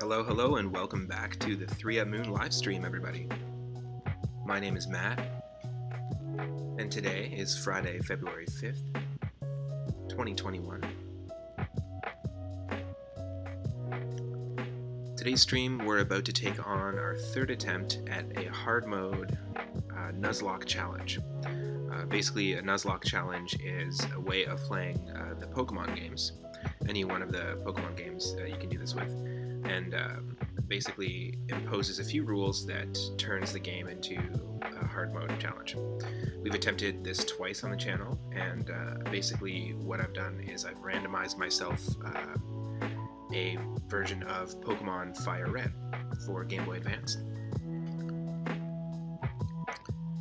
Hello, and welcome back to the 3 Moon live stream, everybody. My name is Matt, and today is Friday, February 5th, 2021. Today's stream, we're about to take on our third attempt at a hard mode Nuzlocke challenge. Basically, a Nuzlocke challenge is a way of playing the Pokemon games. Any one of the Pokemon games you can do this with. And basically imposes a few rules that turns the game into a hard mode challenge. We've attempted this twice on the channel, and basically what I've done is I've randomized myself a version of Pokemon Fire Red for Game Boy Advance.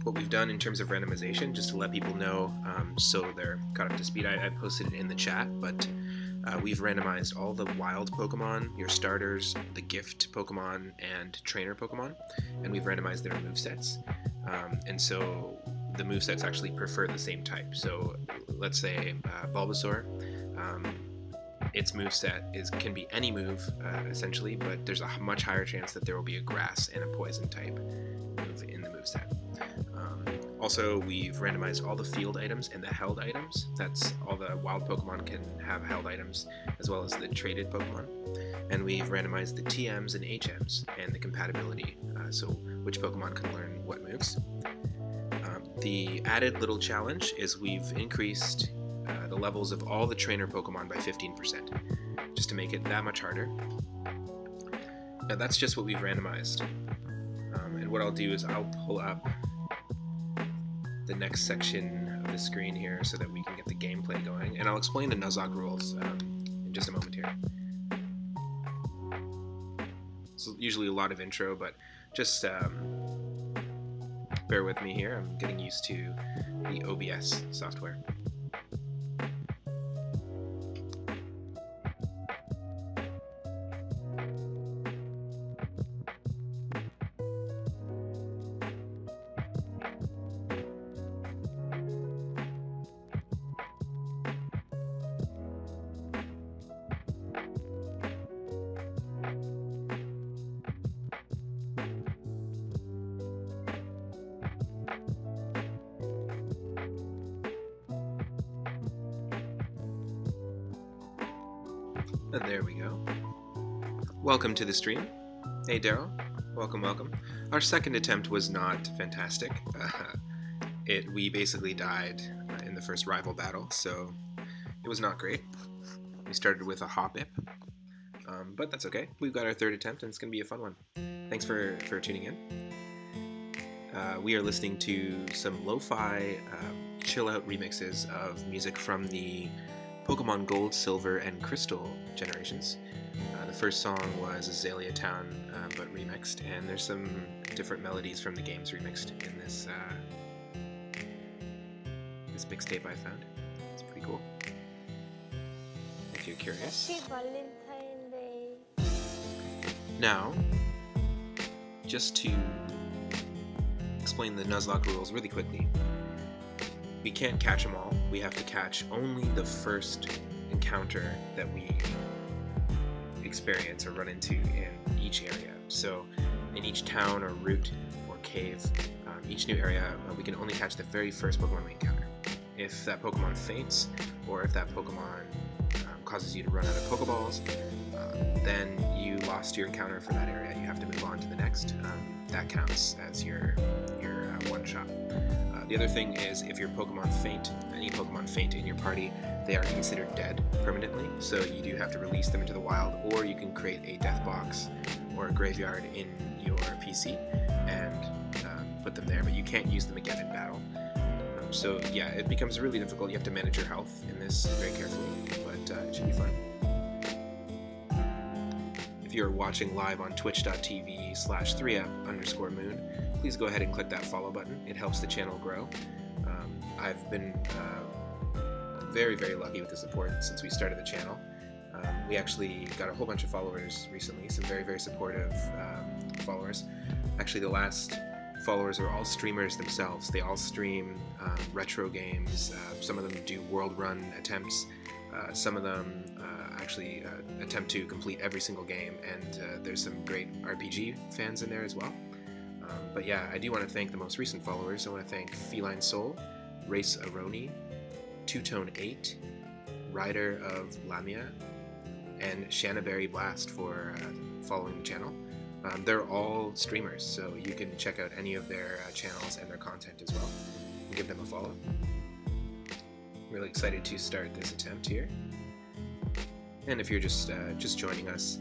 What we've done in terms of randomization, just to let people know so they're caught up to speed, I posted it in the chat, but we've randomized all the wild Pokemon, your starters, the gift Pokemon, and trainer Pokemon, and we've randomized their movesets. And so the movesets actually prefer the same type. So let's say Bulbasaur, its moveset can be any move, essentially, but there's a much higher chance that there will be a grass and a poison type move in the moveset. Also, we've randomized all the field items and the held items. That's all the wild Pokemon can have held items, as well as the traded Pokemon. And we've randomized the TMs and HMs and the compatibility, so which Pokemon can learn what moves. The added little challenge is we've increased the levels of all the trainer Pokemon by 15%, just to make it that much harder. Now that's just what we've randomized. And what I'll do is I'll pull up the next section of the screen here so that we can get the gameplay going, and I'll explain the Nuzlocke rules in just a moment here. So usually a lot of intro, but just bear with me here. I'm getting used to the OBS software. And there we go. Welcome to the stream. Hey Daryl, welcome. Our second attempt was not fantastic. We basically died in the first rival battle, so it was not great. We started with a Hoppip, but that's okay. We've got our third attempt, and it's going to be a fun one. Thanks for tuning in. We are listening to some lo-fi chill-out remixes of music from the Pokemon Gold, Silver, and Crystal generations. The first song was Azalea Town, but remixed, and there's some different melodies from the games remixed in this this mixtape I found. It's pretty cool, if you're curious. Now, just to explain the Nuzlocke rules really quickly. We can't catch them all. We have to catch only the first encounter that we experience or run into in each area. So in each town or route or cave, each new area, we can only catch the very first Pokemon we encounter. If that Pokemon faints, or if that Pokemon causes you to run out of Pokeballs, then you lost your encounter for that area. You have to move on to the next. That counts as your one shot. The other thing is, if your Pokemon faint, any Pokemon faint in your party, they are considered dead permanently, so you do have to release them into the wild, or you can create a death box or a graveyard in your PC and put them there, but you can't use them again in battle. So yeah, it becomes really difficult. You have to manage your health in this very carefully, but it should be fun. If you're watching live on twitch.tv/3up_moon, please go ahead and click that follow button. It helps the channel grow. I've been very, very lucky with the support since we started the channel. We actually got a whole bunch of followers recently, some very, very supportive followers. Actually, the last followers are all streamers themselves. They all stream retro games. Some of them do world run attempts. Some of them actually attempt to complete every single game, and there's some great RPG fans in there as well. But yeah, I do want to thank the most recent followers. I want to thank Feline Soul, Race Aroni, Two-Tone 8, Rider of Lamia, and Shanaberry Blast for following the channel. They're all streamers, so you can check out any of their channels and their content as well. And give them a follow. I'm really excited to start this attempt here. And if you're just joining us,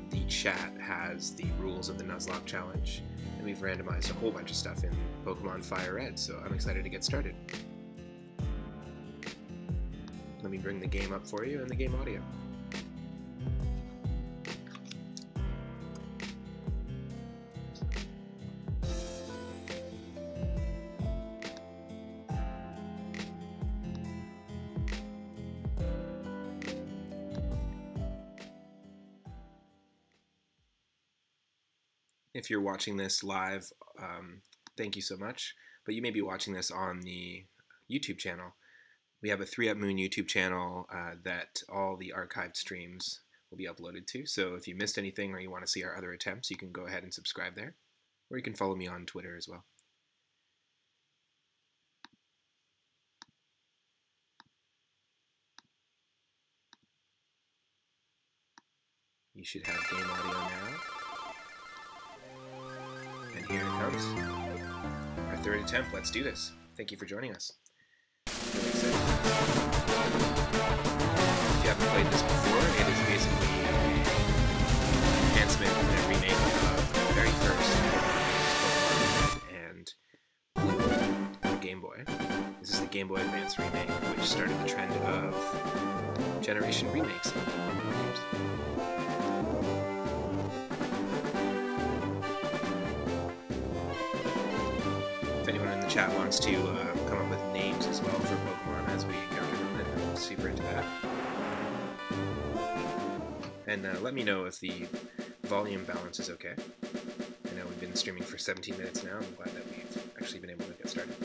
the chat has the rules of the Nuzlocke Challenge, and we've randomized a whole bunch of stuff in Pokemon Fire Red, so I'm excited to get started. Let me bring the game up for you and the game audio. If you're watching this live, thank you so much, but you may be watching this on the YouTube channel. We have a 3Up Moon YouTube channel that all the archived streams will be uploaded to, so if you missed anything or you want to see our other attempts, you can go ahead and subscribe there, or you can follow me on Twitter as well. You should have game audio now. And here it comes. Our third attempt. Let's do this. Thank you for joining us. Really excited. If you haven't played this before, it is basically an enhancement and a remake of the very first Pokemon and Blue on the Game Boy. This is the Game Boy Advance remake, which started the trend of generation remakes of Pokemon games. If anyone in the chat wants to come up with names as well for Pokemon as we encounter them, I'm super into that. And let me know if the volume balance is okay. I know we've been streaming for 17 minutes now. I'm glad that we've actually been able to get started.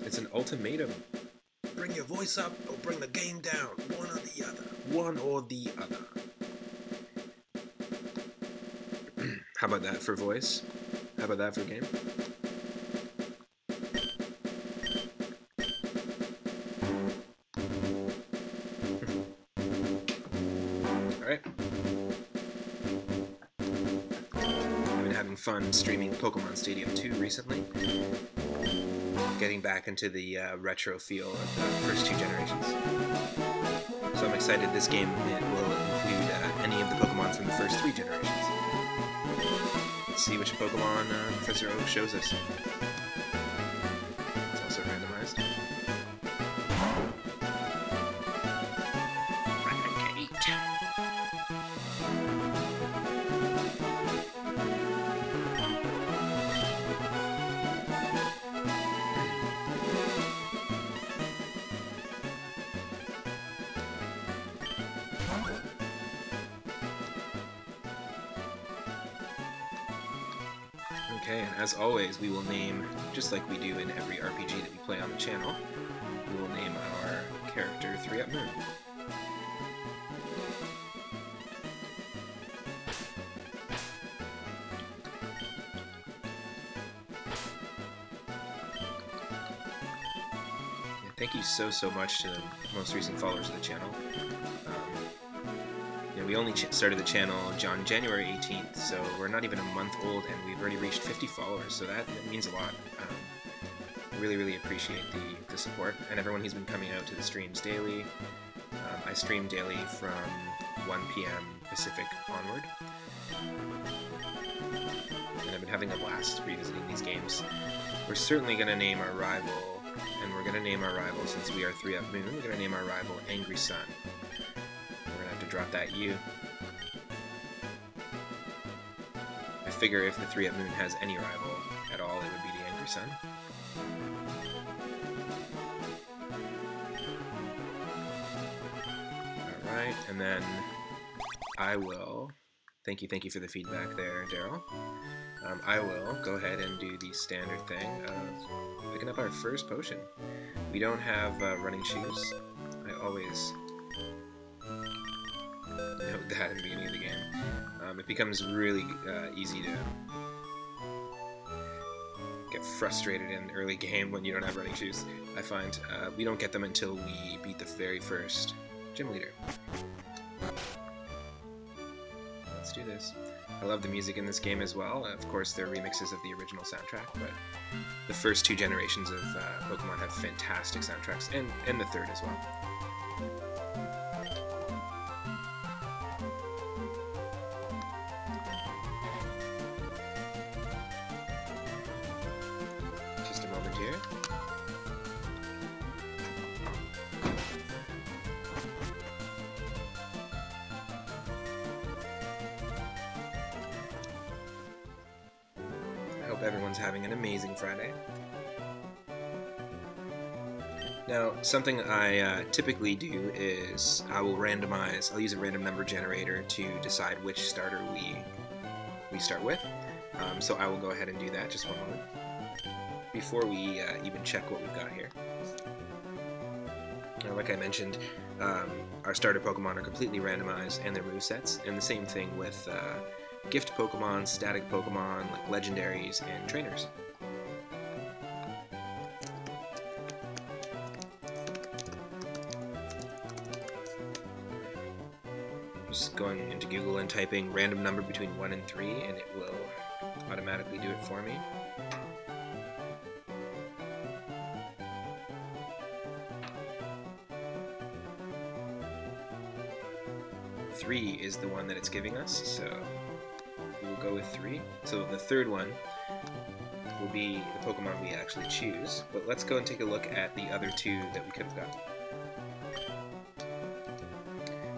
It's an ultimatum. Bring your voice up or bring the game down. One or the other. One or the other. How about that for voice? How about that for game? Alright. I've been having fun streaming Pokemon Stadium 2 recently. Getting back into the retro feel of the first two generations. So I'm excited this game will include any of the Pokemon from the first three generations. Let's see which Pokemon Professor Oak shows us. It's also randomized. Okay, and as always, we will name, just like we do in every RPG that we play on the channel, we will name our character 3Up Moon. And thank you so much to the most recent followers of the channel. We only started the channel on January 18th, so we're not even a month old, and we've already reached 50 followers, so that means a lot. I really appreciate the support, and everyone who's been coming out to the streams daily. I stream daily from 1 p.m. Pacific onward, and I've been having a blast revisiting these games. We're certainly going to name our rival, and we're going to name our rival, since we are 3Up Moon, we're going to name our rival Angry Sun. Drop that U. I figure if the 3Up Moon has any rival at all, it would be the Angry Sun. Alright, and then I will... Thank you for the feedback there, Daryl. I will go ahead and do the standard thing of picking up our first potion. We don't have running shoes. I always note that in the beginning of the game. It becomes really easy to get frustrated in early game when you don't have running shoes. I find we don't get them until we beat the very first gym leader. Let's do this. I love the music in this game as well. Of course, they're remixes of the original soundtrack, but the first two generations of Pokemon have fantastic soundtracks, and the third as well. Just a moment here. I hope everyone's having an amazing Friday. Now, something I typically do is I will randomize. I'll use a random number generator to decide which starter we start with. So I will go ahead and do that. Just one moment before we even check what we've got here. Now, like I mentioned, our starter Pokemon are completely randomized and their movesets, and the same thing with gift Pokemon, static Pokemon, like legendaries, and trainers. Just going into Google and typing random number between 1 and 3, and it will automatically do it for me. Three is the one that it's giving us, so we will go with 3. So the third one will be the Pokemon we actually choose, but let's go and take a look at the other 2 that we could have got.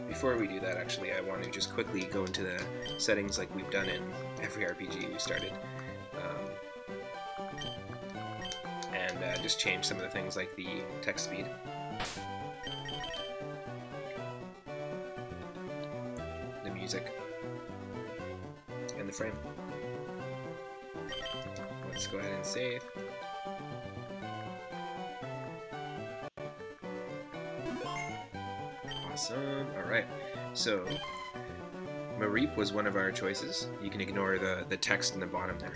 Before we do that, actually, I want to just quickly go into the settings like we've done in every RPG we started, and just change some of the things like the text speed. The music. And the frame. Let's go ahead and save. Awesome. Alright, so Mareep was one of our choices. You can ignore the text in the bottom there.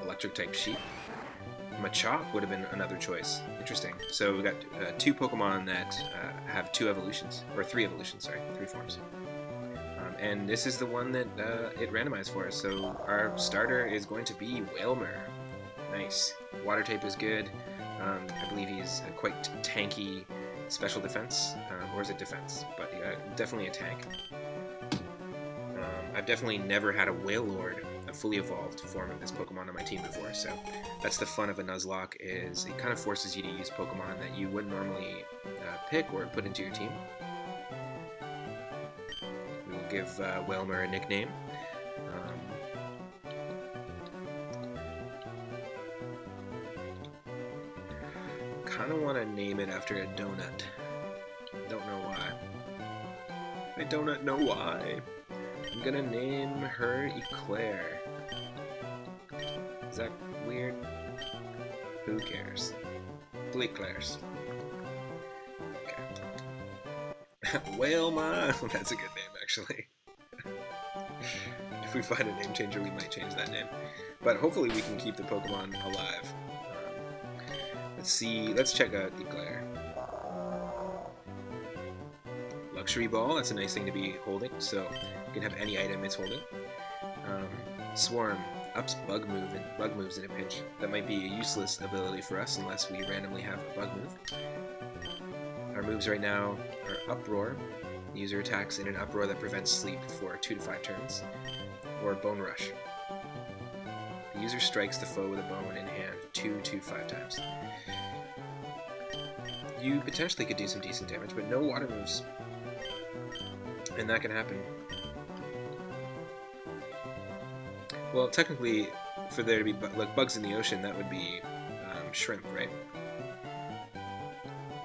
Electric type sheep. Machop would have been another choice. Interesting. So we've got 2 Pokemon that have 2 evolutions, or 3 evolutions, sorry, 3 forms. And this is the one that it randomized for us. So our starter is going to be Wailmer. Nice. Water type is good. I believe he's a quite tanky special defense, or is it defense? But definitely a tank. I've definitely never had a Wailord, a fully evolved form of this Pokemon on my team before, so that's the fun of a Nuzlocke, is it kind of forces you to use Pokemon that you wouldn't normally pick or put into your team. We will give Wailmer a nickname. I kind of want to name it after a donut. Don't know why. I don't know why. I'm gonna name her Eclair. Is that weird? Who cares? Eclairs. Okay. Wailma! That's a good name, actually. If we find a name changer, we might change that name. But hopefully we can keep the Pokemon alive. Let's see, let's check out Eclair. Luxury Ball, that's a nice thing to be holding, so you can have any item it's holding. Swarm, ups bug moves in a pinch. That might be a useless ability for us unless we randomly have a bug move. Our moves right now are Uproar. The user attacks in an uproar that prevents sleep for 2 to 5 turns. Or Bone Rush. The user strikes the foe with a bone in hand 2 to 5 times. You potentially could do some decent damage, but no water moves. And that can happen. Well, technically, for there to be like bugs in the ocean, that would be shrimp, right?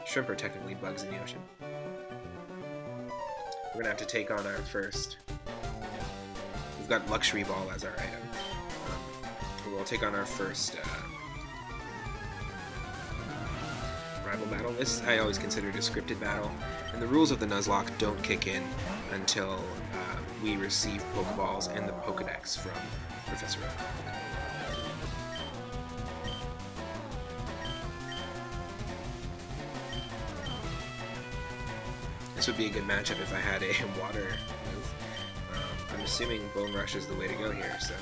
Shrimp are technically bugs in the ocean. We're gonna have to take on our first. We've got Luxury Ball as our item. We'll take on our first rival battle. This I always considered a scripted battle, and the rules of the Nuzlocke don't kick in until we receive Pokeballs and the Pokedex from Professor Oak. This would be a good matchup if I had a water move. I'm assuming Bone Rush is the way to go here, so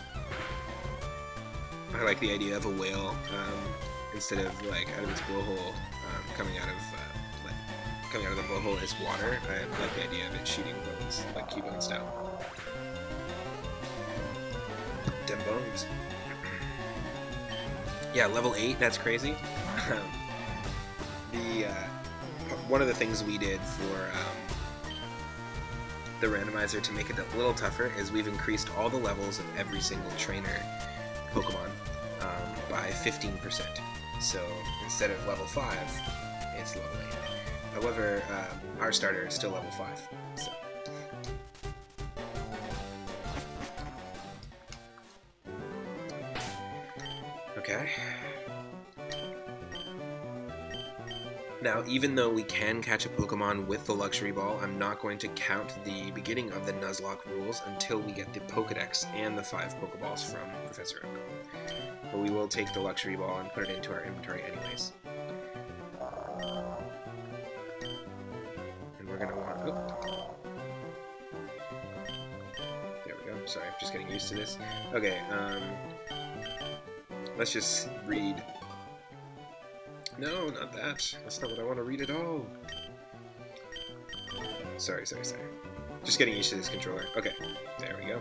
I like the idea of a whale instead of like out of its blowhole coming out of the blowhole is water. I like the idea of it shooting bones like Cubone style. Dem bones. Yeah, level 8. That's crazy. One of the things we did for the randomizer to make it a little tougher is we've increased all the levels of every single trainer Pokemon by 15%. So instead of level 5, it's level 8. However, our starter is still level 5. So. Okay. Now, even though we can catch a Pokemon with the Luxury Ball, I'm not going to count the beginning of the Nuzlocke rules until we get the Pokedex and the 5 Pokeballs from Professor Oak. But we will take the Luxury Ball and put it into our inventory anyways. And we're going to want... Oh. There we go. Sorry, I'm just getting used to this. Okay, let's just read... No, not that. That's not what I want to read at all. Sorry. Just getting used to this controller. Okay, there we go.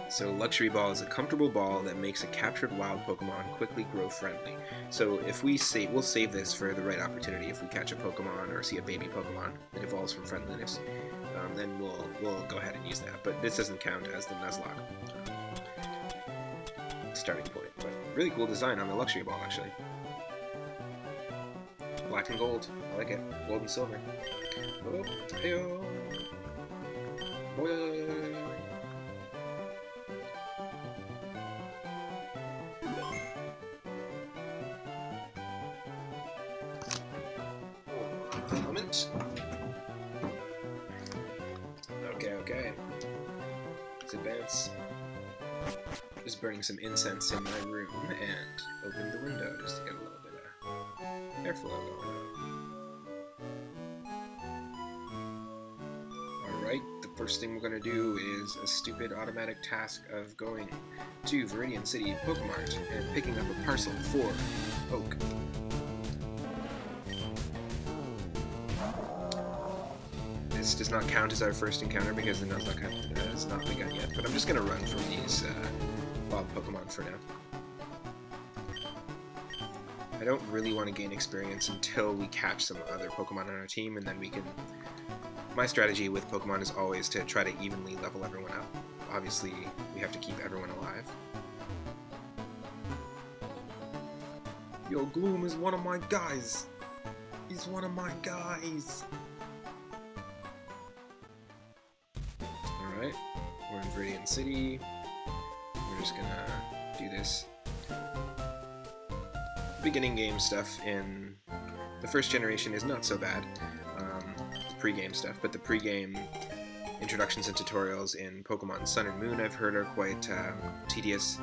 So Luxury Ball is a comfortable ball that makes a captured wild Pokemon quickly grow friendly. So if we'll save this for the right opportunity. If we catch a Pokemon or see a baby Pokemon that evolves from friendliness, then we'll go ahead and use that. But this doesn't count as the Nuzlocke starting point. But really cool design on the Luxury Ball, actually. Black and gold. I like it. Gold and silver. Oh, hey-oh. Moment. Okay. Let's advance. Just burning some incense in my room and open the window just to get a little bit of airflow going on. Alright, the first thing we're going to do is a stupid automatic task of going to Viridian City Pokemart and picking up a parcel for Oak. This does not count as our first encounter because the Nuzlocke has not begun yet, but I'm just going to run from these wild Pokemon for now. I don't really want to gain experience until we catch some other Pokemon on our team, and then we can... My strategy with Pokemon is always to try to evenly level everyone up. Obviously, we have to keep everyone alive. Yo, Gloom is one of my guys! He's one of my guys! Alright, we're in Viridian City. We're just gonna do this beginning game stuff in the first generation is not so bad, the pre-game stuff, but the pre-game introductions and tutorials in Pokemon Sun and Moon I've heard are quite tedious.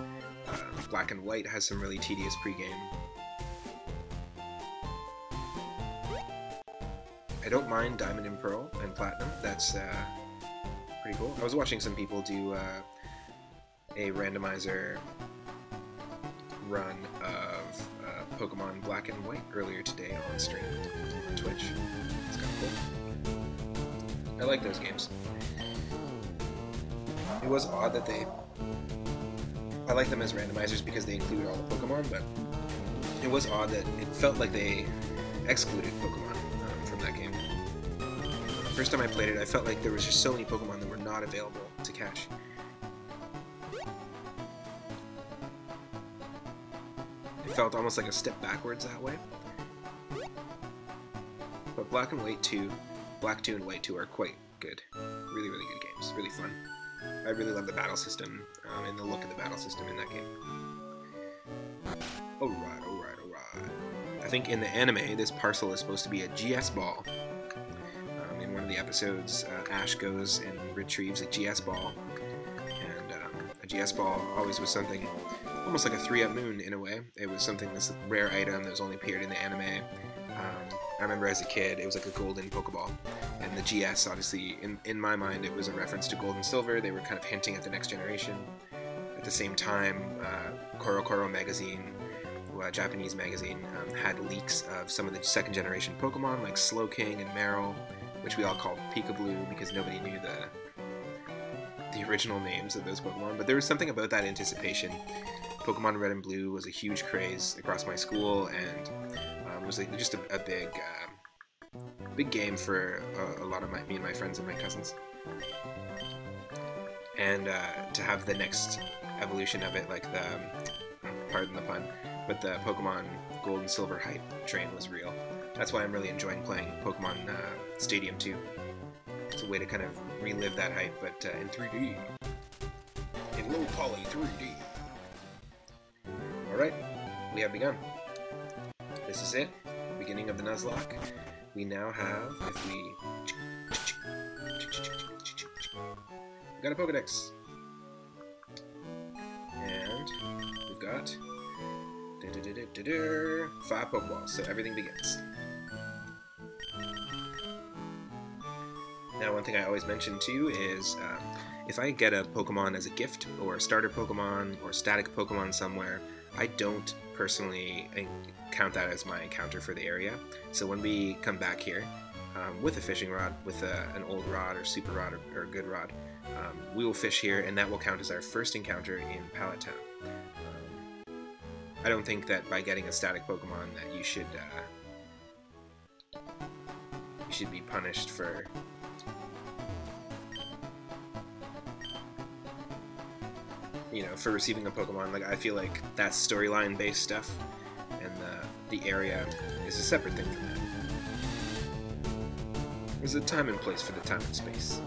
Black and White has some really tedious pre-game. I don't mind Diamond and Pearl and Platinum, that's pretty cool. I was watching some people do a randomizer run of Pokemon Black and White earlier today on stream on Twitch. It's kind of cool. I like those games. It was odd that I like them as randomizers because they include all the Pokemon, but it was odd that it felt like they excluded Pokemon from that game. The first time I played it, I felt like there was just so many Pokemon that were not available to catch. It felt almost like a step backwards that way. But Black and White 2, Black 2 and White 2 are quite good. Really, really good games. Really fun. I really love the battle system and the look of the battle system in that game. Alright. I think in the anime, this parcel is supposed to be a GS ball. In one of the episodes, Ash goes and retrieves a GS ball, and a GS ball always was something almost like a 3-up moon in a way. It was something, this rare item that was only appeared in the anime. I remember as a kid, it was like a golden Pokeball, and the GS, obviously, in my mind, it was a reference to Gold and Silver. They were kind of hinting at the next generation. At the same time, Koro magazine, Japanese magazine, had leaks of some of the second generation Pokemon like Slowking and Marill, which we all called Peekaboo because nobody knew the original names of those Pokemon. But there was something about that anticipation. Pokemon Red and Blue was a huge craze across my school, and was like just a big game for a lot of me and my friends and my cousins. And to have the next evolution of it, like the, pardon the pun, but the Pokemon Gold and Silver hype train was real. That's why I'm really enjoying playing Pokemon Stadium 2. It's a way to kind of relive that hype, but in 3D. In low poly 3D. Alright, we have begun. This is it, beginning of the Nuzlocke. We now have, if we... We've got a Pokedex. And we've got 5 Pokeballs, so everything begins. Now, one thing I always mention too is if I get a Pokemon as a gift, or a starter Pokemon, or static Pokemon somewhere, I don't personally count that as my encounter for the area. So when we come back here with a fishing rod, with an old rod or super rod or a good rod, we will fish here, and that will count as our first encounter in Pallet Town. I don't think that by getting a static Pokemon that you should be punished for for receiving a Pokemon. Like, I feel like that's storyline based stuff, and the area is a separate thing from that. There's a time and place for the time and space.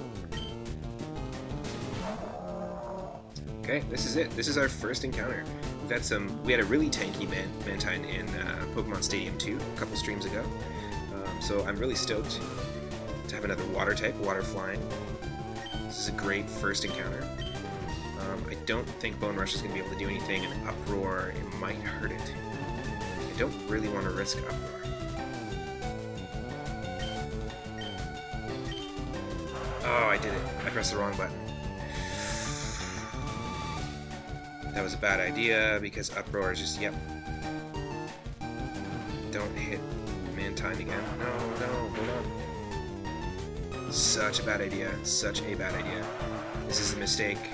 Okay, this is it. This is our first encounter. We had a really tanky Mantine in Pokemon Stadium 2 a couple streams ago, so I'm really stoked to have another water type, water flying. This is a great first encounter. I don't think Bone Rush is going to be able to do anything, and Uproar, it might hurt it. I don't really want to risk Uproar. Oh, I did it. I pressed the wrong button. That was a bad idea, because Uproar is just, yep. Don't hit Mantine again. No, hold on. Such a bad idea. Such a bad idea. This is a mistake.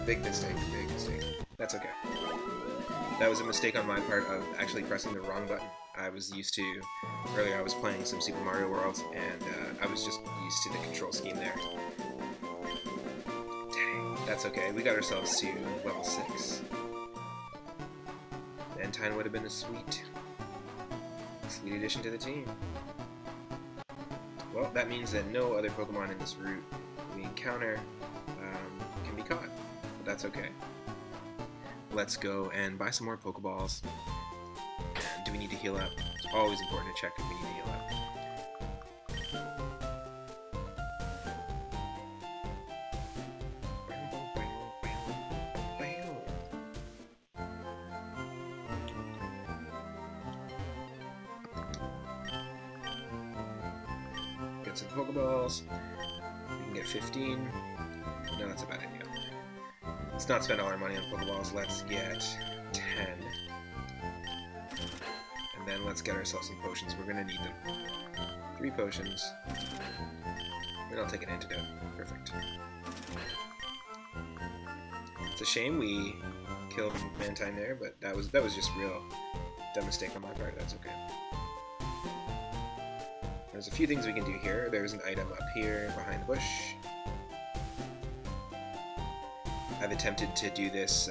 Big mistake. That's okay. That was a mistake on my part of actually pressing the wrong button. I was used to, earlier I was playing some Super Mario World, and I was just used to the control scheme there. Dang, that's okay. We got ourselves to level 6. Mantine would have been a sweet addition to the team. Well, that means that no other Pokemon in this route we encounter can be caught. But that's okay. Let's go and buy some more Pokeballs. And do we need to heal up? It's always important to check if we need to heal up. Get some Pokeballs. We can get 15. No, that's a bad idea. Let's not spend all our money on Pokeballs. Let's get 10. And then let's get ourselves some potions. We're going to need them. 3 potions. And I'll take an antidote. Perfect. It's a shame we killed Mantine there, but that was just real dumb mistake on my part. That's okay. There's a few things we can do here. There's an item up here behind the bush. I've attempted to do this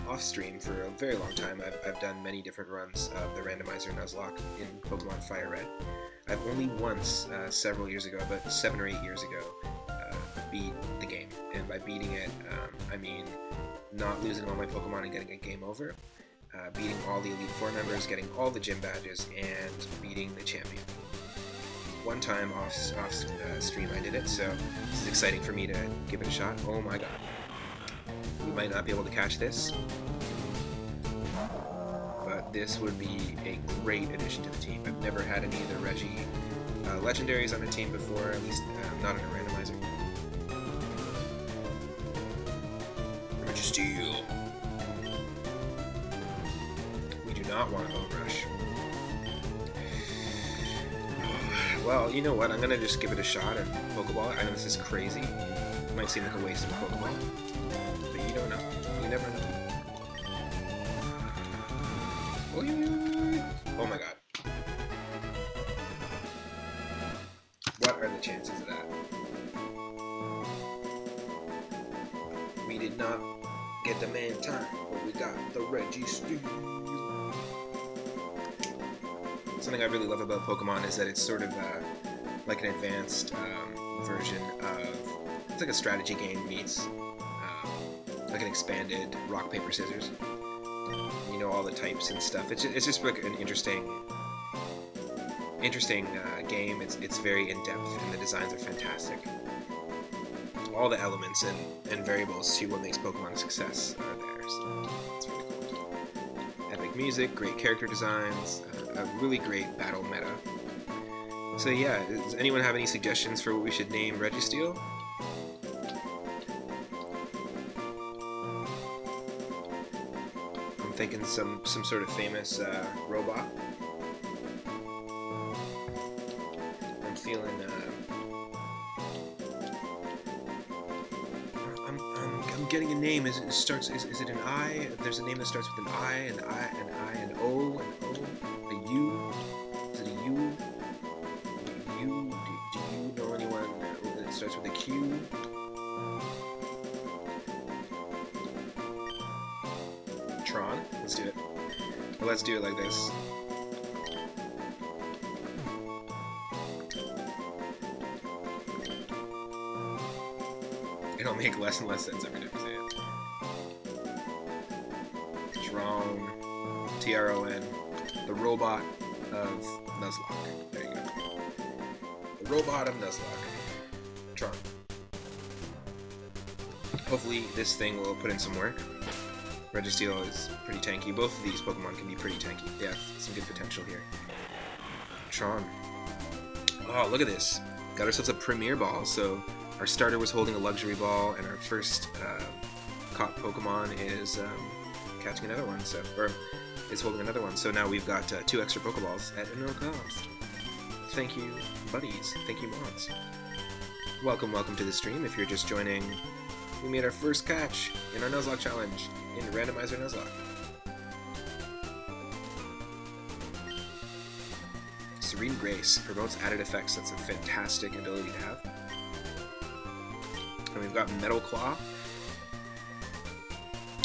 off-stream for a very long time. I've done many different runs of the Randomizer Nuzlocke in Pokemon Fire Red. I've only once, several years ago, about 7 or 8 years ago, beat the game. And by beating it, I mean not losing all my Pokemon and getting a game over. beating all the Elite Four members, getting all the gym badges, and beating the champion. One time off stream I did it, so this is exciting for me to give it a shot. Oh my god. We might not be able to catch this, but this would be a great addition to the team. I've never had any of the Reggie legendaries on a team before, at least not in a randomizer. Reggie Steel. We do not want a Bone Rush. Well, you know what? I'm gonna just give it a shot and Pokeball. I know this is crazy. It might seem like a waste of a Pokeball, but you don't know. You never know. Oh my god. What are the chances of that? We did not get the man time, but we got the Reggie Steel. Something I really love about Pokemon is that it's sort of like an advanced version of... It's like a strategy game meets like an expanded rock, paper, scissors. You know, all the types and stuff. It's just like an interesting game. It's very in-depth, and the designs are fantastic. All the elements and variables to what makes Pokemon a success are there, so it's really cool. Epic music, great character designs, a really great battle meta. So yeah, does anyone have any suggestions for what we should name Registeel? I'm thinking some sort of famous robot. I'm feeling I'm getting a name. Is it an I? There's a name that starts with an I, an O, a U. Is it a U? U? Do you know anyone that starts with a Q? Tron? Let's do it. Well, let's do it like this. It'll make less and less sense every time you say it. Tron. T-R-O-N. The robot of Nuzlocke. There you go. The robot of Nuzlocke. Tron. Hopefully this thing will put in some work. Registeel is pretty tanky. Both of these Pokemon can be pretty tanky. Yeah, some good potential here. Tron. Oh, look at this. Got ourselves a Premier Ball, so our starter was holding a Luxury Ball, and our first caught Pokemon is catching another one, so, or is holding another one. So now we've got 2 extra Pokeballs at no cost. Thank you, buddies. Thank you, mods. Welcome to the stream. If you're just joining, we made our first catch in our Nuzlocke Challenge in Randomizer Nuzlocke. Serene Grace promotes added effects. That's a fantastic ability to have. And we've got Metal Claw.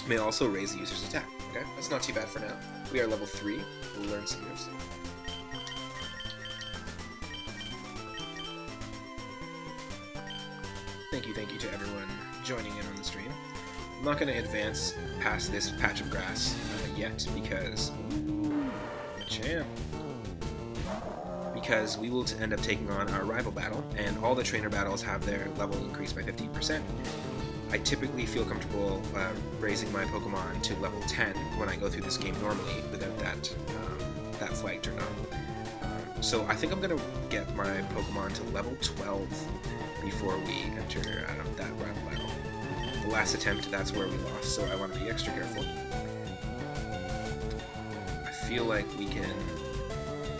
May also raise the user's attack. Okay, that's not too bad for now. We are level 3. We'll learn some moves. Thank you to everyone joining in on the stream. I'm not going to advance past this patch of grass yet because... champ! Because we will end up taking on our rival battle, and all the trainer battles have their level increased by 15%. I typically feel comfortable raising my Pokemon to level 10 when I go through this game normally without that that flag turned on. So I think I'm going to get my Pokemon to level 12 before we enter that rival battle. The last attempt, that's where we lost, so I want to be extra careful. I feel like we can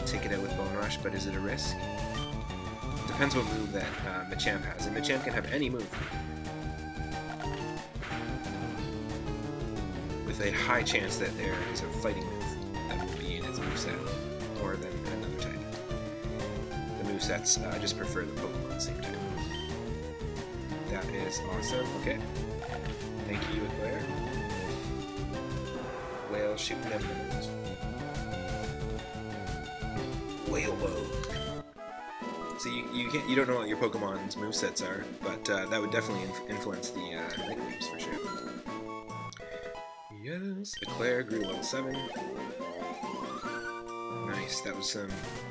take it out with Bone Rush, but is it a risk? Depends what move that Machamp has, and Machamp can have any move. With a high chance that there is a fighting move that will be in its moveset, more than another type. The movesets just prefer the Pokemon same type. That is awesome. Okay. Thank you, Eclair. Whale shooting them moves. Whale mode. So you don't know what your Pokemon's movesets are, but that would definitely influence the nicknames for sure. Yes. Eclair grew level 7. Nice, that was some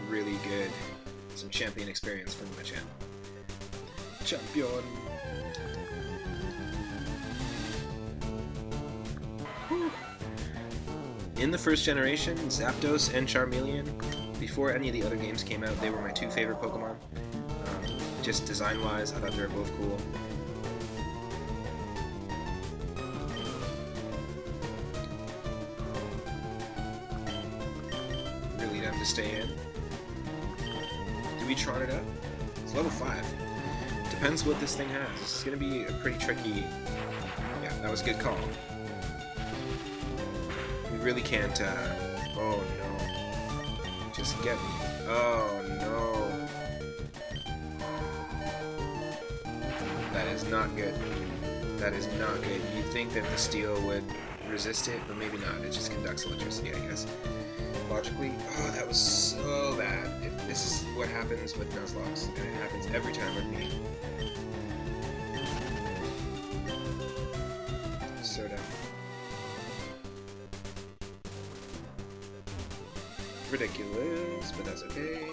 really good, some champion experience from my channel. Champion! Whew. In the first generation, Zapdos and Charmeleon, before any of the other games came out, they were my 2 favorite Pokemon. Just design-wise, I thought they were both cool. Really dumb to stay in. Do we trot it up? It's level 5. Depends what this thing has. This is going to be a pretty tricky... Yeah, that was a good call. We really can't... Oh no. Just get me. Oh no. That is not good. That is not good. You'd think that the steel would resist it, but maybe not. It just conducts electricity, I guess. Logically, oh, that was so bad. This is what happens with Nuzlockes, and it happens every time with me. So dumb. Ridiculous, but that's okay.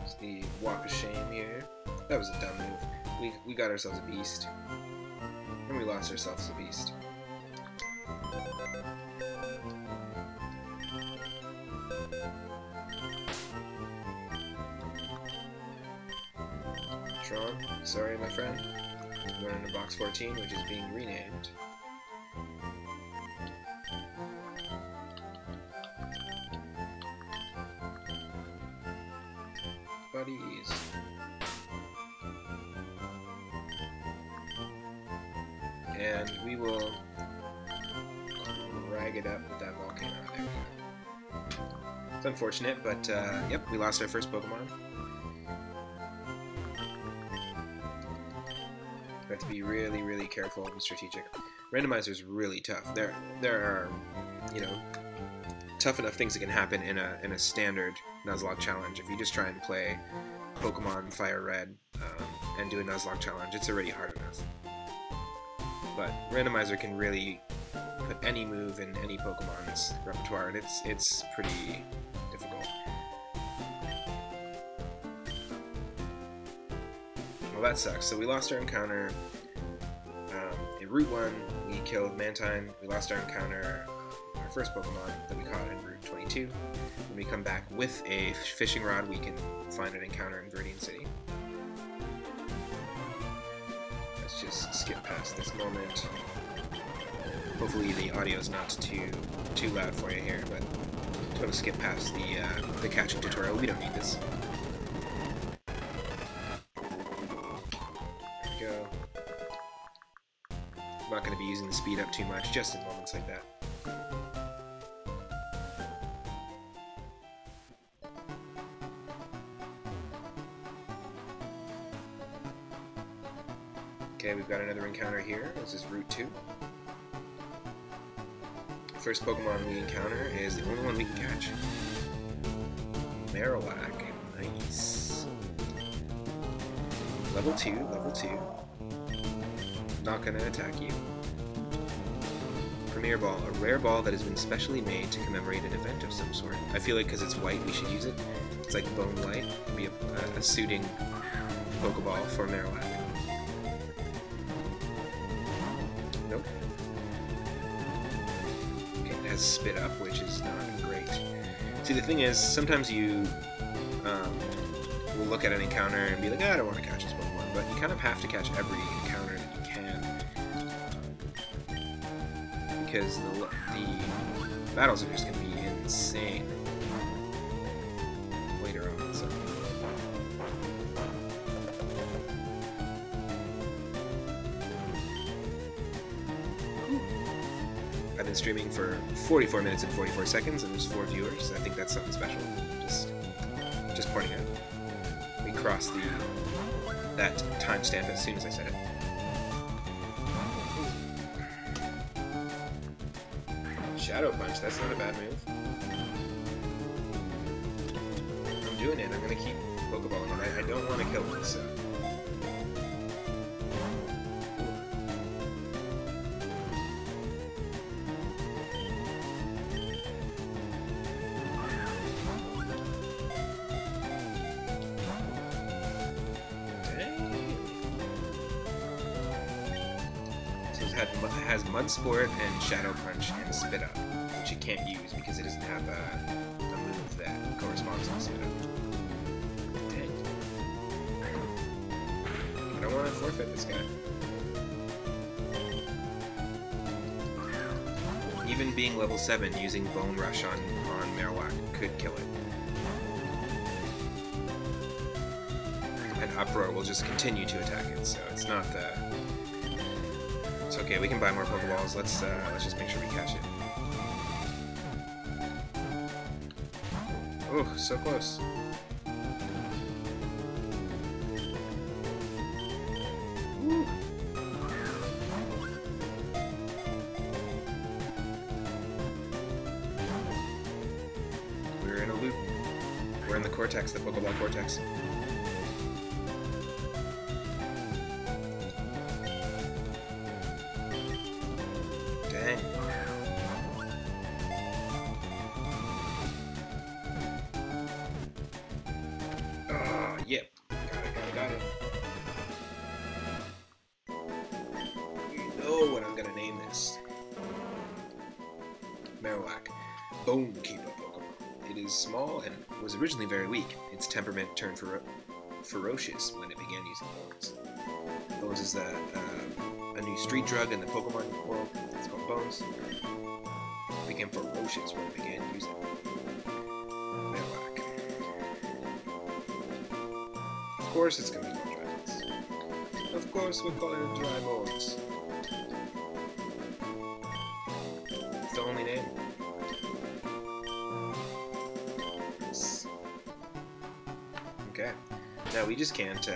It's the walk of shame here. That was a dumb move. We got ourselves a beast. And we lost ourselves a beast. Tron, sorry my friend. We're in a box 14, which is being renamed. Buddies. And we will rag it up with that volcano. There we go. It's unfortunate, but yep, we lost our first Pokemon. We have to be really, really careful and strategic. Randomizer is really tough. There are, you know, tough enough things that can happen in a standard Nuzlocke challenge. If you just try and play Pokemon Fire Red and do a Nuzlocke challenge, it's already hard enough. But Randomizer can really put any move in any Pokemon's repertoire, and it's pretty difficult. Well, that sucks. So we lost our encounter in Route 1. We killed Mantine. We lost our encounter, our first Pokemon that we caught in Route 22. When we come back with a fishing rod, we can find an encounter in Viridian City. Let's just skip past this moment. Hopefully the audio is not too loud for you here, but I'm going to skip past the catching tutorial. We don't need this. Go. I'm not going to be using the speed up too much, just in moments like that. Okay, we've got another encounter here. This is Route 2. First Pokemon we encounter is the only one we can catch. Marowak. Nice. Level 2, level 2. Not gonna attack you. Premier Ball, a rare ball that has been specially made to commemorate an event of some sort. I feel like because it's white, we should use it. It's like Bone Light. It'd be a suiting Pokeball for Marowak. Nope. Okay, it has Spit Up, which is not great. See, the thing is, sometimes you will look at an encounter and be like, I don't want to catch this Pokemon, but you kind of have to catch every encounter that you can. Because the battles are just going to be insane later on, so... I've been streaming for 44 minutes and 44 seconds, and there's 4 viewers. I think that's something special. Just pointing out. We crossed that timestamp as soon as I said it. Shadow Punch, that's not a bad move. I'm doing it. I'm gonna keep Pokeball in it. I don't want to kill it, so... It has Mud Sport and Shadow Punch and Spit Up, which you can't use because it doesn't have a move that corresponds to Spit Up. Dang. I don't want to forfeit this guy. Even being level 7, using Bone Rush on Marowak could kill it. And Uproar will just continue to attack it, so it's not the... It's okay, we can buy more Pokeballs. Let's just make sure we catch it. Oh, so close. Woo. We're in a loop. We're in the Cortex, the Pokeball Cortex. Dang. Oh, yep. Got it. You know what I'm gonna name this. Marowak. Bone Keeper Pokemon. It is small and was originally very weak. Its temperament turned ferocious when it began using bones. Bones is a new street drug in the Pokemon world. It's called Bones. It became ferocious when it began using Marowak. Of course it's going to be called Dry Bones. Of course we're calling it Dry Bones. It's the only name. Okay. No, we just can't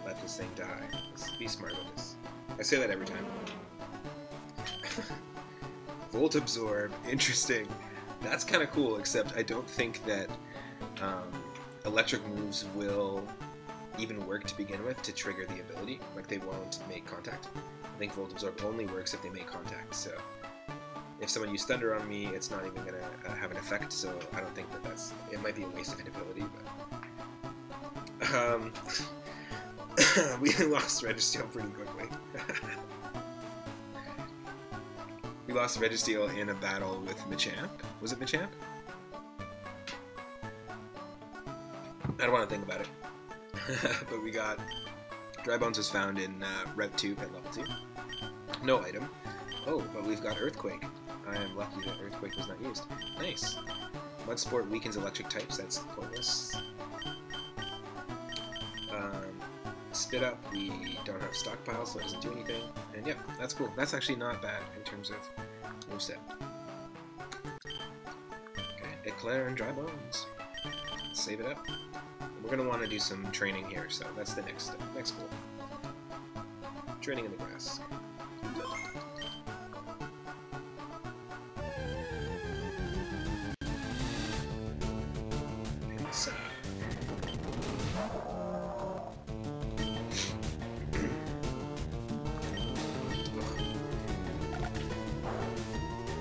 let this thing die. Let's be smart with this. I say that every time. Volt Absorb, interesting. That's kind of cool, except I don't think that electric moves will even work to begin with to trigger the ability. Like, they won't make contact. I think Volt Absorb only works if they make contact, so if someone used Thunder on me, it's not even going to have an effect, so I don't think that that's... It might be a waste of an ability, but... we lost Registeel pretty quickly. We lost Registeel in a battle with Machamp. Was it Machamp? I don't want to think about it. But we got... Dry Bones was found in Rev 2 at level 2. No item. Oh, but we've got Earthquake. I am lucky that Earthquake was not used. Nice. Mud Sport weakens electric types. That's pointless. Spit Up, we don't have stockpile, so it doesn't do anything. And yep, that's cool. That's actually not bad in terms of moveset. Okay, Eclair and Dry Bones. Let's save it up. We're going to want to do some training here, so that's the next step. Next goal. Training in the grass.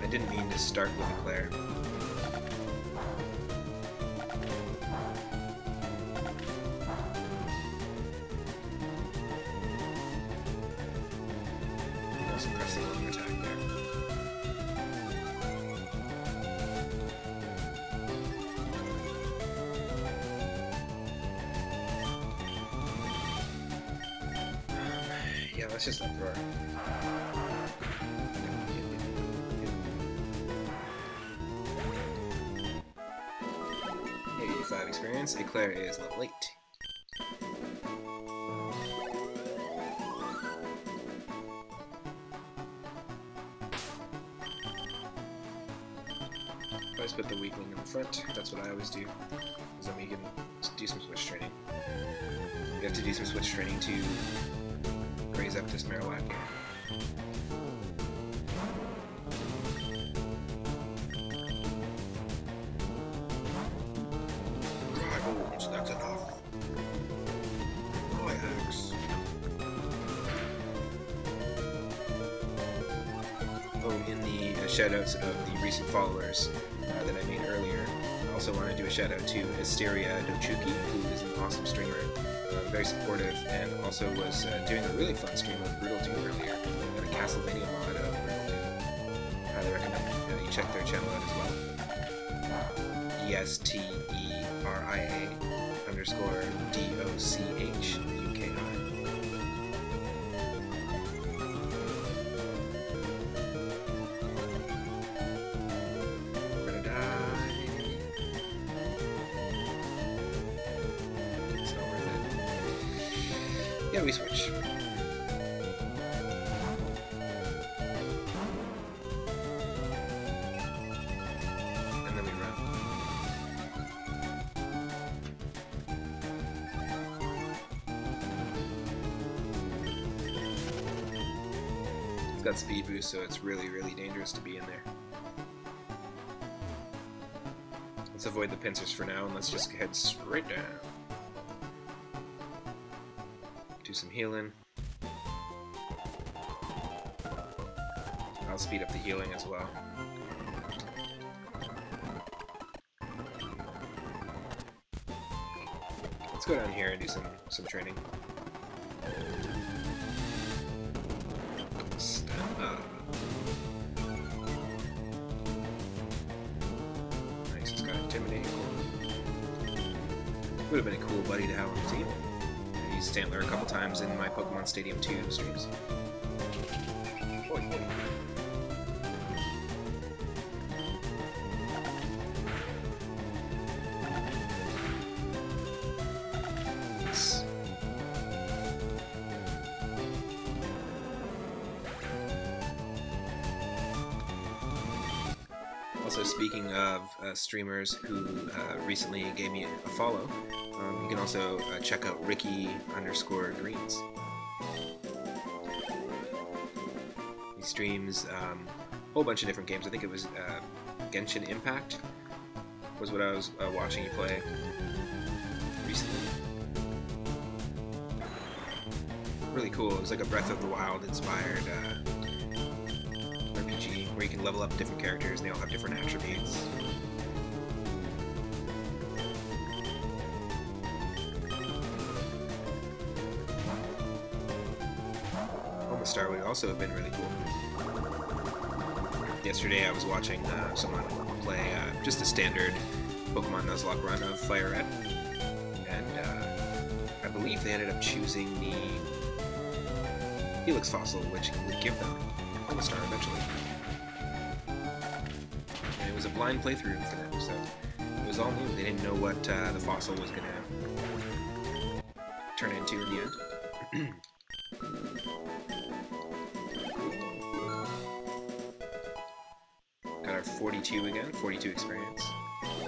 I didn't mean to start with Eclair. Also press the long attack there. Yeah, let's just uproar. 85 experience. Eclair is level 8. Always put the weakling in the front. That's what I always do. Because then we can do some switch training. We have to do some switch training to raise up this Marowak here. That's enough. shout-outs of the recent followers that I made earlier. I also want to do a shout-out to Asteria Dochuki, who is an awesome streamer, very supportive, and also was doing a really fun stream of Brutal 2 earlier, and a Castlevania mod of Brutal 2. Highly recommend you check their channel out as well. ESTERIA_DOCHUKI. Yeah, we switch. And then we run. It's got speed boost, so it's really, really dangerous to be in there. Let's avoid the pincers for now, and let's just head straight down. Do some healing. I'll speed up the healing as well. Let's go down here and do some training. Stand up. Nice, it's got intimidating. Would have been a cool buddy to have on the team. Stantler a couple times in my Pokemon Stadium 2 streams. Boy, boy. Yes. Also, speaking of streamers who recently gave me a follow, you can also check out Ricky_Greens. He streams a whole bunch of different games. I think it was Genshin Impact was what I was watching you play recently. Really cool. It was like a Breath of the Wild inspired RPG where you can level up different characters and they all have different attributes. Star would also have been really cool. Yesterday I was watching someone play just a standard Pokemon Nuzlocke run of Fire Red, and I believe they ended up choosing the Helix Fossil, which would give them Star eventually. And it was a blind playthrough for them, so it was all new. They didn't know what the fossil was going to turn into in the end. Got our 42 again, 42 experience.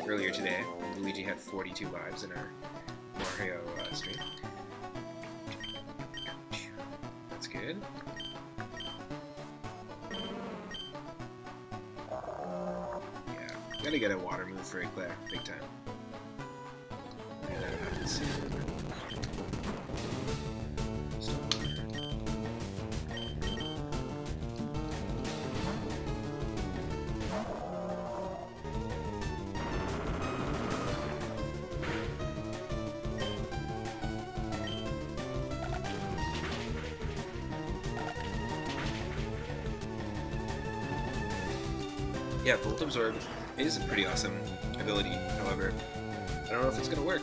Earlier today, Luigi had 42 lives in our Mario stream. That's good. Yeah, gotta get a water move for Eclair, big time. Yeah, Volt Absorb is a pretty awesome ability, however, I don't know if it's going to work.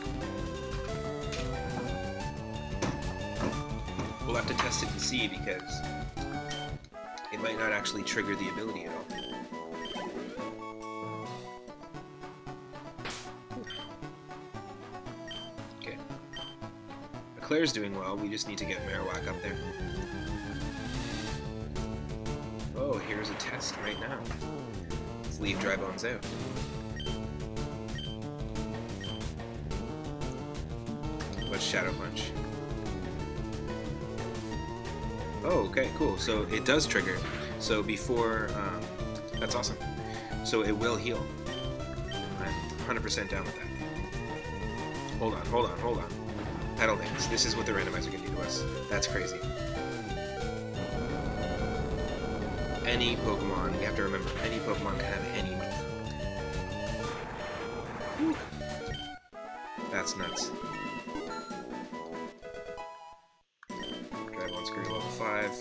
We'll have to test it and see, because it might not actually trigger the ability at all. Okay. Eclair's doing well, we just need to get Marowak up there. Oh, here's a test right now. Let's leave Dry Bones out. What's Shadow Punch? Oh, okay, cool. So it does trigger. So before, that's awesome. So it will heal. I'm 100% down with that. Hold on. Pedal dance. This is what the randomizer can do to us. That's crazy. any Pokemon. You have to remember, any Pokemon can have any move. Whew. That's nuts. Drive on Screw level 5.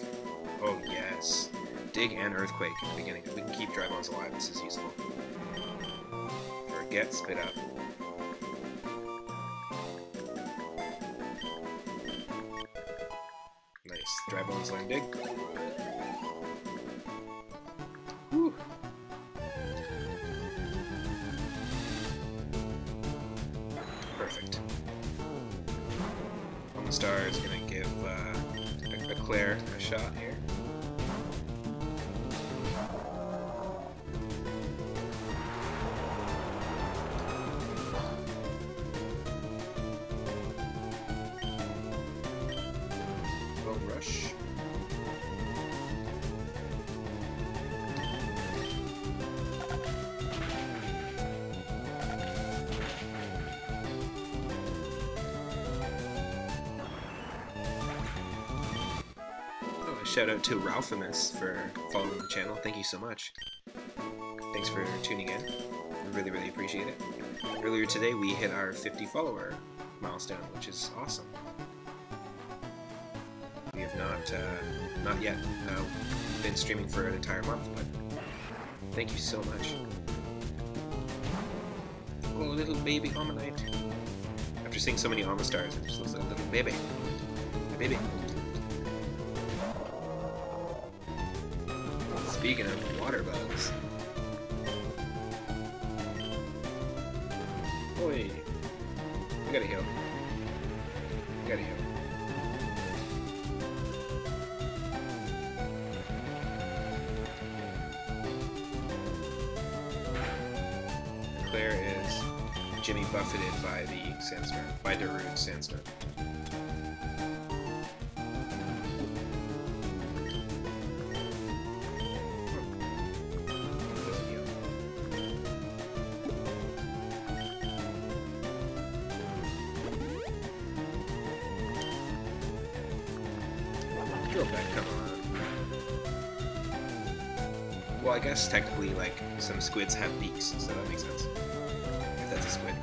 Oh yes. Dig and Earthquake in the beginning. We can keep Drybons alive, this is useful. Forget Spit Up. Nice. Drybons learn Dig. Whew. Perfect. On the star is gonna give Claire a shot here. Rush. Oh, a shout out to Ralphimus for following the channel. Thank you so much. Thanks for tuning in. We really appreciate it. Earlier today we hit our 50 follower milestone, which is awesome. We have not yet been streaming for an entire month, but thank you so much. Oh, little baby Ammonite. After seeing so many Amistars, it just looks like a little baby. A baby. Speaking of water bugs. Oi. We gotta heal. We gotta heal. Claire is Jimmy buffeted by the sandstorm, by Darude's sandstorm. Drill back, come on. Well, I guess technically, like, some squids have beaks, so that makes sense. If that's a squid.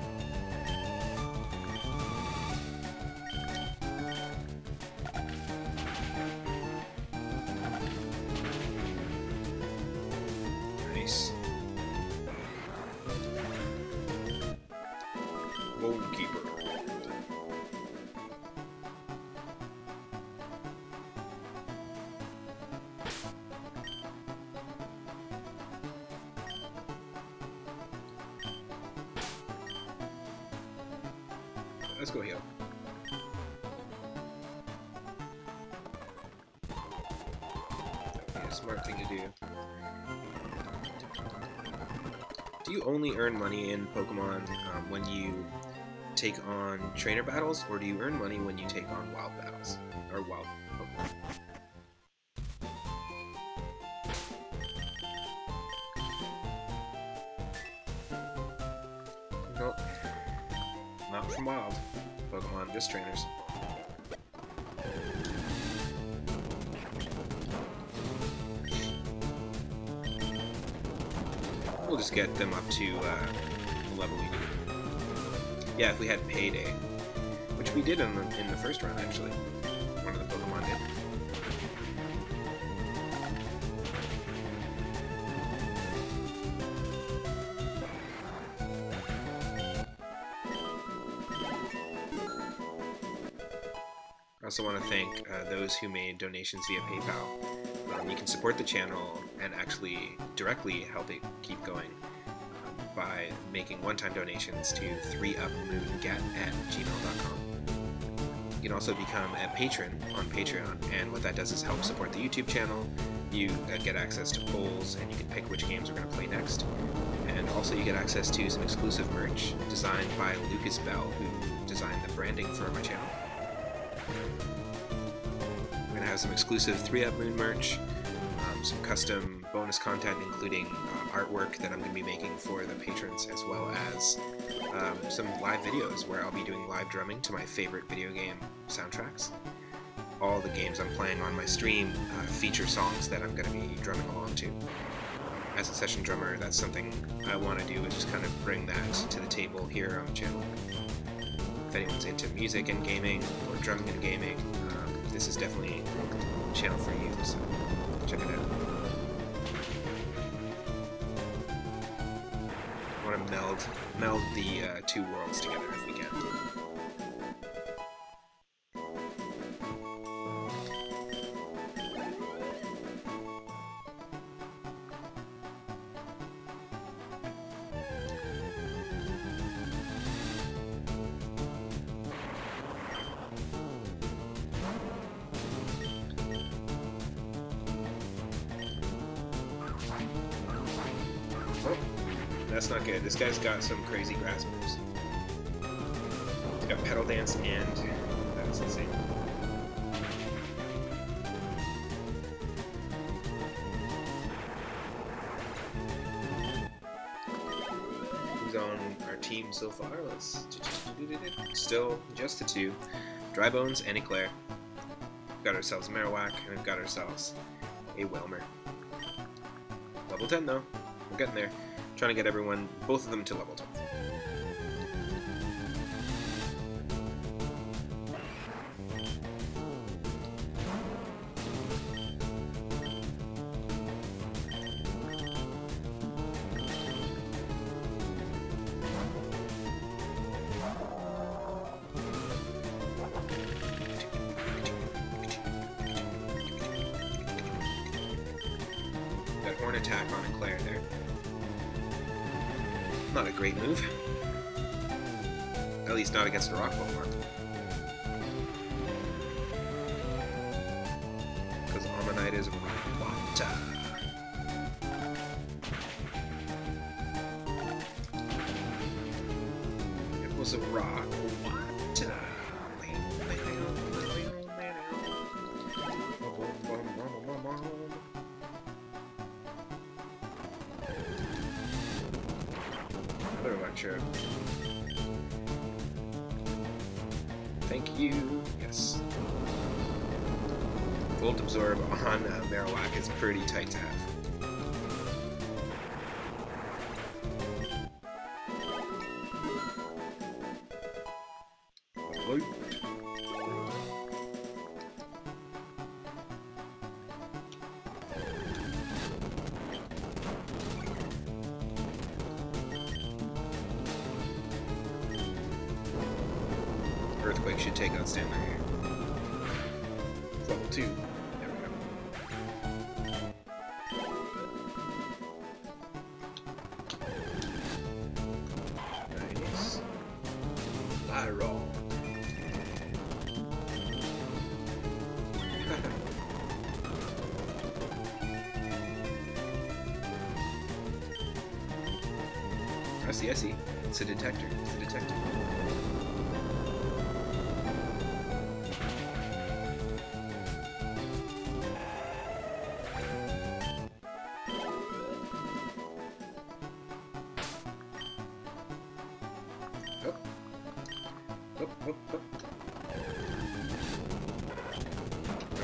Nice. Goalkeeper. Let's go heal. That would be a smart thing to do. Do you only earn money in Pokemon when you take on trainer battles, or do you earn money when you take on wild battles? Or wild Pokemon? Nope. Not from wild Pokemon, just trainers. We'll just get them up to the level we need. Yeah, if we had Payday, which we did in the first round, actually. One of the Pokemon did. I also want to thank those who made donations via PayPal. You can support the channel and actually directly help it keep going by making one-time donations to 3upmoonget@gmail.com. You can also become a patron on Patreon, and what that does is help support the YouTube channel. You get access to polls, and you can pick which games we're going to play next. And also you get access to some exclusive merch designed by Lucas Bell, who designed the branding for my channel. We're going to have some exclusive 3Up Moon merch, some custom bonus content including artwork that I'm going to be making for the patrons, as well as some live videos where I'll be doing live drumming to my favorite video game soundtracks. all the games I'm playing on my stream feature songs that I'm going to be drumming along to. As a session drummer, that's something I want to do, is just kind of bring that to the table here on the channel. If anyone's into music and gaming, or drumming and gaming, this is definitely a channel for you, so check it out. I want to meld the two worlds together if we can. That's not good. This guy's got some crazy grass moves. He's got pedal dance and that's insane. Who's on our team so far? Let's still just the two. Drybones and Eclair. We've got ourselves a Marowak and we've got ourselves a Whelmer. Level 10 though. We're getting there. Trying to get everyone, both of them, to level 12. That horn attack on Eclair there. Not a great move. At least not against a rock Pokemon. Because Ammonite is water. It was a rock water. Another Electro. Thank you. Yes. Volt Absorb on Marowak is pretty tight to have. Light. Earthquake should take out Stanley here. Level 2. There we go. Nice. Lyron. I see. It's a detector. It's a detector.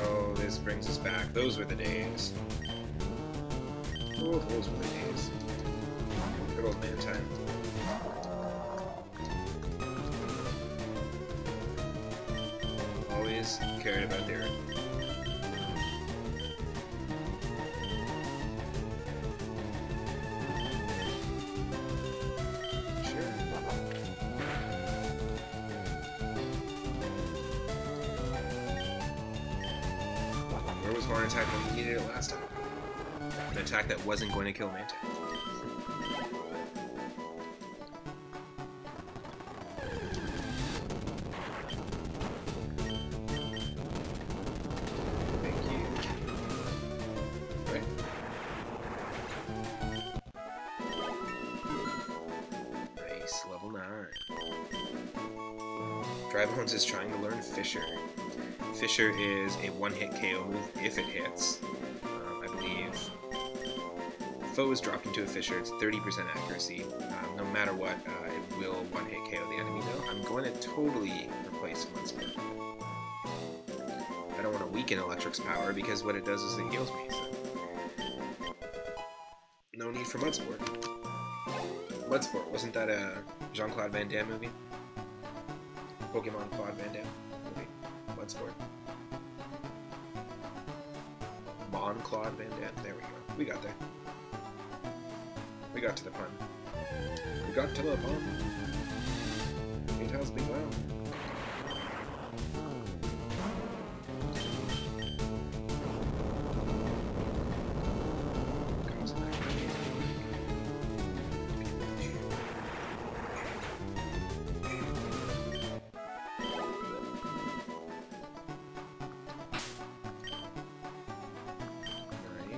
Oh, this brings us back. Those were the days. Oh, those were the days. Good old man time. Always cared about their own. Where was Horn Attack when we needed it last time? An attack that wasn't going to kill Manta. Thank you. Right. Nice, level 9. Drybones is trying to learn Fissure. Fissure is a one-hit KO move if it hits. I believe foes dropped into a Fissure, it's 30% accuracy. No matter what, it will one-hit KO the enemy though. I'm going to totally replace Mudsport. I don't weaken Electric's power because what it does is it heals me. So. No need for Mudsport. Mudsport, wasn't that a Jean-Claude Van Damme movie? Pokemon Claude Van Damme movie. Mudsport. Bon Claude Van Damme. There we go. We got there. We got to the pun. We got to the pun. It has begun.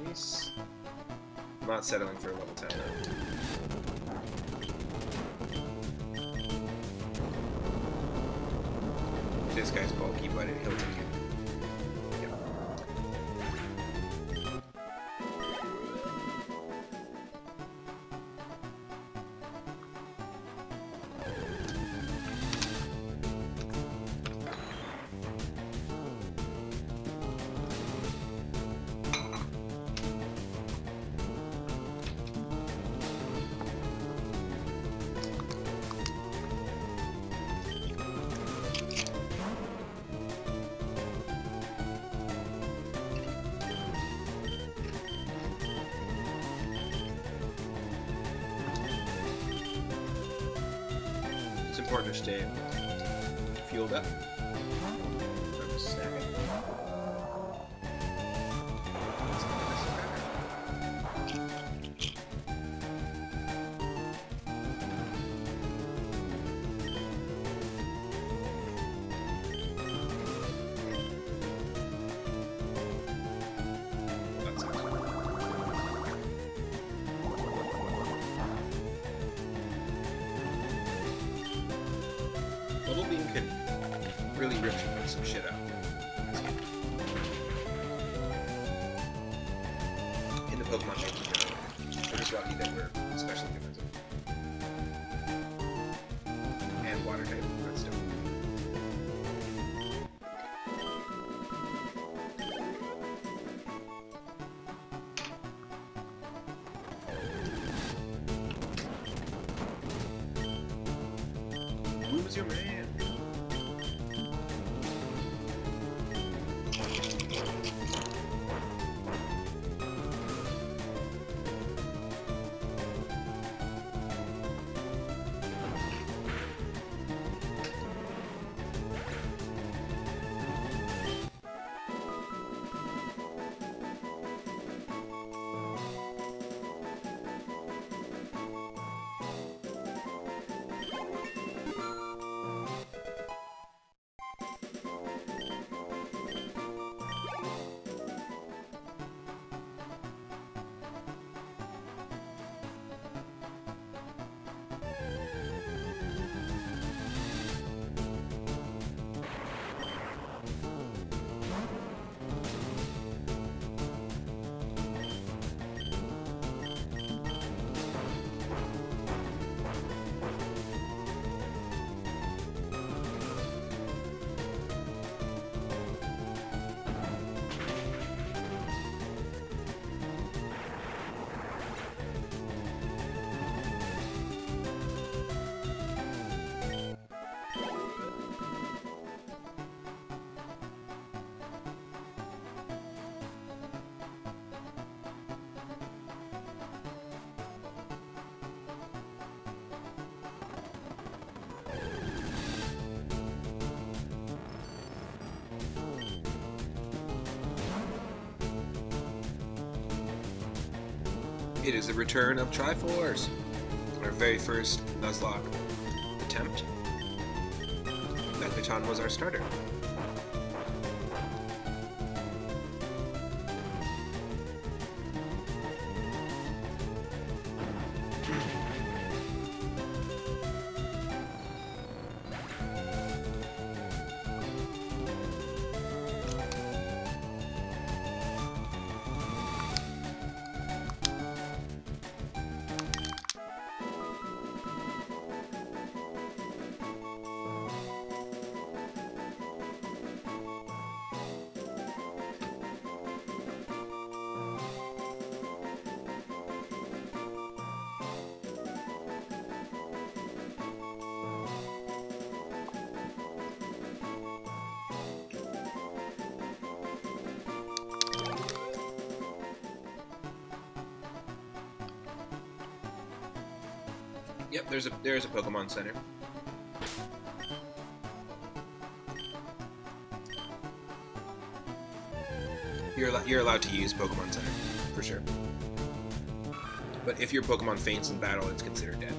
Nice. I'm not settling for a level 10 though. This guy's bulky, but he'll take it. Yep. It's important to stay fueled up. I'm snapping. Bubble Beam can really rip some shit out. In the Pokemon Changes, we're just lucky that we're especially defensive. And water type, that's dope. Who's your man? It is the return of Triforce, our very first Nuzlocke attempt. Magneton was our starter. Yep, there's a Pokemon Center. You're allowed to use Pokemon Center, for sure. But if your Pokemon faints in battle, it's considered dead.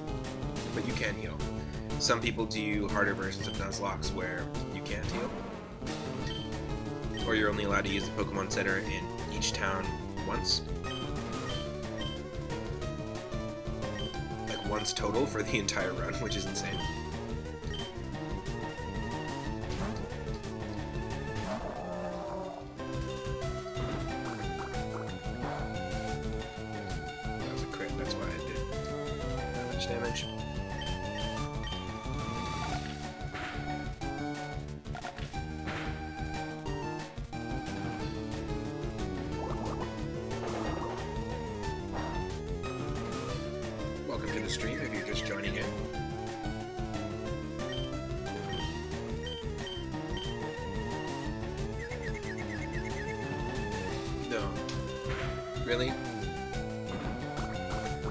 But you can heal. Some people do harder versions of Nuzlocke where you can't heal. Or you're only allowed to use the Pokemon Center in each town once. Like once total for the entire run, which is insane. Damage. Welcome to the stream if you're just joining in. No. Really?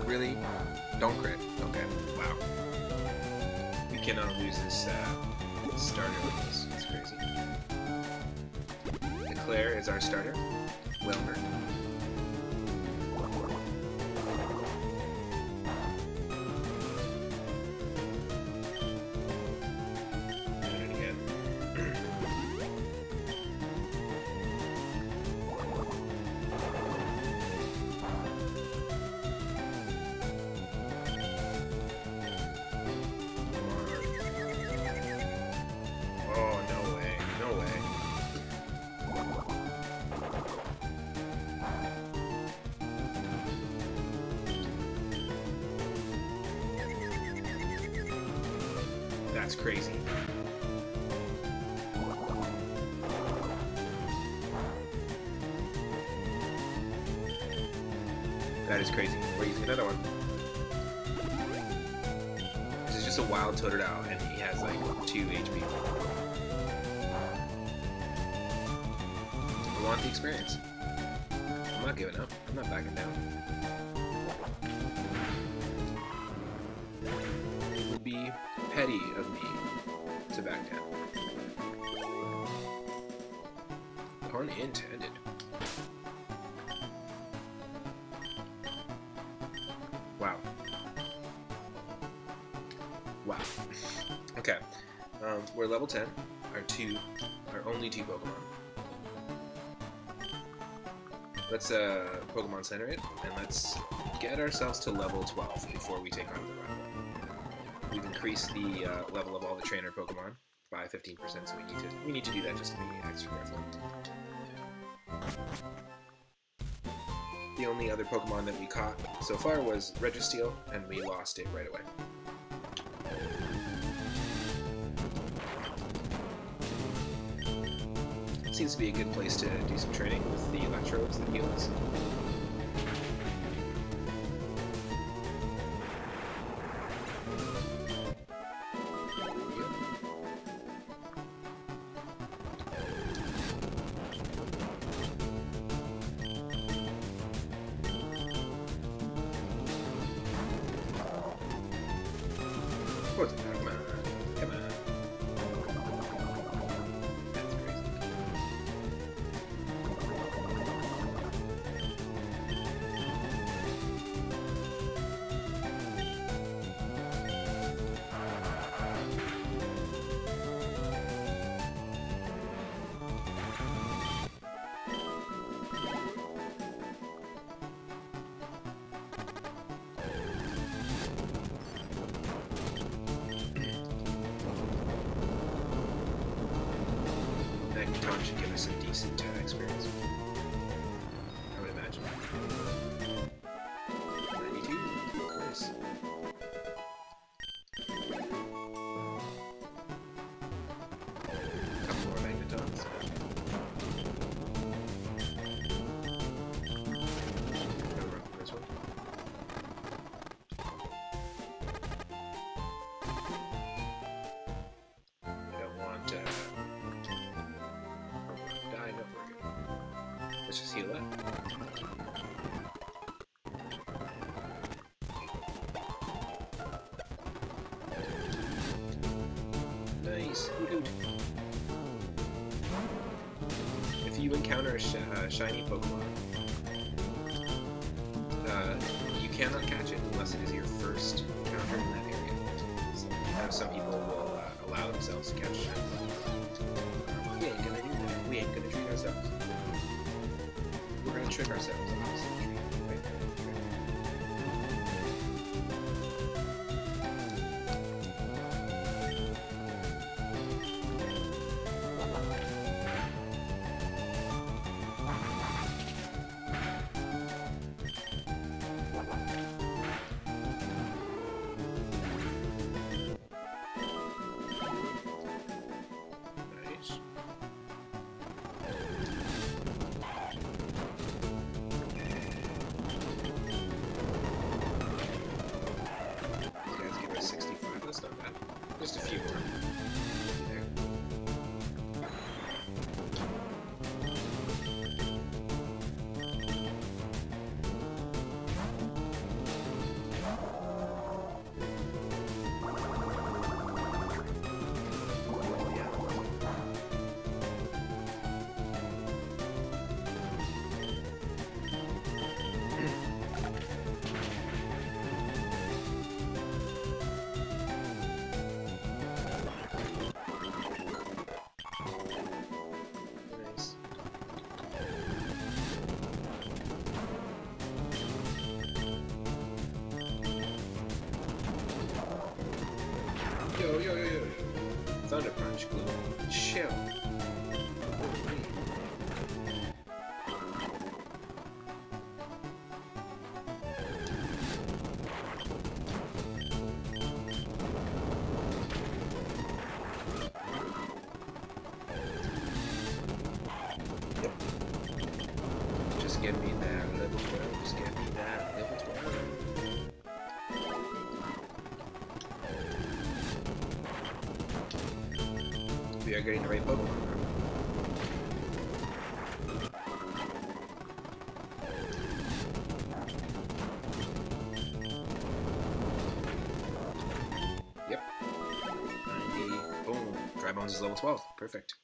Really? Don't crit. Okay, wow. We cannot lose this starter with this. It's crazy. Eclair is our starter. Wilmer. And it again. That's crazy. That is crazy. We're using another one. This is just a wild Totodile, and he has like 2 HP. I want the experience. I'm not giving up. I'm not backing down. It would be petty of me to back down. Pun intended. Wow. Wow. Okay. We're level 10. Our only 2 Pokemon. Let's Pokemon Center it, and let's get ourselves to level 12 before we take on the rival. We've increased the level of all the trainer Pokemon by 15%, so we need to do that just to be extra careful. The only other Pokemon that we caught so far was Registeel, and we lost it right away. Seems to be a good place to do some training with the electrodes that heal us. Come on. Come on. That's crazy. Magneton should give us some decent experience. I would imagine. 92? Nice. A couple more Magnetons. Gonna run for this one. I don't want die, no, we're good. Let's just heal that. you encounter a shiny Pokemon, you cannot catch it unless it is your first encounter in that area. So, some people will allow themselves to catch shiny Pokemon. We ain't gonna do that. We ain't gonna treat ourselves. We're gonna trick ourselves. Just a few more. There. Yo. Thunder Punch, Glue. Chill. Yep. Just give me that level 12. Just give me that level 12. We are getting the right Pokemon. Yep. 90. Boom. Dry Bones is level 12. Perfect.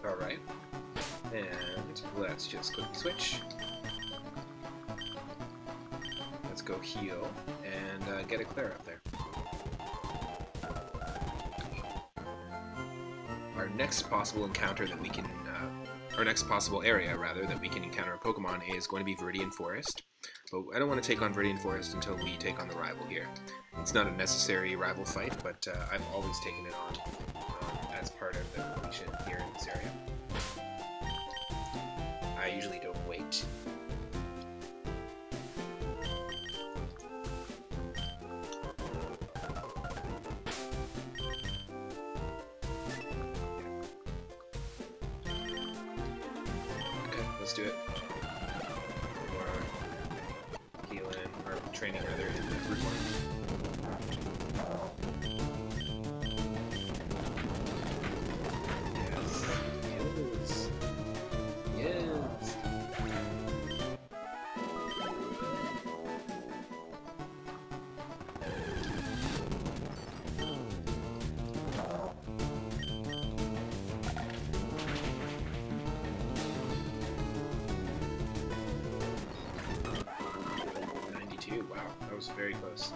Alright. And let's just quickly switch. Let's go heal and get a Claire up there. Our next possible encounter that we can, our next possible area, rather, that we can encounter a Pokemon is going to be Viridian Forest. But I don't want to take on Viridian Forest until we take on the rival here. It's not a necessary rival fight, but I've always taken it on as part of the completion here in this area. I usually don't wait. Let's do it. More healing, or training rather, in the root one. Yes. Yes. 92, wow, that was very close.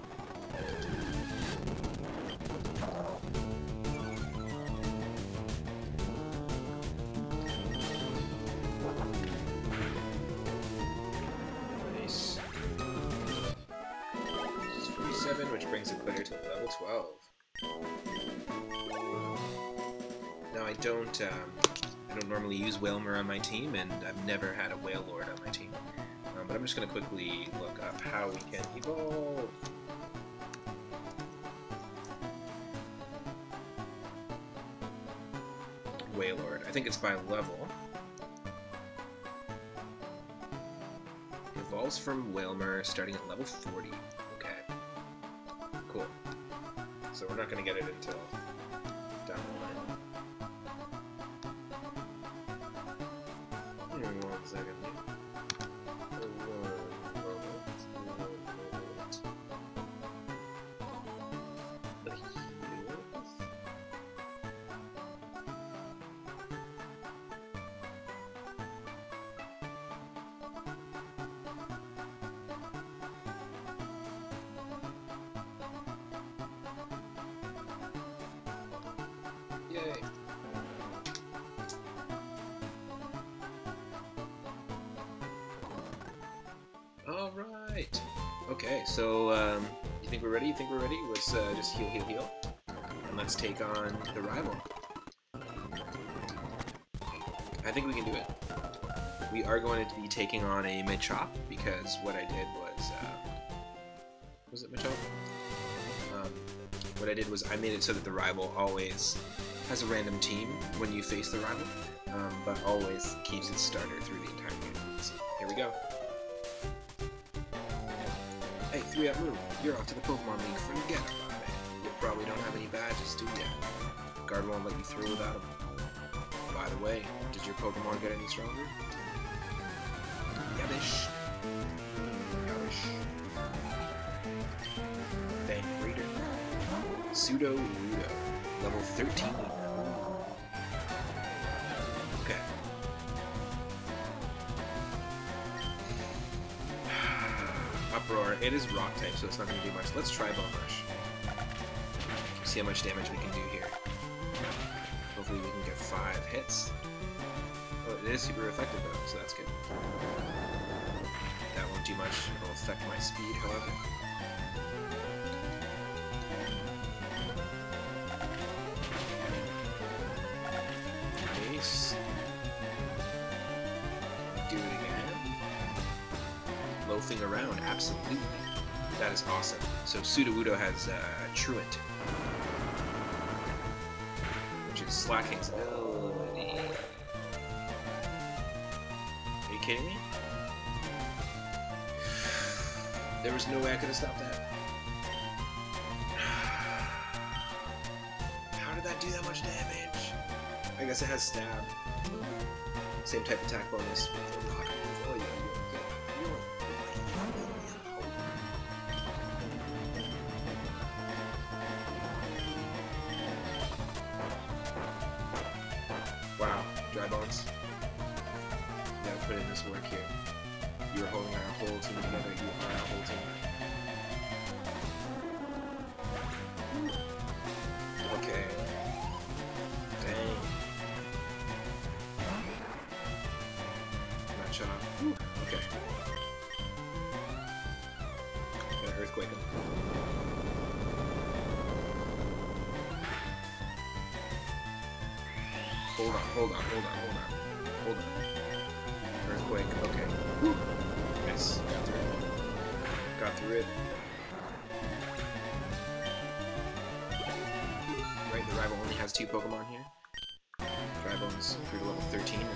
Nice. This is 47, which brings the Glitter to level 12. Now I don't normally use Wailmer on my team, and I've never had a Wailord on my team. But I'm just going to quickly look up how we can evolve. Wailord. I think it's by level. Evolves from Wailmer starting at level 40. Okay. Cool. So we're not going to get it until down the line. One second. Yay! Alright! Okay, so, you think we're ready? You think we're ready? Let's just heal, heal, heal. And let's take on the rival. I think we can do it. We are going to be taking on a Machop, because what I did was it Machop? What I did was I made it so that the rival always has a random team when you face the rival, but always keeps its starter through the entire game. So, here we go. Hey, 3-up move. You're off to the Pokemon League. Forget about it. You probably don't have any badges, do ya? Guard won't let you through without them. By the way, did your Pokemon get any stronger? Yabbish. Yabbish. Then Raider. Pseudo Rudo. Level 13. Okay. Uproar. It is rock type, so it's not going to do much. Let's try Bone Rush. See how much damage we can do here. Hopefully we can get 5 hits. Oh, it is super effective though, so that's good. That won't do much. It'll affect my speed, however. Nice. Do it again. Loafing around, absolutely. That is awesome. So Sudowoodo has Truant, which is Slacking's ability. Are you kidding me? There was no way I could have stopped that. How did that do that much damage? I guess it has Stab. Same type attack bonus. Oh, yeah. Wow, Dry Bones. You gotta put in this work here. You're holding our whole team together. You are our whole team. Okay. Dang. Not shut off. Whew. Okay. Gonna earthquake him. Hold on. Earthquake, okay. Whew. Yes, got through it. Got through it. Right, the rival only has 2 Pokemon here. Drybone's through to level 13 and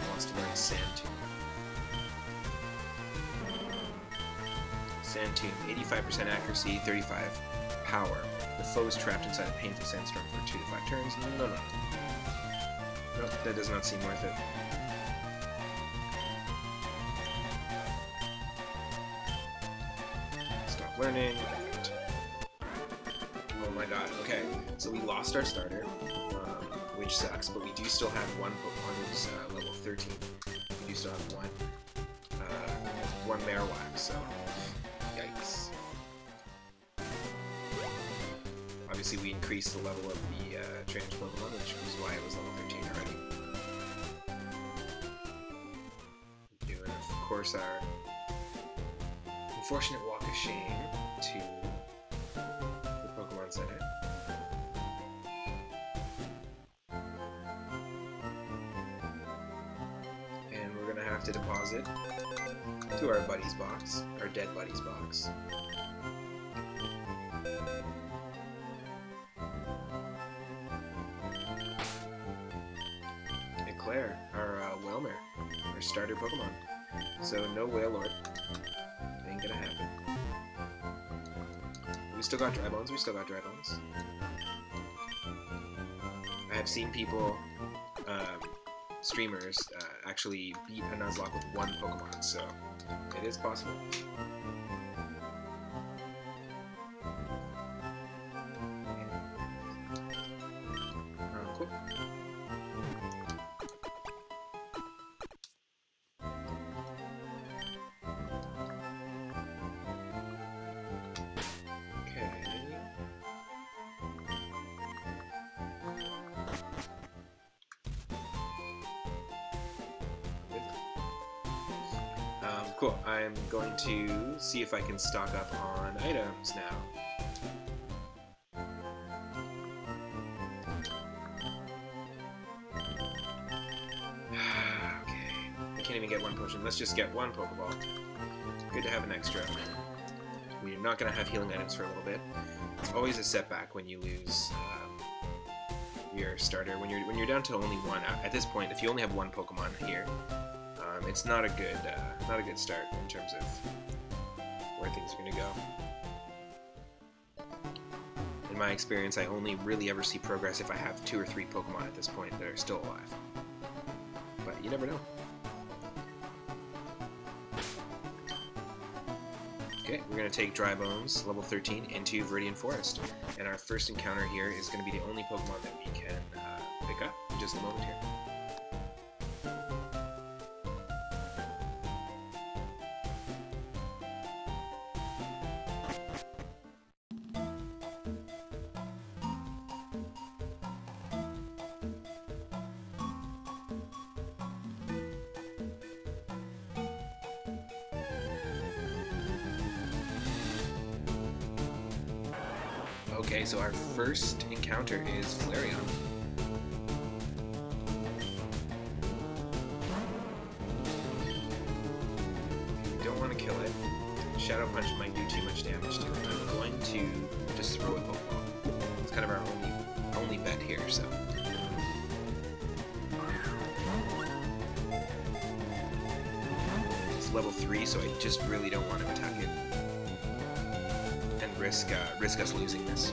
wants to learn Sandtomb. Sandtomb, 85% accuracy, 35 power. The foe is trapped inside a painful sandstorm for 2 to 5 turns. No. Nope, that does not seem worth it. Stop learning. Oh my god, okay. So we lost our starter, which sucks, but we do still have 1 Pokemon who's level 13. We do still have one Marowak, so yikes. Obviously we increased the level of the trainer's Pokemon, which was why it was level 13 already. Doing, of course, our unfortunate walk of shame to the Pokemon Center. And we're gonna have to deposit to our buddy's box, our dead buddy's box. Claire, our Whelmer, our starter Pokemon. So no Wailord. Ain't gonna happen. We still got Drybones, I have seen people, streamers, actually beat a Nuzlocke with 1 Pokemon, so it is possible. Cool. Cool. I'm going to see if I can stock up on items now. Okay. I can't even get one potion. Let's just get one Pokeball. Good to have an extra. We're not going to have healing items for a little bit. It's always a setback when you lose your starter. When you're down to only one. At this point, if you only have one Pokemon here, it's not a good start in terms of where things are going to go. In my experience, I only really ever see progress if I have 2 or 3 Pokemon at this point that are still alive. But you never know. Okay, we're going to take Dry Bones, level 13, into Viridian Forest. And our first encounter here is going to be the only Pokemon that we can pick up in just a moment here. Okay, so our first encounter is Flareon. We don't want to kill it. Shadow Punch might do too much damage to it. I'm going to just throw a Pokeball. It's kind of our only bet here, so. It's level 3, so I just really don't want to attack it. Risk us losing this.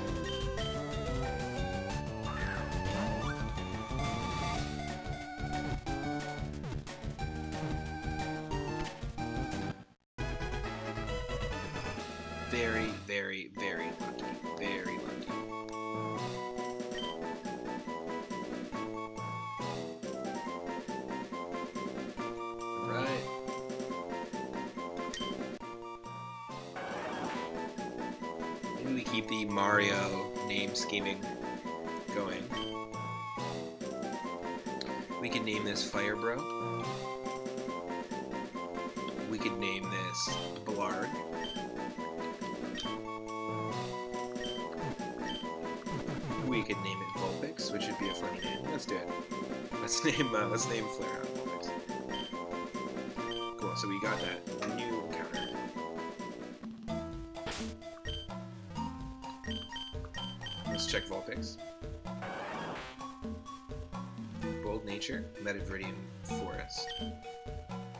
Very, very, very lucky. Very lucky. Right. Maybe we keep the Mario name scheming going. We could name this Fire Bro. We could name this Blard. We could name it Vulpix, which would be a funny name. Let's do it. Let's name Flareon Vulpix. Cool. So we got that new encounter. Let's check Vulpix. Bold Nature, Viridian Forest.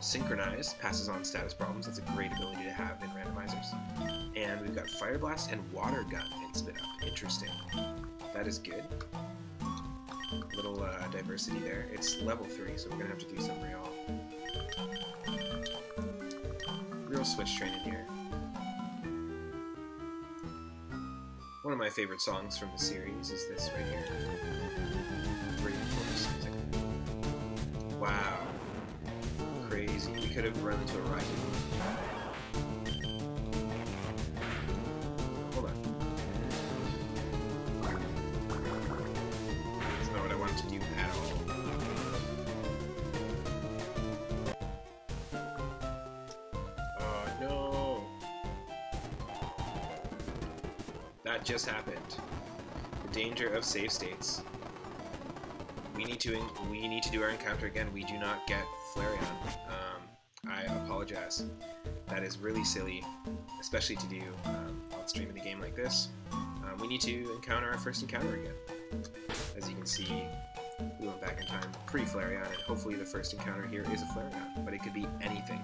Synchronize, passes on status problems. That's a great ability to have in randomizers. And we've got Fire Blast and Water Gun in Spit Up. Interesting. That is good. Little diversity there. It's level 3, so we're gonna have to do some real switch training here. One of my favorite songs from the series is this right here. Viridian Forest music. Wow. Crazy. We could have run into a Raikou. Hold on. That's not what I wanted to do at all. Oh no! That just happened. The danger of save states. We need to do our encounter again. We do not get Flareon. I apologize. That is really silly, especially to do on streaming a game like this. We need to encounter our first encounter again. As you can see, we went back in time pre-Flareon, and hopefully the first encounter here is a Flareon, but it could be anything.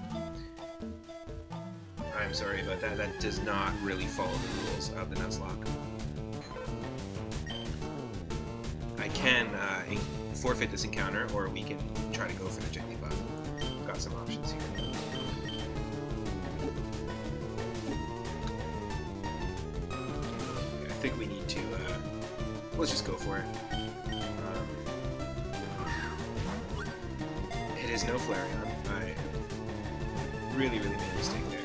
I'm sorry, but that does not really follow the rules of the Nuzlocke. I can forfeit this encounter, or we can try to go for the Jigglypuff. We've got some options here. Okay, I think we need to, let's just go for it. It is no Flareon. I really made a mistake there.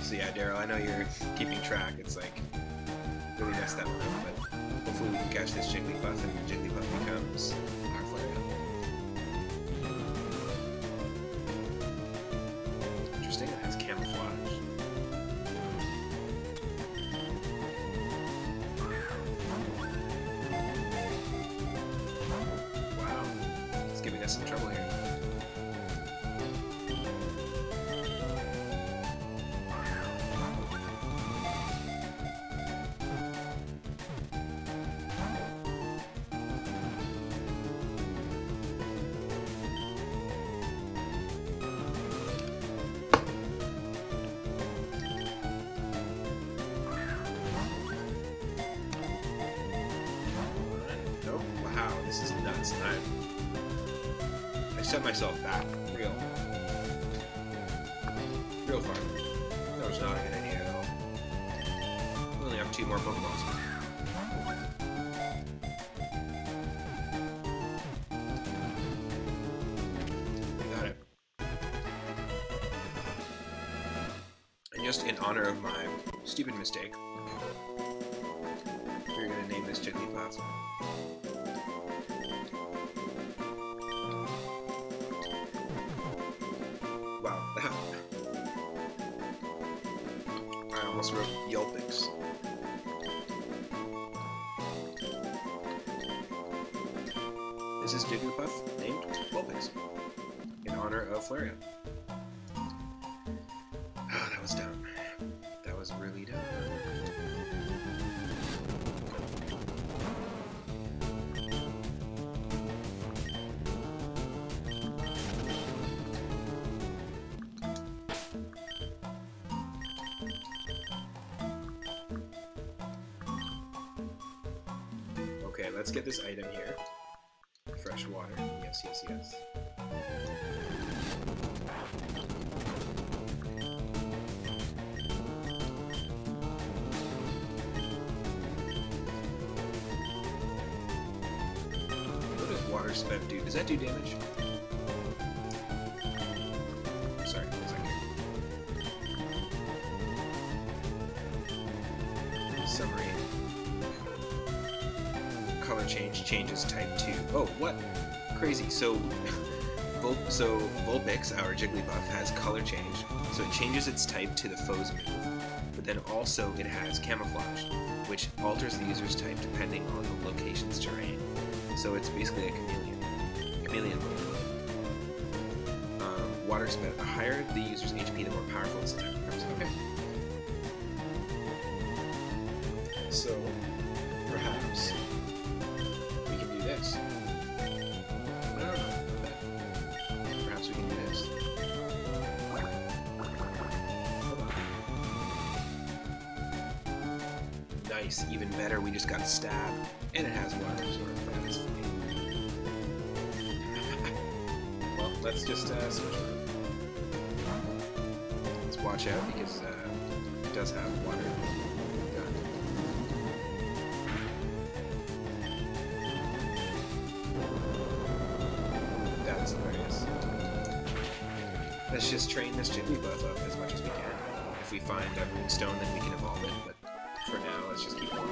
So yeah, Daryl, I know you're keeping track. It's like really messed that one up, but hopefully we can catch this Jigglypuff and Jigglypuff becomes our Flareon. Interesting, it has camouflage. Wow, it's giving us some trouble here. This is nuts. I set myself back real far. That was not a good idea at all. We only have 2 more Pokeballs. We got it. And just in honor of my stupid mistake, we're gonna name this Jigglypuff. I almost wrote Yelpix. This is Jigglypuff named Yelpix in honor of Flareon. Oh, that was dumb. That was really dumb. Okay, let's get this item here. Fresh water. Yes, yes, yes. What does water sped do? Does that do damage? Sorry, one second. Summary. Color changes type 2. Oh, what? Crazy. So Vulpix, our Jigglypuff, has color change. So it changes its type to the foe's move. But then also it has camouflage, which alters the user's type depending on the location's terrain. So it's basically a chameleon move. Water sped. The higher the user's HP, the more powerful its attack becomes. Okay. So perhaps this. I don't know. Perhaps we can do this. Nice. Even better, we just got a stab. And it has water absorb. That is funny. Well, let's just switch around. Let's watch out because it does have water. Let's just train this Jigglypuff up as much as we can. If we find a Moonstone, then we can evolve it, but for now, let's just keep going.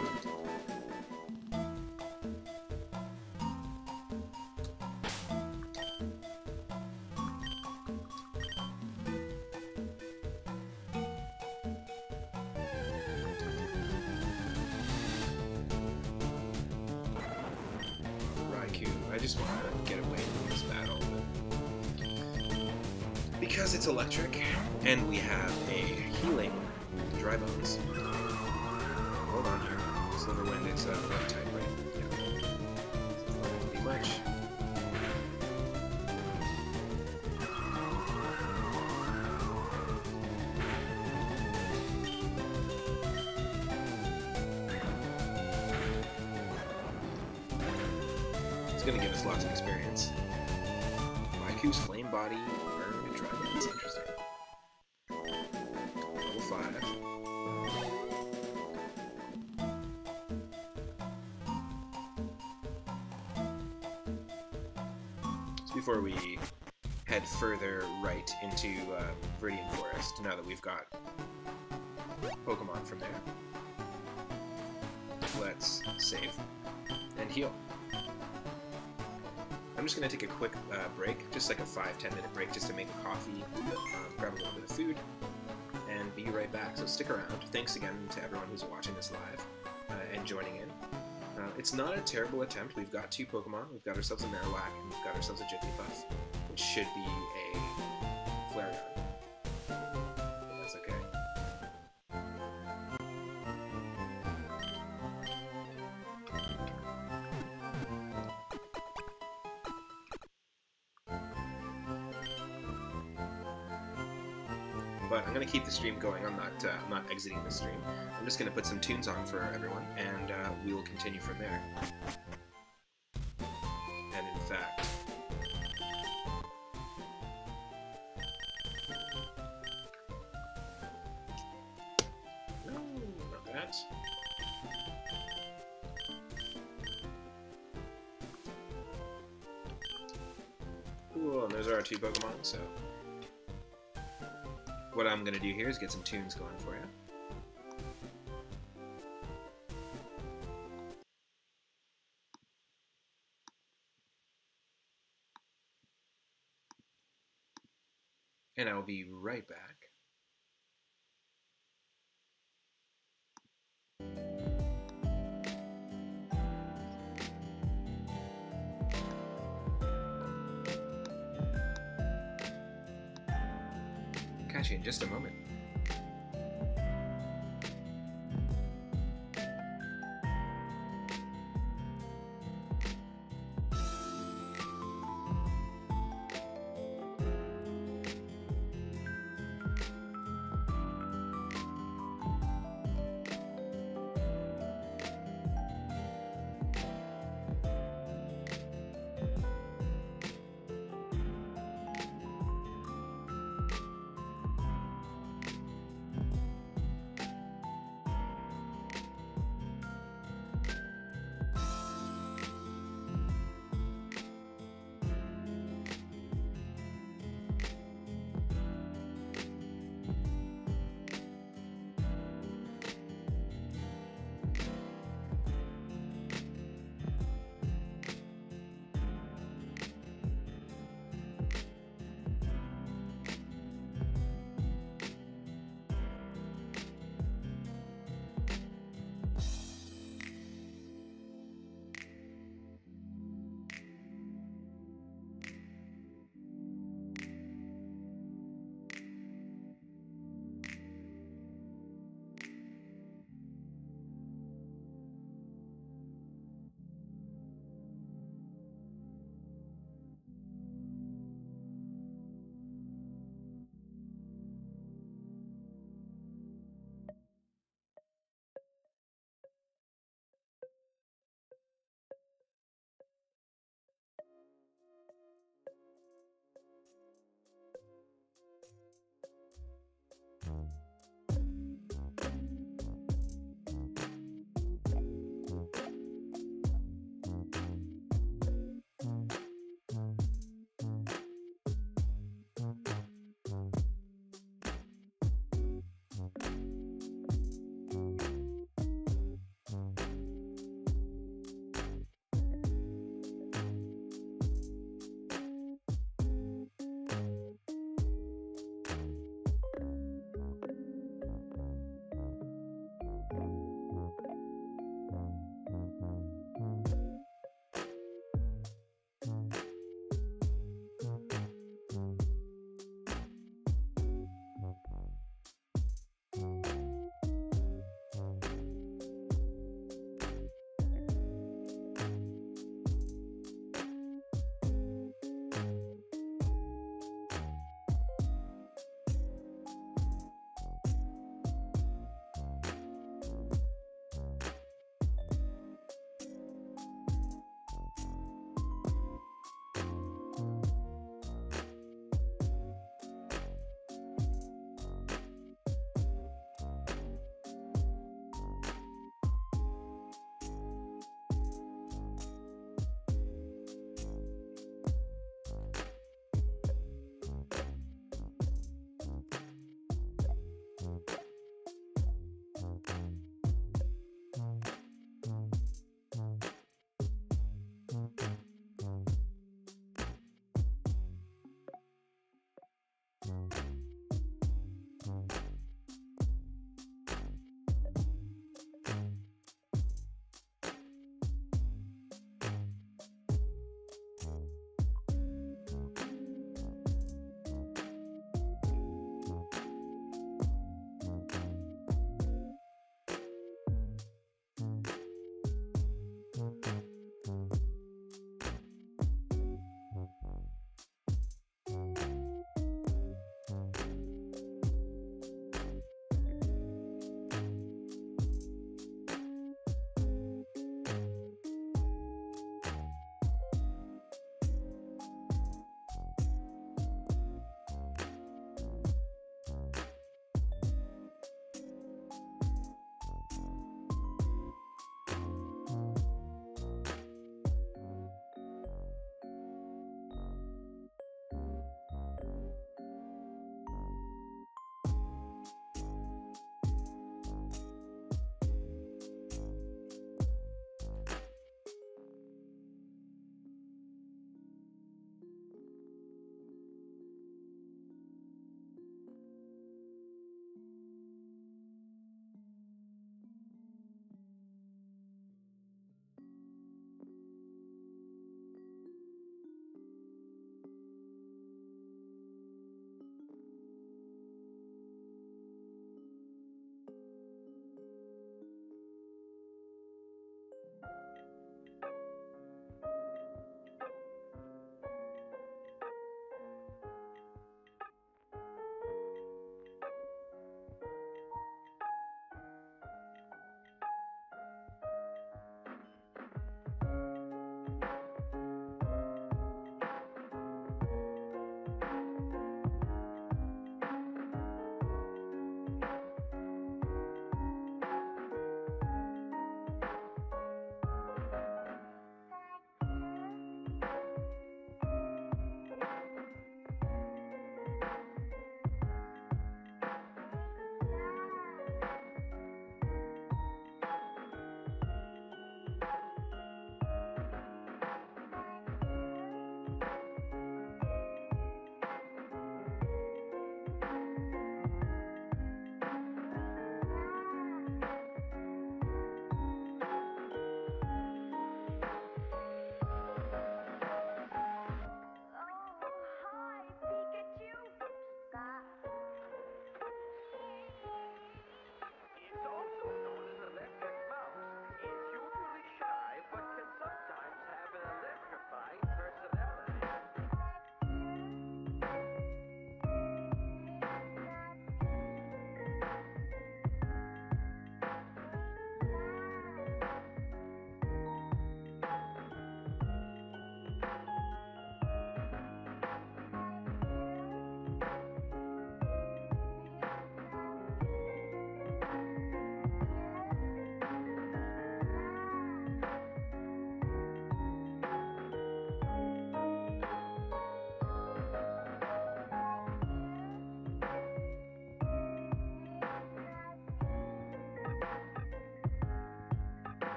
Raikou, I just want to get away from this battle. Because it's electric, and we have a healing Dry Bones. Hold on here. Silverwind is blood type, right? Yeah. It's not going to be much. It's going to give us lots of experience. Raikou's Flame Body. That's interesting. Level 5. So before we head further right into Viridian Forest, now that we've got Pokemon from there. Let's save and heal. I'm just going to take a quick break, just like a 5-10 minute break, just to make a coffee, grab a little bit of food, and be right back. So stick around. Thanks again to everyone who's watching this live and joining in. It's not a terrible attempt. We've got 2 Pokemon. We've got ourselves a Marowak, and we've got ourselves a Jigglypuff, which should be a Flareon. That's okay. But I'm going to keep the stream going. I'm not exiting the stream. I'm just going to put some tunes on for everyone, and we will continue from there. And in fact, no, not that. Cool, and those are our 2 Pokemon, so what I'm going to do here is get some tunes going for you. And I will be right back. Catch you in just a moment.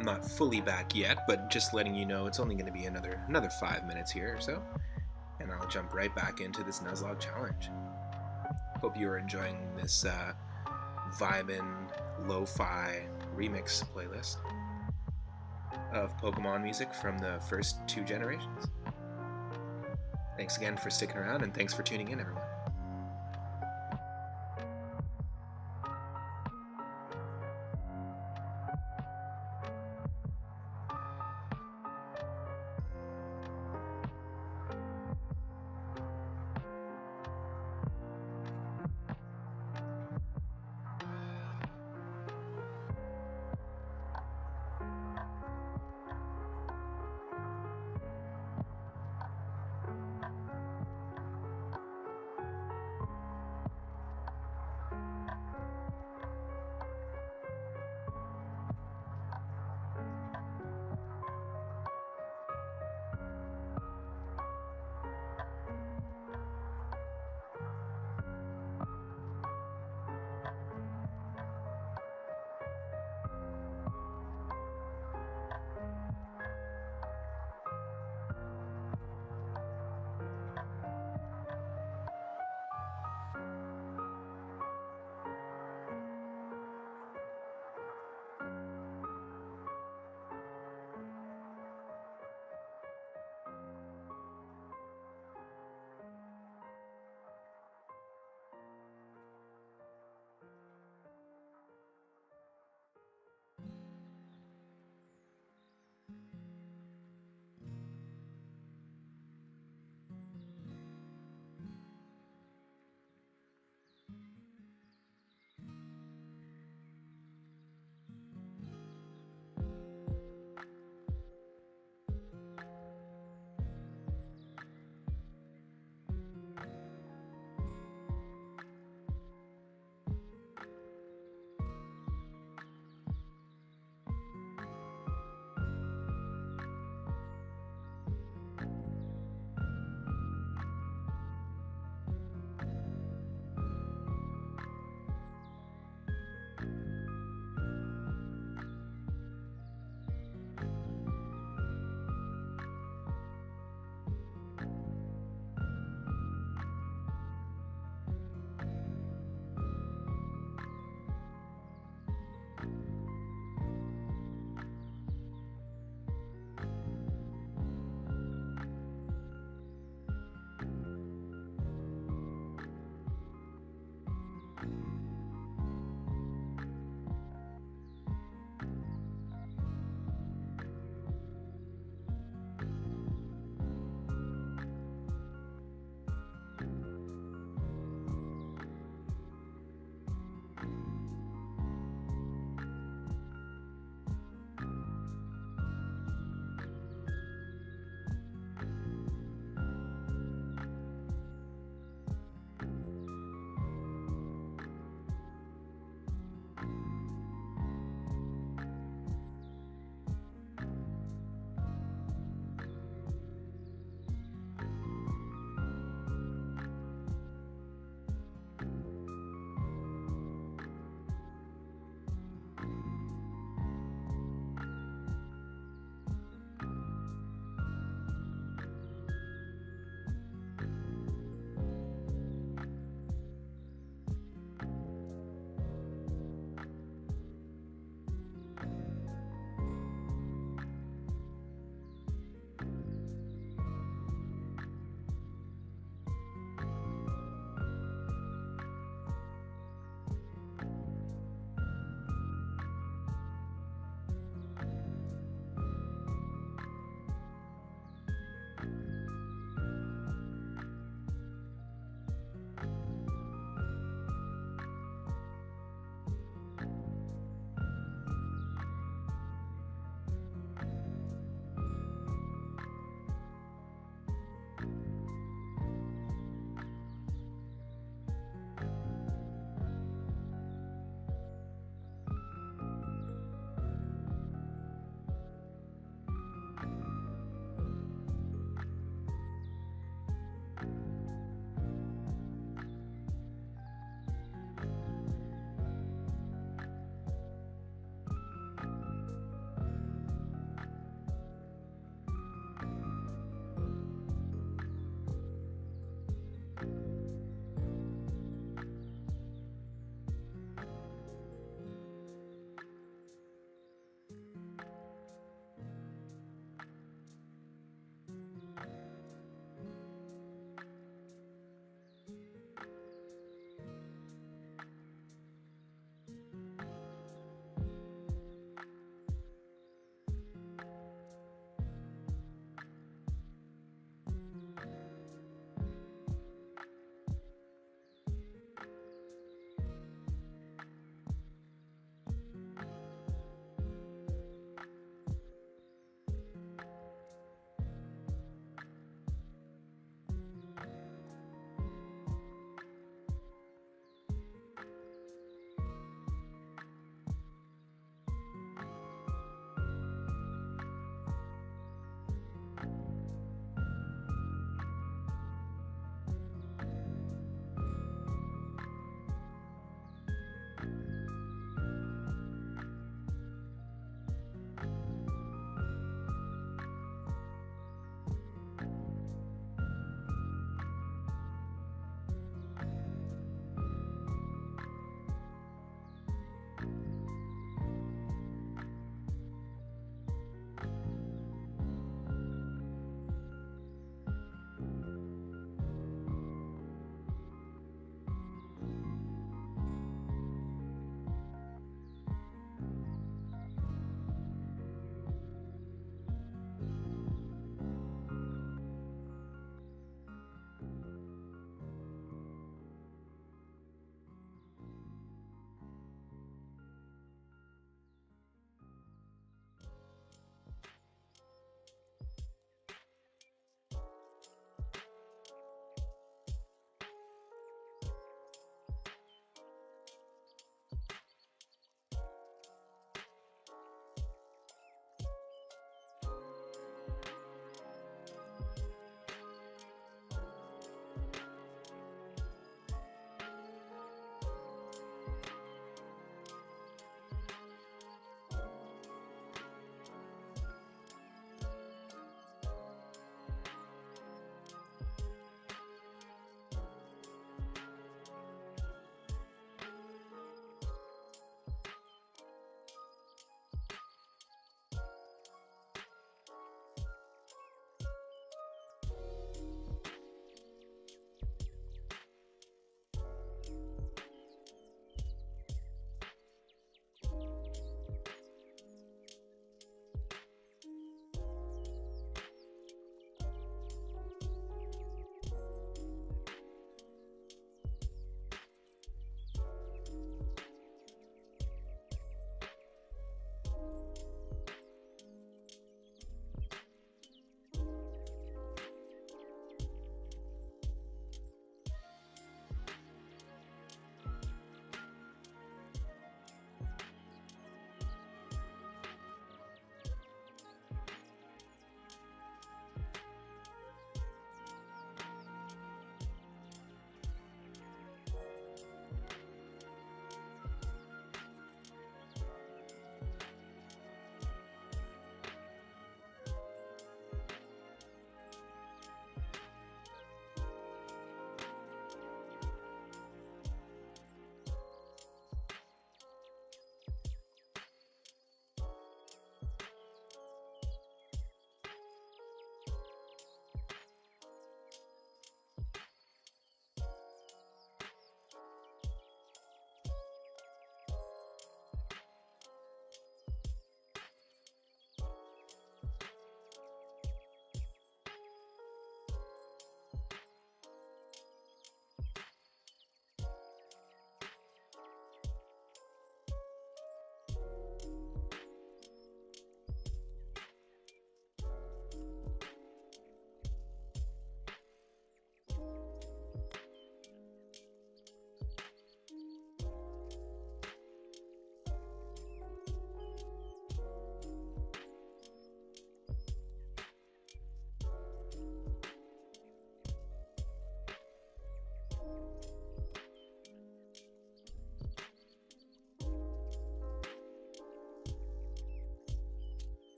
I'm not fully back yet, but just letting you know it's only going to be another 5 minutes here or so, and I'll jump right back into this Nuzlocke challenge. Hope you are enjoying this vibin' lo-fi remix playlist of Pokemon music from the first 2 generations. Thanks again for sticking around, and thanks for tuning in, everyone.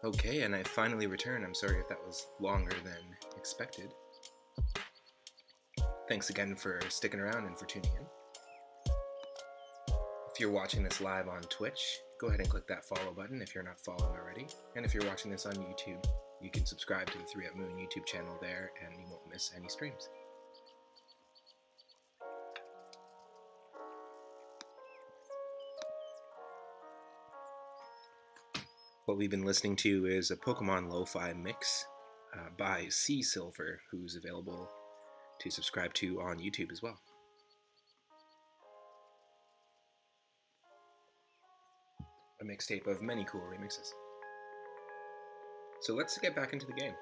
Okay, and I finally returned. I'm sorry if that was longer than expected. Thanks again for sticking around and for tuning in. If you're watching this live on Twitch, go ahead and click that follow button if you're not following already. And if you're watching this on YouTube, you can subscribe to the 3 Up Moon YouTube channel there and you won't miss any streams. What we've been listening to is a Pokemon Lo-Fi mix by Sea Silver, who's available to subscribe to on YouTube as well. A mixtape of many cool remixes. So let's get back into the game.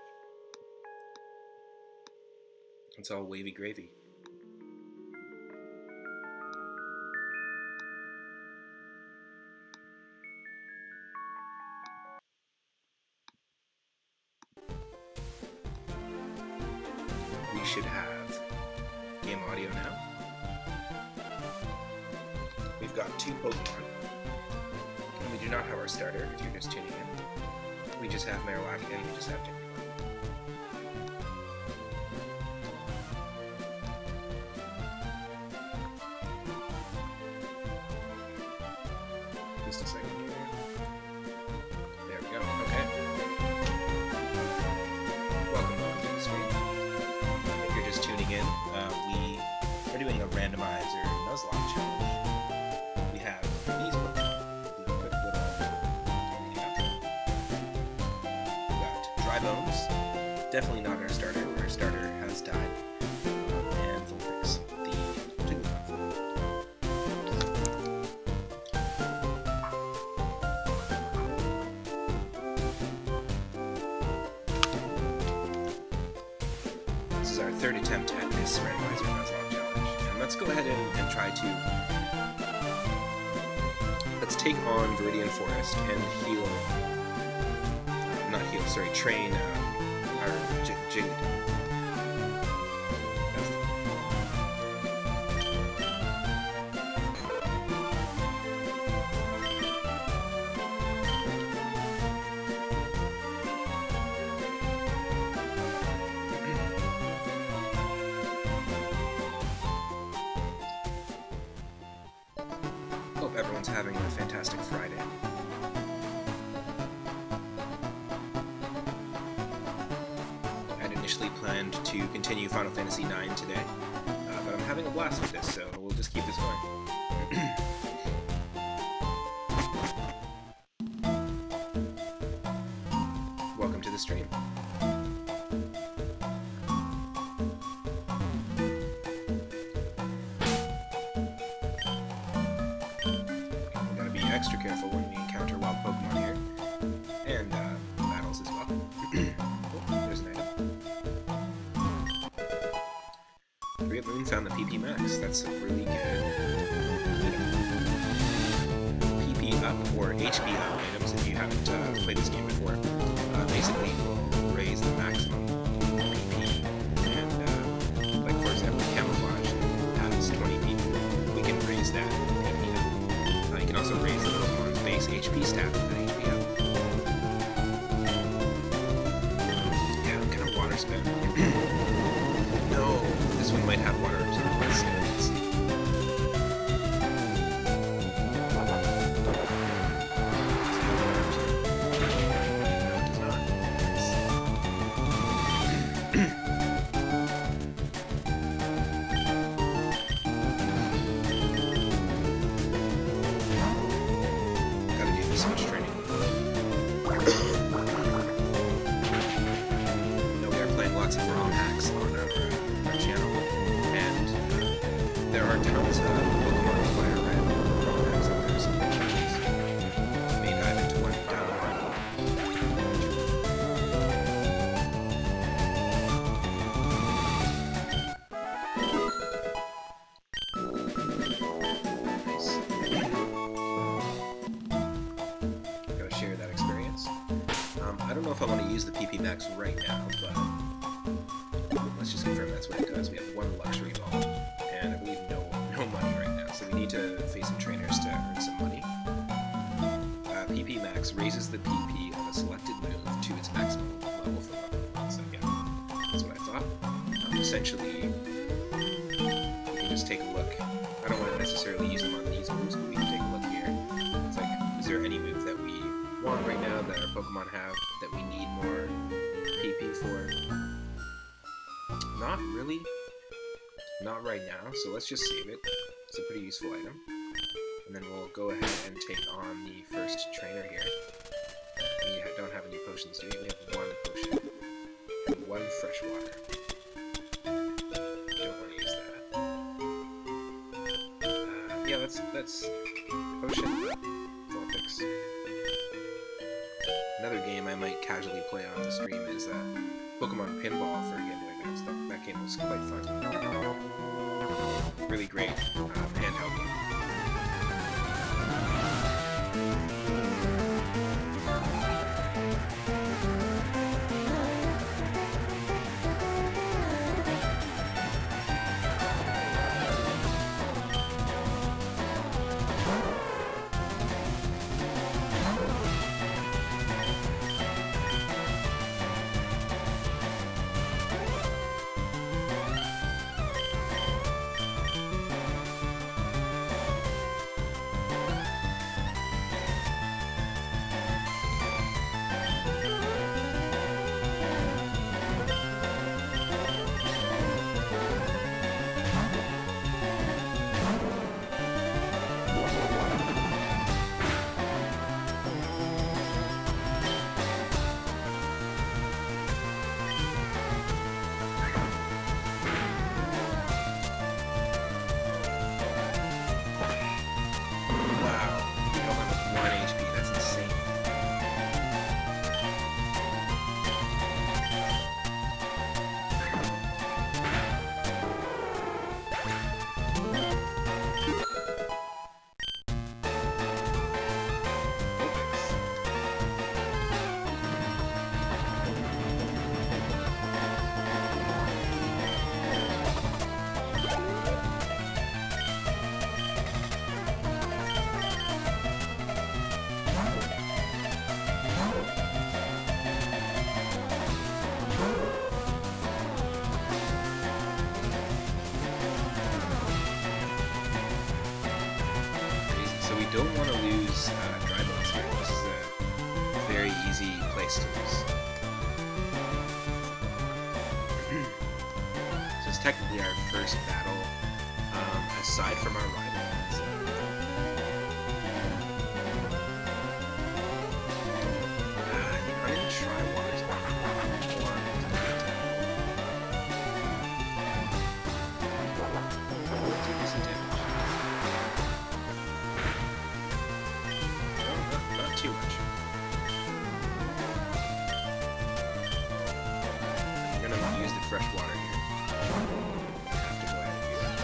It's all wavy gravy. We should have game audio now. We've got 2 Pokemon. And we do not have our starter if you're just tuning in. We just have Marowak and we just have Jigglypuff. Just a second here. There we go. Okay. Welcome to the stream. If you're just tuning in, we are doing a Randomizer Nuzlocke Challenge. We have these Pokemon. We'll do a quick little recap. We got Dry Bones. Definitely not our starter. Our starter has died. And Vulpix, the Jigglypuff. This is our 3rd attempt at this Randomizer Nuzlocke Challenge. And let's go ahead and try to... Let's take on Viridian Forest and heal... not heal, sorry, train our Jigglypuff. Hope everyone's having a fantastic Friday. I'd initially planned to continue Final Fantasy IX today, but I'm having a blast with this, so we'll just keep this going. Welcome to the stream. Extra careful when we encounter wild Pokemon here, and battles as well. Oh, there's an item. 3 Up Moon found the PP Max. That's a really good item. PP up or HP up items, if you haven't played this game before, basically will raise the maximum PP. And like for example, Camouflage has 20 PP. We can raise that PP up. You can also raise the Pokemon's base HP stat with an HP up. Yeah, kind of water spin. No, this one might have water absorbed by steroids. No, it does not. So much training. No, we are playing lots of ROM hacks on our channel, and there are tons of Pokemon Fire Red ROM hacks out there, so may dive into one down the line. Share that experience. I don't know if I want to use the PP Max right now, but let's just confirm that's what it does. We have 1 luxury ball, and I believe no money right now, so we need to face some trainers to earn some money. PP Max raises the PP of a selected move to its maximum level for one. So yeah, that's what I thought. Essentially, we can just take a look. I don't want to necessarily use them on these moves, but we can take a look here. It's like, is there any move that we want right now that our Pokemon have that we need more PP for? Not really. Not right now, so let's just save it. It's a pretty useful item. And then we'll go ahead and take on the first trainer here. We don't have any potions, do we? We have one potion. And one fresh water. Don't want to use that. Yeah, let's potion Vulpix. Another game I might casually play on the stream is Pokemon Pinball for Game Boy Advance. That game was quite fun. Really great handheld game. Don't want to lose dry bones here. This is a very easy place to lose. So it's technically our first battle, aside from our rivals. I think I'm going to try Water's Back. Do some damage. Too much. I'm gonna use the fresh water here. I have to go ahead and do that.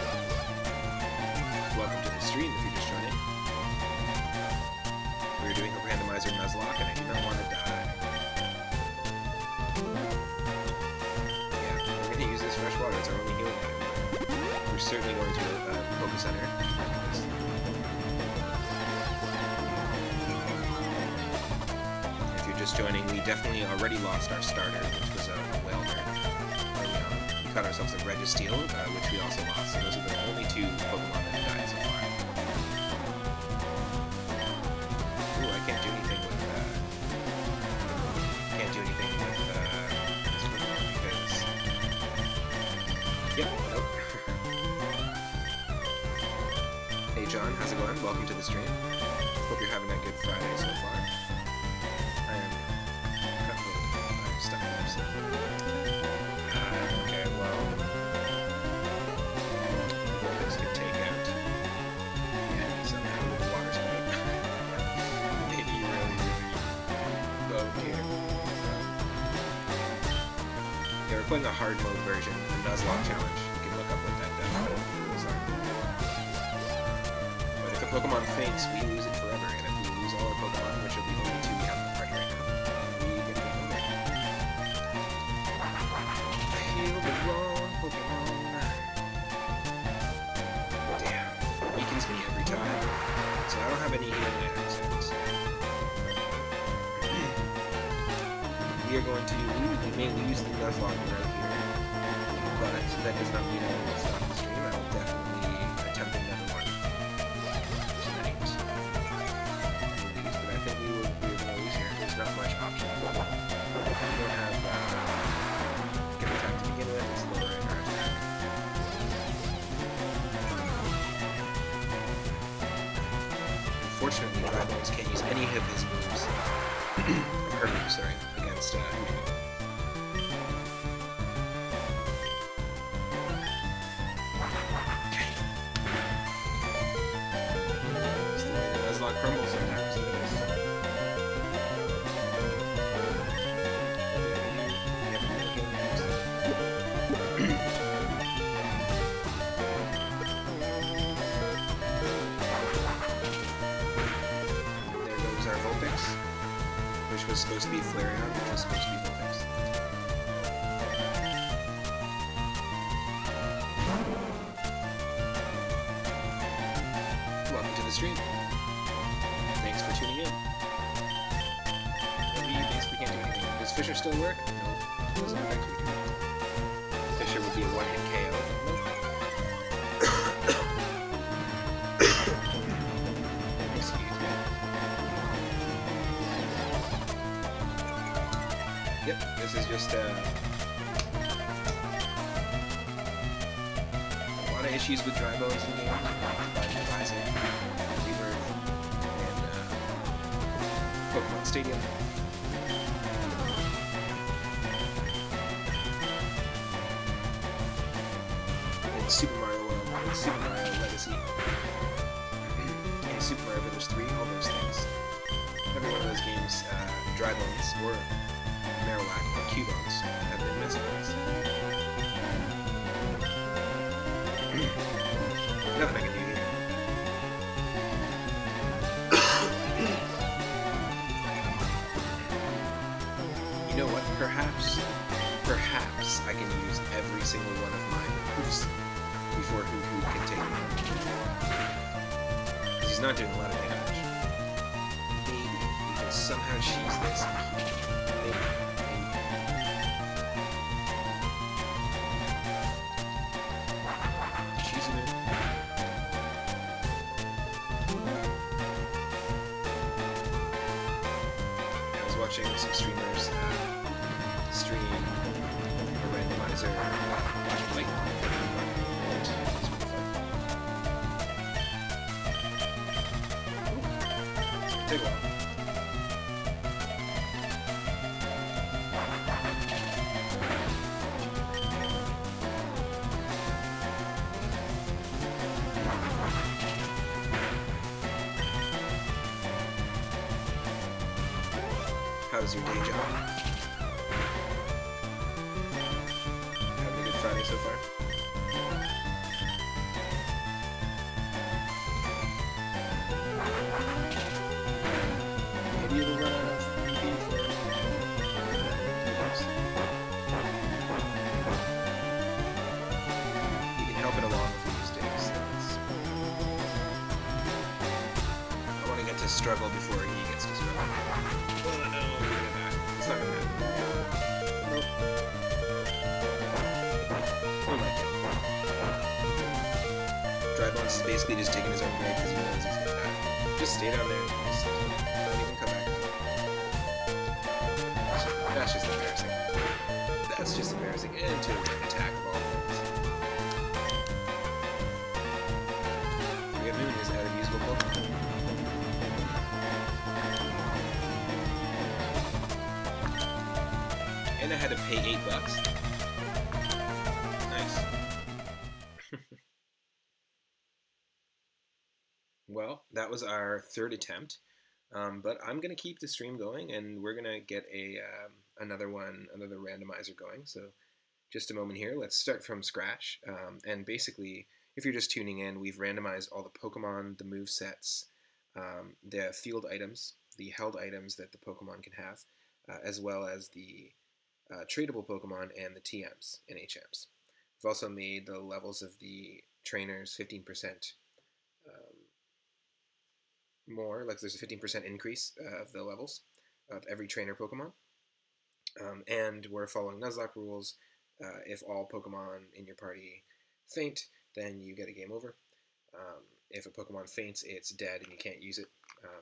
Welcome to the stream if you're just joining. We're doing a Randomizer Nuzlocke and I do not want to die. Yeah, we're gonna use this fresh water. It's our only healing item. We're certainly going to focus on her. Just joining, we definitely already lost our starter, which was a Whalmer. We caught ourselves a Registeel, which we also lost, so those are the only two Pokemon that have died so far. Ooh, I can't do anything with this Pokemon because... Yep, nope. Hey John, how's it going? Welcome to the stream. Hope you're having a good Friday so far. Okay, well, Vulpix can take out somehow with water spike. Maybe really low here. Yeah, we're playing a hard mode version of the Nuzlocke Challenge. You can look up what that rules are. But if a Pokemon faints, we lose it forever, and if we lose all our Pokemon, which are the only two we have in the party right now, we get the winner. Heal the wrong Pokemon. Damn, weakens me every time. So I don't have any healing items. are going to we may lose the Nuzlocke right here, but that does not mean I will stop the stream. I will definitely attempt another one tonight. We'll lose, but I think we're going to lose here. There's not much option. We don't have good attack to begin with. It's lowering our attack. Unfortunately, Drybones can't use any of his moves. Her moves, sorry, against Hoodoo. Okay. It's the way the Nuzlocke crumbles sometimes. Which was supposed to be Flareon, which was supposed to be Vulpix. Welcome to the stream. Thanks for tuning in. Maybe we can't do anything. Does Fisher still work? No, it doesn't affect me. Fisher would be a one-hit KO. Nope. Yep, this is just a lot of issues with Drybones in games by revising Rebirth and Pokémon Stadium. And Super Mario World, and Super Mario Legacy, and Super Mario Bros. 3, all those things. Every one of those games, Drybones or Marowak or Cubone have been mesmerized. Nothing I can do here. You know what? Perhaps I can use every single one of my moves before Hoodoo can take me. Because he's not doing a lot of damage. Maybe we can somehow cheese this. Maybe. Watching some streamers stream a randomizer like it's gonna take a while. How's your day job? Having a good Friday so far? Maybe it'll run out of BP for we can help it along with these days. I want to get to struggle before he gets to struggle. Oh no, look at that. It's not gonna happen. Nope. Oh my god. Drybones is basically just taking his own way because he knows he's gonna die. Just stay down there and just don't even come back. That's just embarrassing. That's just embarrassing. And to attack of all things. We have Moon is out of usable Pokemon. And I had to pay $8. Nice. Well, that was our third attempt, but I'm gonna keep the stream going, and we're gonna get another randomizer going. So, just a moment here. Let's start from scratch. And basically, if you're just tuning in, we've randomized all the Pokemon, the move sets, the field items, the held items that the Pokemon can have, as well as the tradable Pokemon and the TMs and HMs. We've also made the levels of the trainers 15% more, like there's a 15% increase of the levels of every trainer Pokemon. And we're following Nuzlocke rules. If all Pokemon in your party faint, then you get a game over. If a Pokemon faints, it's dead and you can't use it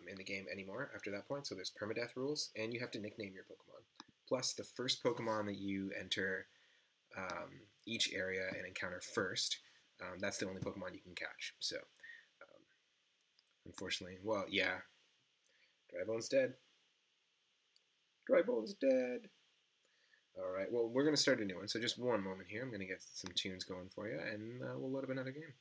in the game anymore after that point. So there's permadeath rules, and you have to nickname your Pokemon. Plus, the first Pokemon that you enter each area and encounter first, that's the only Pokemon you can catch. So, unfortunately, well, yeah, Drybone's dead. Drybone's dead. All right, well, we're going to start a new one, so just one moment here. I'm going to get some tunes going for you, and we'll load up another game.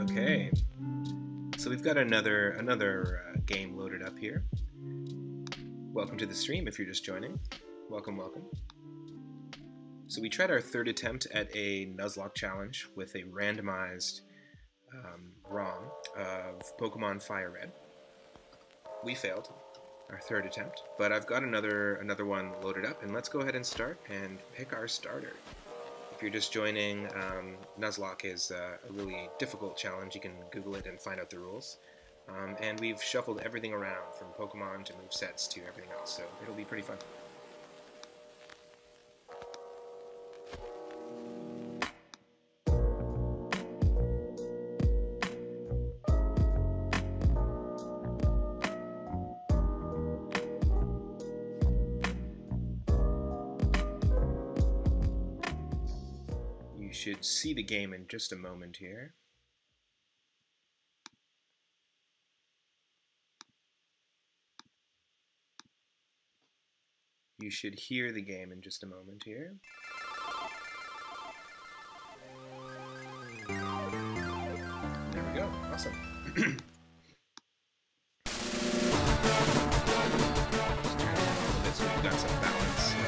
Okay. So we've got another game loaded up here. Welcome to the stream if you're just joining. Welcome. So we tried our third attempt at a Nuzlocke challenge with a randomized ROM of Pokemon Fire Red. We failed our third attempt, but I've got another one loaded up, and let's go ahead and start and pick our starter. If you're just joining, Nuzlocke is a really difficult challenge. You can Google it and find out the rules. And we've shuffled everything around, from Pokemon to movesets to everything else, so it'll be pretty fun. You should see the game in just a moment here. You should hear the game in just a moment here. There we go. Awesome. So we've got some balance of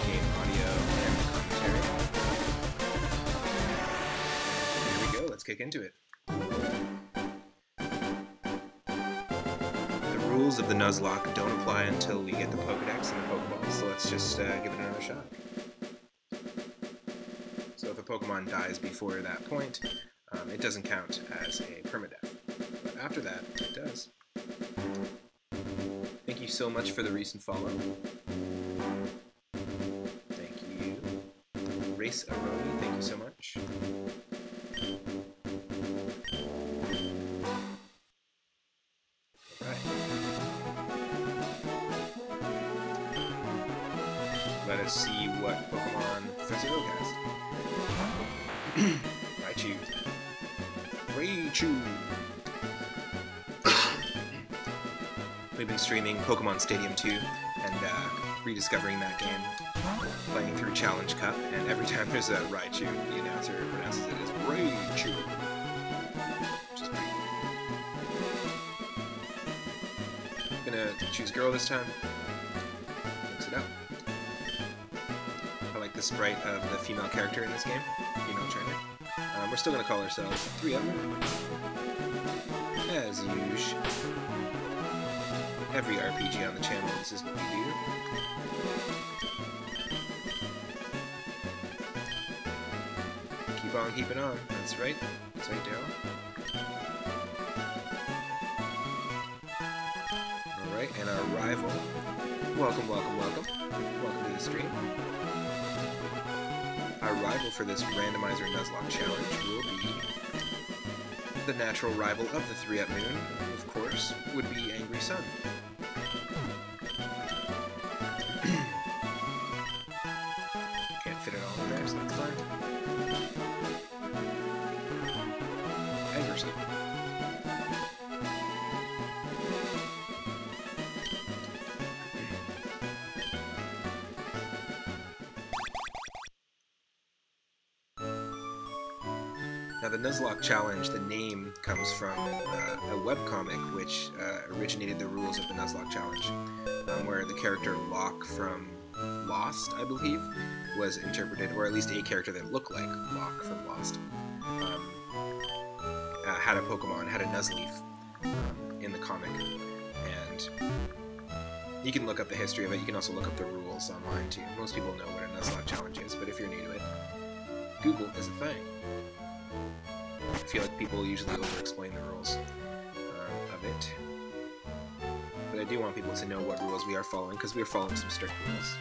game audio and commentary. Here we go. Let's kick into it. The rules of the Nuzlocke don't apply until we get the Pokedex and the Pokeballs, so let's just give it another shot. So if a Pokemon dies before that point, it doesn't count as a permadeath, but after that, it does. Thank you so much for the recent follow. Thank you. Race Aroni, thank you so much. Alright. Let us see what Pokemon Professor Oak has. Raichu. Raichu! We've been streaming Pokemon Stadium 2 and rediscovering that game, playing through Challenge Cup, and every time there's a Raichu, the announcer pronounces it as Raichu. Which is pretty cool. Gonna choose girl this time. Mix it up. I like the sprite of the female character in this game, female trainer. We're still gonna call ourselves 3 of them. As usual. Every RPG on the channel, this is what we do. Keep on keeping on. That's right. That's right, Daryl. Alright, and our rival. Welcome, welcome, welcome. Welcome to the stream. Our rival for this Randomizer Nuzlocke Challenge will be the natural rival of the 3-Up Moon, of course, would be Angry Sun. Can't fit it all in there, so that's fine. Angry Sun. Now the Nuzlocke Challenge, the name comes from a webcomic which originated the rules of the Nuzlocke Challenge, where the character Locke from Lost, I believe, was interpreted, or at least a character that looked like Locke from Lost, had a Pokemon, had a Nuzleaf in the comic, and you can look up the history of it, you can also look up the rules online too. Most people know what a Nuzlocke Challenge is, but if you're new to it, Google is a thing. I feel like people usually over-explain the rules of it. But I do want people to know what rules we are following, because we are following some strict rules.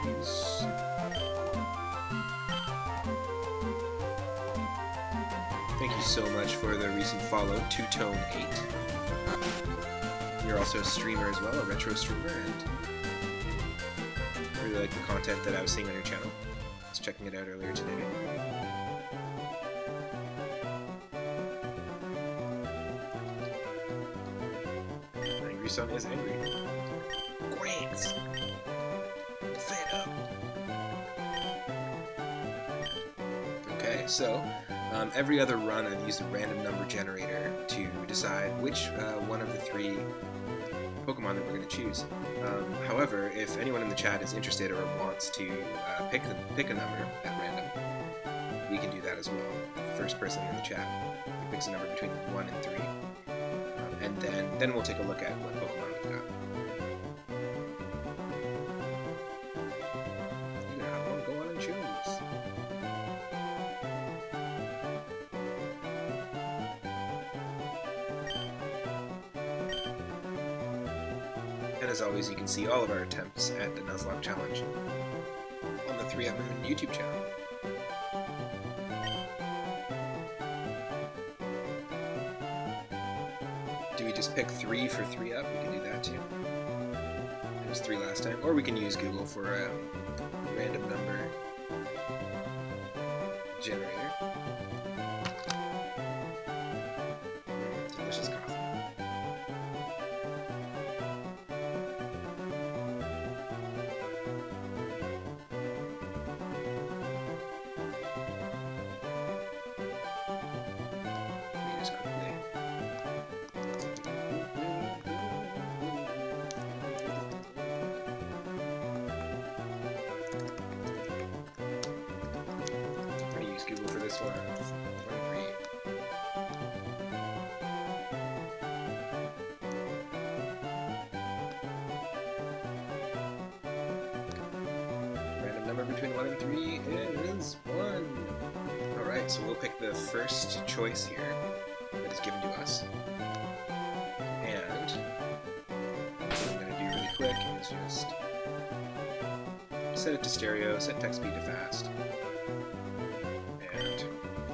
Nice. Thank you so much for the recent follow, Two-Tone8. You're also a streamer as well, a retro streamer, and I really like the content that I was seeing on your channel. I was checking it out earlier today. Angry Sun is angry. Grants! Fed up! Okay, so every other run I've used a random number generator to decide which one of the 3 Pokemon that we're going to choose. However, if anyone in the chat is interested or wants to pick a number at random, we can do that as well. The first person in the chat picks a number between 1 and 3, and then we'll take a look at what Pokemon we've got. You can have one, go on and choose. And as always, you can see all of our attempts at the Nuzlocke Challenge on the 3-Up Moon YouTube channel. Do we just pick 3 for 3-Up? We can do that too. It was 3 last time. Or we can use Google for a random number generator. Delicious coffee. Google for this one. Random number between 1 and 3 is 1. Alright, so we'll pick the first choice here. that is given to us. And what I'm going to do really quick is just set it to stereo, set text speed to fast. And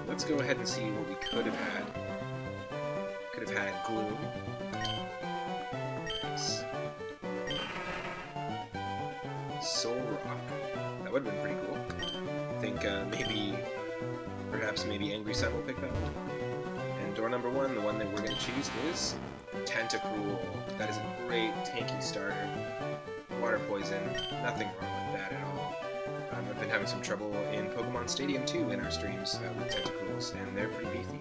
let's go ahead and see what we could have had. Could have had Gloom. Nice. Soul Rock. That would have been pretty cool. I think perhaps maybe Angry Sun will pick that one. And door number 1, the one that we're going to choose is Tentacruel. That is a great tanky starter. Water poison, nothing wrong with that at all. I've been having some trouble in Pokemon Stadium 2 in our streams with Tentacruels, and they're pretty beefy.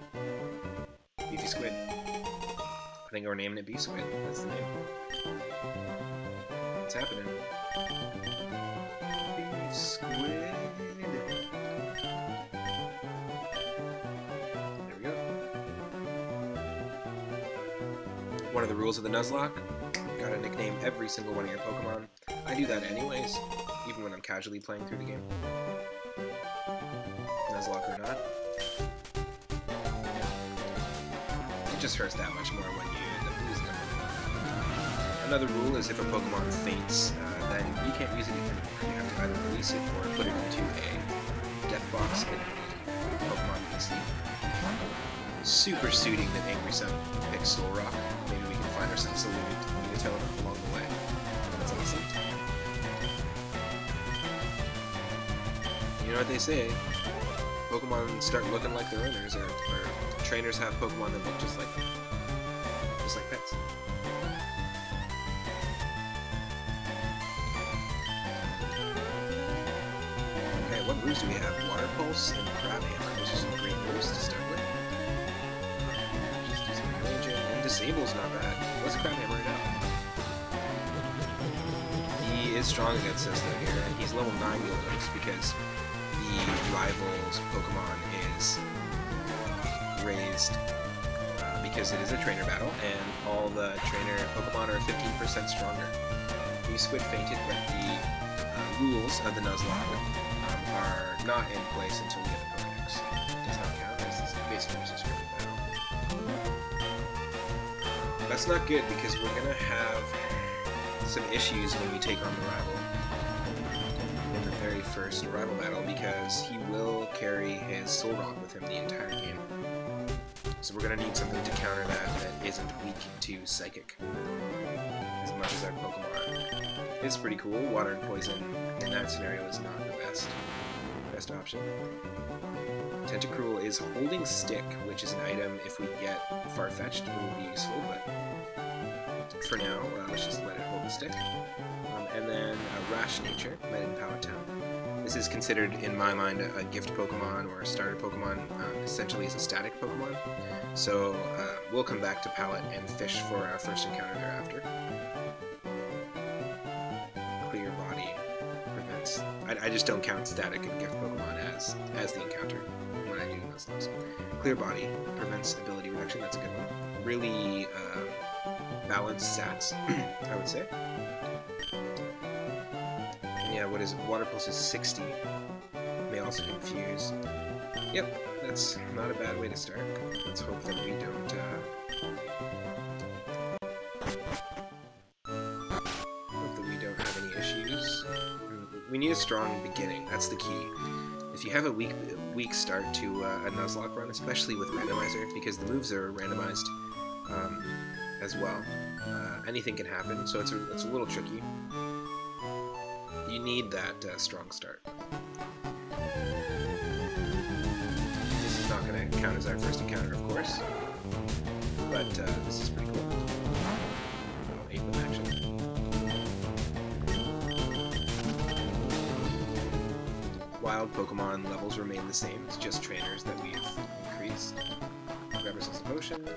Beefy Squid. I think we're naming it B-Squid. That's the name. What's happening? Beef Squid. There we go. One of the rules of the Nuzlocke, gotta nickname every single one of your Pokemon. I do that anyways, even when I'm casually playing through the game. Nuzlocke or not. It just hurts that much more when you end up losing them. Another rule is if a Pokemon faints, then you can't use it anymore. You have to either release it or put it into a death box in the Pokemon PC. Super suiting that Angry Sun picks Soul Rock. Maybe we can find ourselves a Lunatone along the way. That's awesome. You know what they say, Pokemon start looking like their owners, or trainers have Pokemon that look just like pets. Okay, what moves do we have? Water Pulse and Crab Hammer. Those are some great moves to start with. Just using my ranging, and Disable's not bad. Let's Crab Hammer it out. He is strong against us though here, and he's level 9 Gildos because the rival's Pokemon is raised because it is a trainer battle, and all the trainer Pokemon are 15% stronger. We Squid fainted, but the rules of the Nuzlocke are not in place until we get the Pokedex. It does not count. This is basically just a straight battle. That's not good because we're going to have some issues when we take on the rival in the very first rival battle, because he will carry his Soul Rock with him the entire game. So we're going to need something to counter that isn't weak to Psychic, as much as our Pokemon is pretty cool. Water and Poison in that scenario is not the best option. Tentacruel is Holding Stick, which is an item if we get Far-Fetched will be useful, but for now, let's just let it hold the stick. And then Rash Nature, met in Powhatan. This is considered, in my mind, a gift Pokemon or a starter Pokemon, essentially as a static Pokemon. So we'll come back to Pallet and fish for our first encounter thereafter. Clear Body prevents... I just don't count static and gift Pokemon as the encounter when I do Nuzlocke. Clear Body prevents ability reduction, that's a good one. Really balanced stats, I would say. Yeah, what is it? Water Pulse is 60. May also confuse. Yep, that's not a bad way to start. Let's hope that we don't have any issues. We need a strong beginning. That's the key. If you have a weak start to a Nuzlocke run, especially with Randomizer, because the moves are randomized as well, anything can happen. So it's a little tricky. You need that strong start. This is not going to count as our first encounter, of course, but this is pretty cool. Oh, 8th action. Wild Pokemon levels remain the same, it's just trainers that we've increased. Grab ourselves a potion.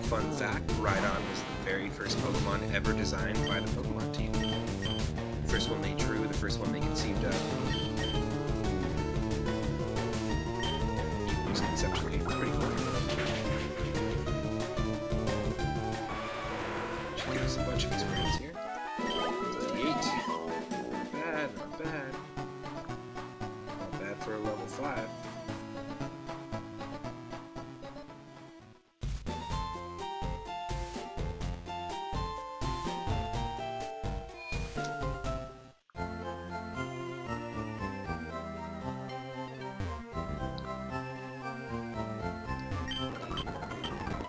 Fun fact, Rhydon was the very first Pokemon ever designed by the Pokemon team. The first one they drew, the first one they conceived of. It was conceptually pretty cool. a bunch of experience here. 58. Not bad, not bad. Not bad for a level 5.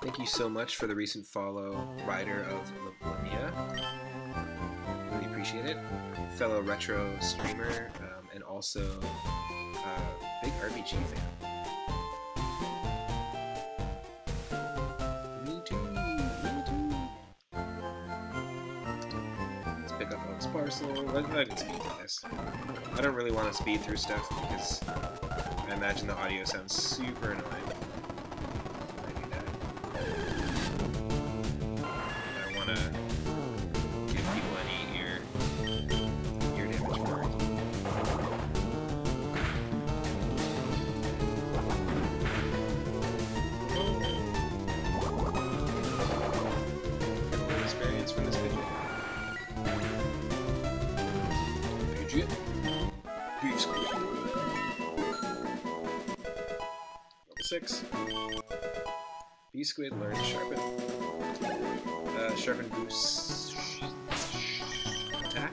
Thank you so much for the recent follow, Rider of Lamia. Really appreciate it. Fellow retro streamer, and also big RPG fan. Me too, me too. Let's pick up Oak's parcel. I can speed through this. I don't really want to speed through stuff because I imagine the audio sounds super annoying. Squid learn sharpen. Sharpen boosts attack.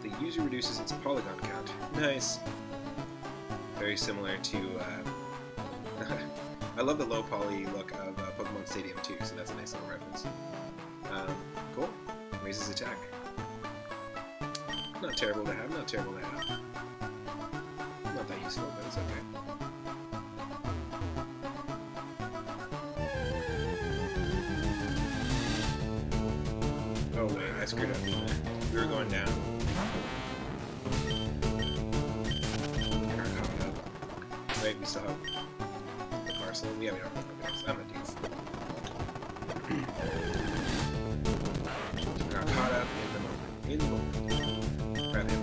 The user reduces its polygon count. Nice. Very similar to. I love the low poly look of Pokemon Stadium 2, so that's a nice little reference. Cool. Raises attack. Not terrible to have. Not terrible to have. Not that useful, but it's okay. Oh wait, I screwed up. We were going down. Got caught up. Wait, we still have the parcel. Yeah, we don't have Pokeballs. I'm a doof. We got caught up in the moment. In the moment. Grab him.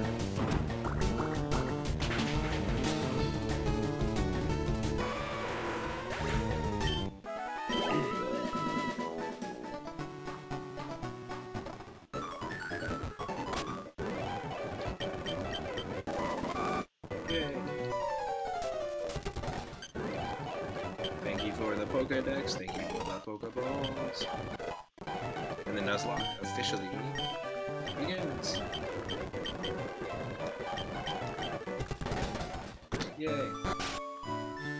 Thank you for the Pokédex, thank you for the Pokeballs. And the Nuzlocke officially begins. Yay.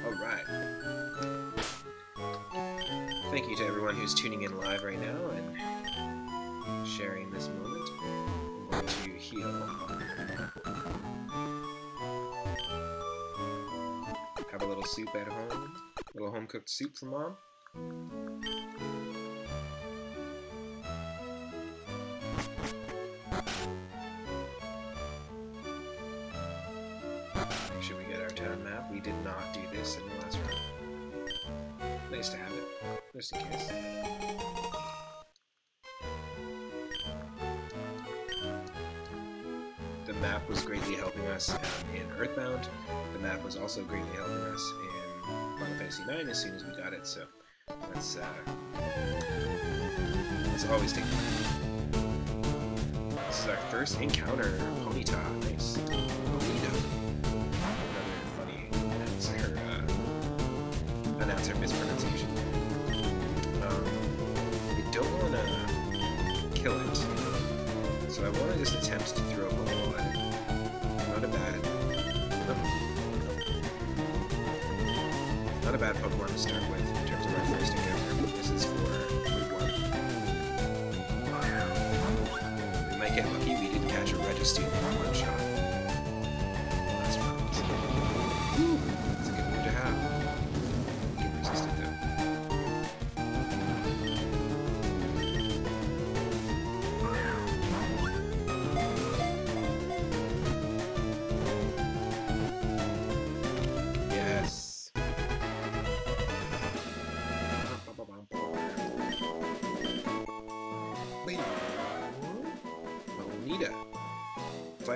Alright. Thank you to everyone who's tuning in live right now and sharing this moment. I'm going to heal. Have a little soup at home. A little home-cooked soup for Mom. Make sure we get our town map. We did not do this in the last round. Nice to have it, just in case. The map was greatly helping us in Earthbound. The map was also greatly helping us in Final Fantasy IX as soon as we got it, so let's always take that. This is our first encounter, Ponyta. Nice. Ponyta. Another funny announcer mispronunciation. I don't want to kill it, so I want to just attempt to throw a Pokeball at it. Not a bad Pokemon to start with in terms of our first encounter. This is for Route 1. We might get lucky. We did catch a Registeel in one shot. Last round. Woo! That's a good move to have. Get resisted though.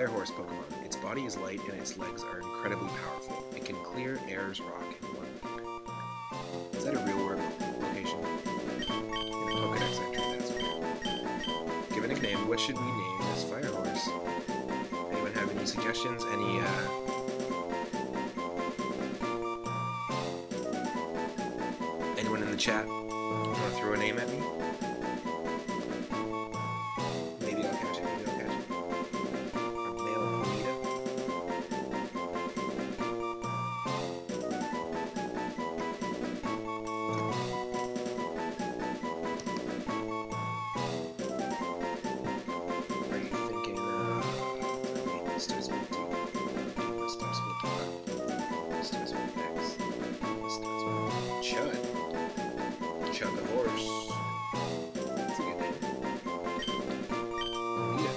Fire Horse Pokemon. Its body is light and its legs are incredibly powerful. It can clear Ayers Rock in one leap. Is that a real world location? In the Pokedex entry, that's weird. Give it a nickname. What should we name this Fire Horse? Anyone have any suggestions? Anyone in the chat want to throw a name at me? Maybe I'll catch it. A male Bonita. Are you thinking, Stars with D? Stars with Y? Stars with X? Stars with Chud? Chud the horse. That's a good name. Bonita.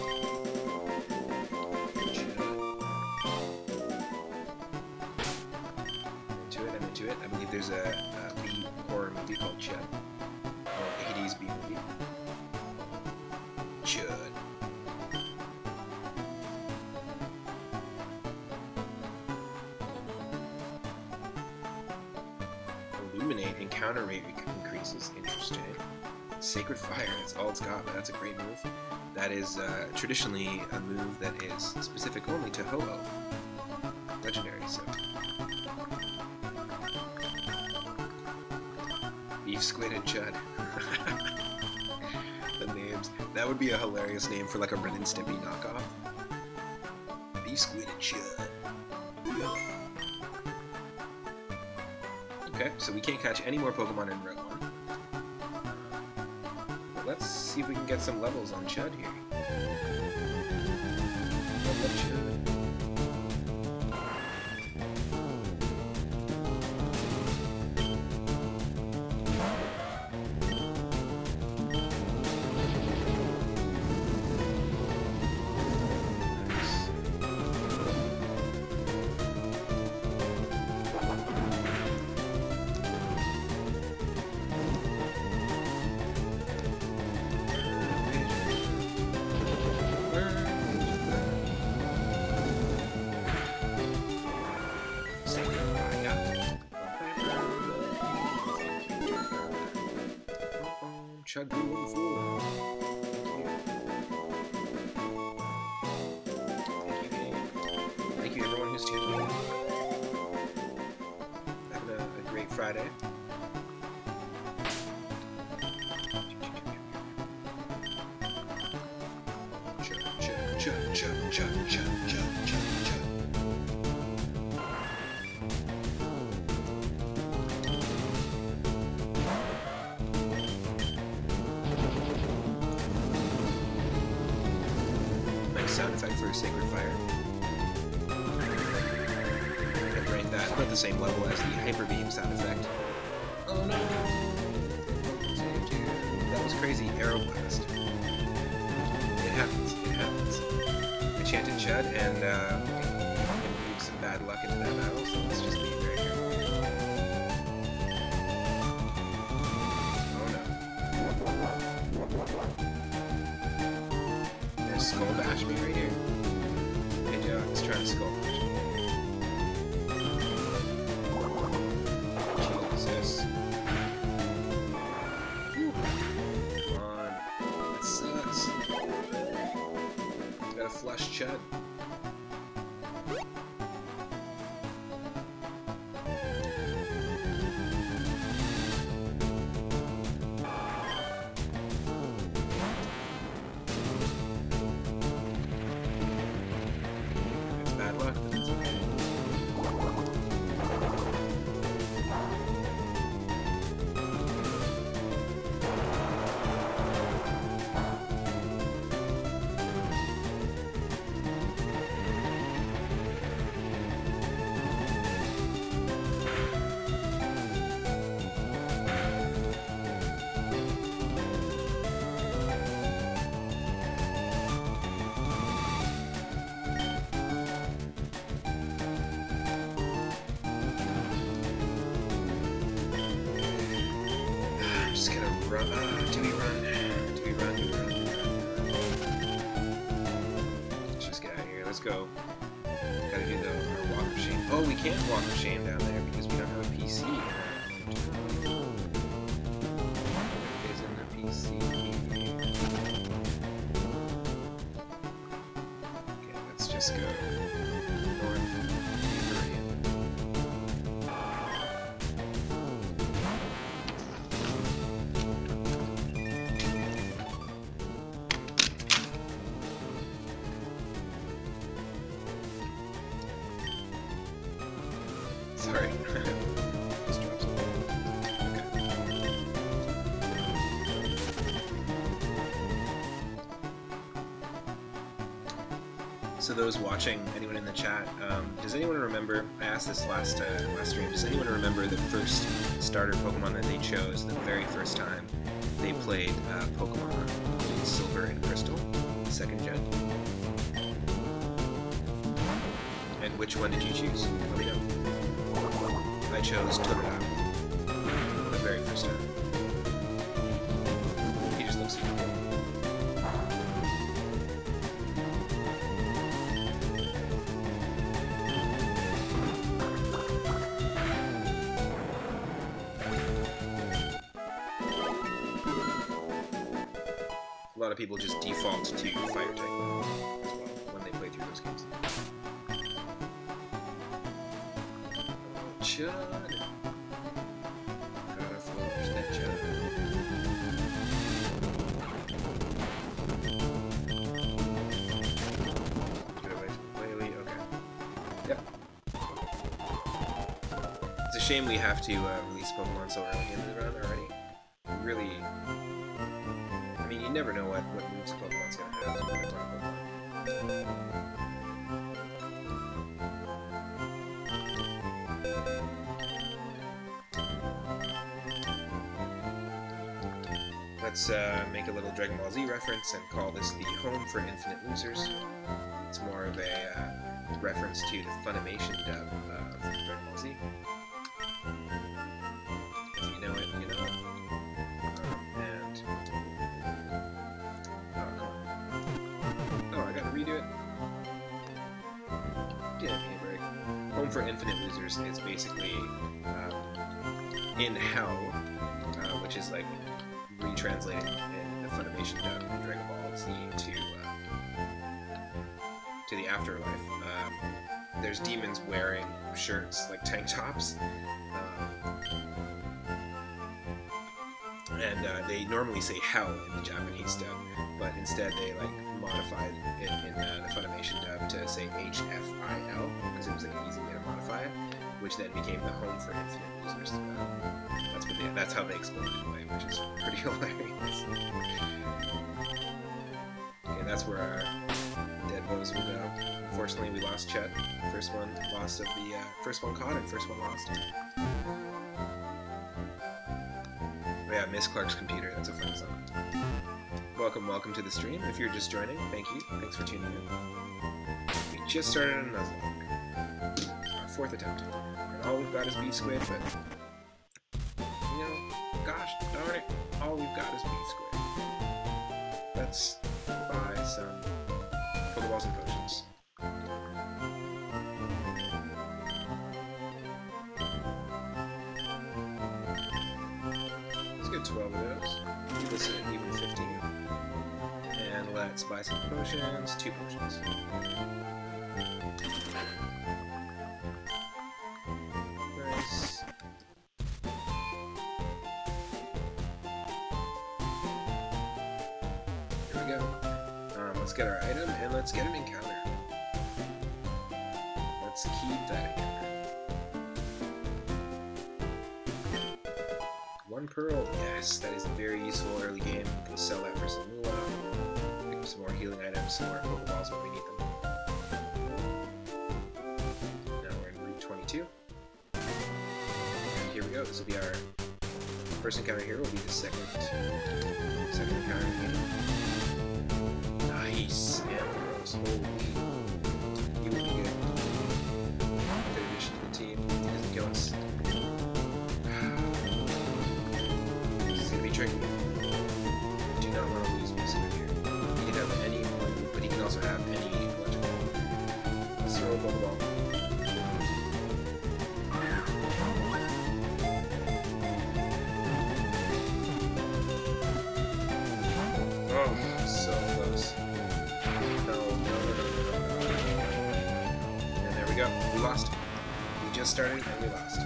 Chud. I'm into it. I believe there's a B horror movie called Chud. Or a Hades B movie. Chud. Illuminate encounter rate increases. Interesting. Sacred Fire, that's all it's got, but that's a great move. That is traditionally a move that is specific only to Ho-Oh. Legendary, so. Beef, Squid, and Chud. The names. That would be a hilarious name for like a Ren and Stimpy knockoff. Beef, Squid, and Chud. Okay, so we can't catch any more Pokemon in Route 1. But let's see if we can get some levels on Chud here. Chud. Chud grew level 4. Thank you, game. Thank you, everyone who's tuning in. Having a great Friday. Chud. Sound effect for Sacred Fire. I'd rate that about the same level as the Hyper Beam sound effect. Oh no! That was crazy. Aeroblast. It happens. I chanted Chud and moved some bad luck into that battle, so let's just be very careful. Skull bash me right here. Hey Joe, let's try to skull bash me. Jesus. Come on. That sucks. Got a flush Chud. Do we run? Let's just get out of here. let's go. Gotta do our walk of shame. Oh, we can't walk of shame down there because we don't have a PC. Isn't a PC? Okay, let's just go north. Sorry. Just dropped something. Okay. So those watching, anyone in the chat, does anyone remember, I asked this last stream, does anyone remember the first starter Pokemon that they chose the very first time they played Pokemon Gold, Silver, and Crystal, 2nd gen? And which one did you choose? Let me know. I chose Totodile the very first time. He just looks super cool. A lot of people just default to Fire type as well when they play through those games. Chud. Gotta flush that chud. Get away from Whaley, okay. Yep. It's a shame we have to release Pokemon so early in the run already. Really, I mean, you never know what moves Pokemon's gonna have to Pokemon. Let's make a little Dragon Ball Z reference and call this the home for infinite losers. It's more of a reference to the Funimation dub of Dragon Ball Z. If you know it, you know it. And... oh, I gotta redo it. Damn, handbrake. Home for infinite losers is basically in hell, which is like retranslating in the Funimation dub of Dragon Ball Z to the afterlife. There's demons wearing shirts like tank tops, and they normally say hell in the Japanese dub, but instead they like modified it in the Funimation dub to say HFIL because it was like an easy way to modify it, which then became the home for infinite losers. That's how they explained it away, which is pretty hilarious. Okay, that's where our dead bows will go. Unfortunately, we lost Chet. First one lost of the first one caught and first one lost. Oh yeah, Miss Clark's computer. That's a fun song. Welcome to the stream. If you're just joining, thank you. Thanks for tuning in. We just started a Nuzlocke. Our 4th attempt. And all we've got is Beef Squid, but gosh darn it, all we've got is Beef Squid. Let's buy some Pokeballs and potions. Let's get 12 of those. Keep this at even 15. And let's buy some potions, 2 potions. Nice. Let's get our item, and let's get an encounter. Let's keep that encounter. 1 pearl, yes, that is very useful early game. We can sell that for some moolah, pick up some more healing items, some more Pokeballs when we need them. Now we're in Route 22. And here we go, this will be our first encounter here, will be the second encounter in the game. Nice, Ampharos, holy. You will be good. Good addition to the team. He doesn't kill us. This is gonna be tricky. Do not want to lose Miss here. He can have any blue, but he can also have any electrical. go. We lost. We just started and we lost.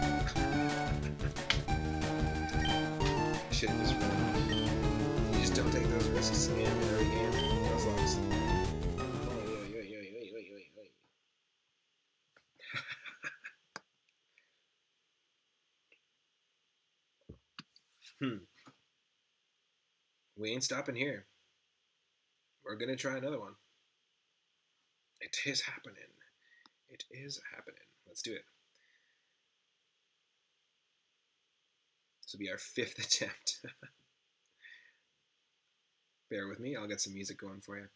Should have just run. You just don't take those risks in an early game. Nuzlocke's. We ain't stopping here. We're gonna try another one. It is happening. It is happening. Let's do it. This will be our 5th attempt. Bear with me, I'll get some music going for you.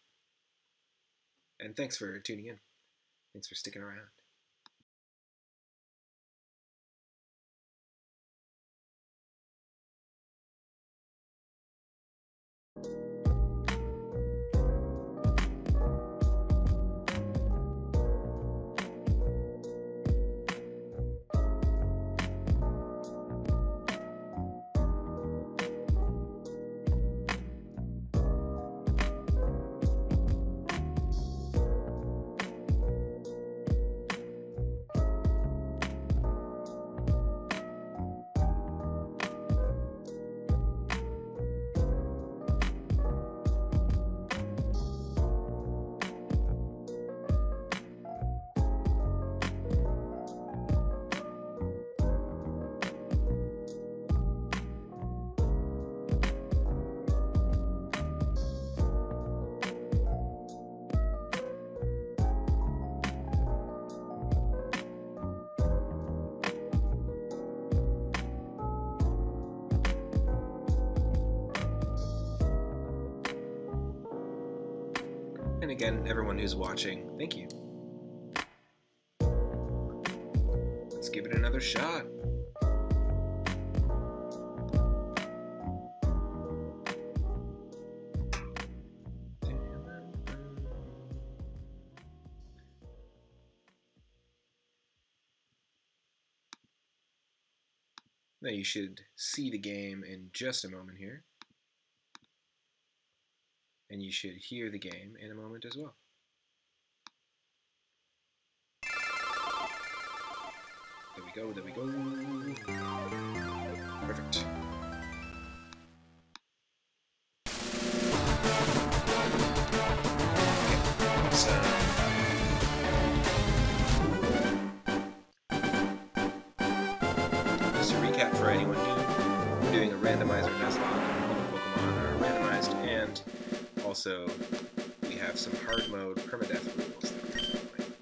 And thanks for tuning in. Thanks for sticking around. And again, everyone who's watching, thank you. Let's give it another shot. Now you should see the game in just a moment here. And you should hear the game in a moment as well. There we go, there we go. Perfect. Just to recap for anyone new, we're doing a randomizer Nuzlocke. All the Pokemon are randomized, and also we have some hard mode permadeath rules that we're following.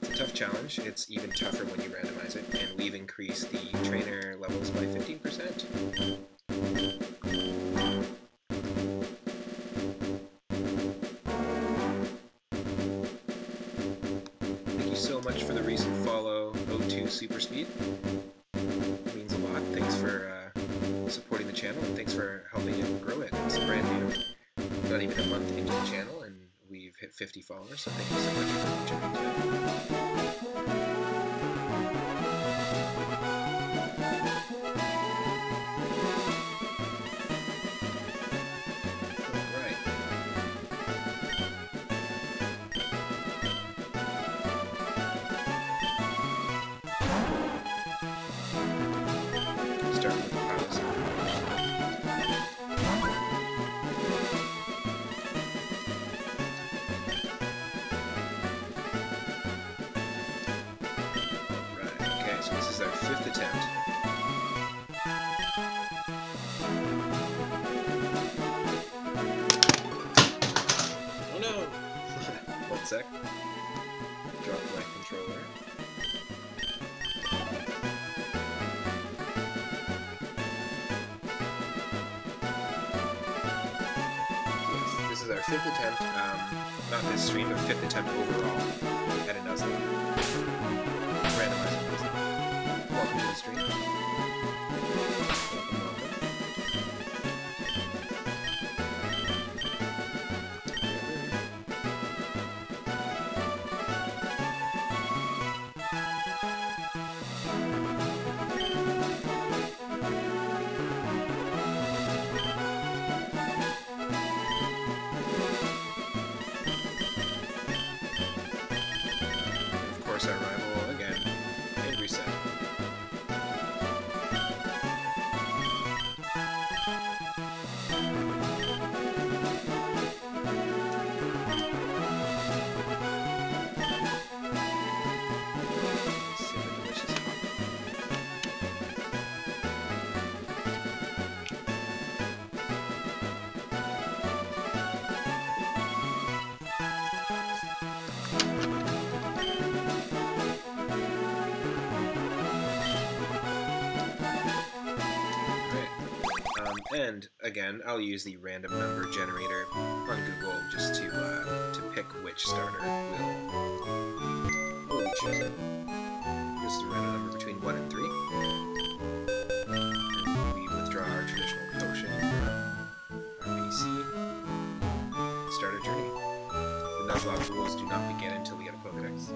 It's a tough challenge. It's even tougher when you randomize it, and we've increased the trainer levels by 15%. Thank you so much for the recent follow, O2 Super Speed. It means a lot. Thanks for supporting the channel, and thanks for helping it grow it. It's brand new. Not even a month into the channel, and we've hit 50 followers, so thank you so much for tuning in. Start with the piles. So this is our 5th attempt. Oh no! 1 sec. Drop my controller. Yes, this is our 5th attempt. Not this stream, but 5th attempt overall at a Nuzlocke. Randomizer Nuzlocke. Welcome to the stream. Welcome, welcome. Of course, our And again, I'll use the random number generator on Google just to pick which starter we'll be choosing. Just a random number between 1 and 3. And we withdraw our traditional potion from our PC. Start our journey. The Nuzlocke rules do not begin until we get a Pokedex.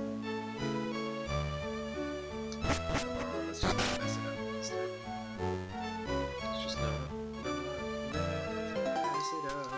Let's just not mess it up this time. Let's just not mess it up.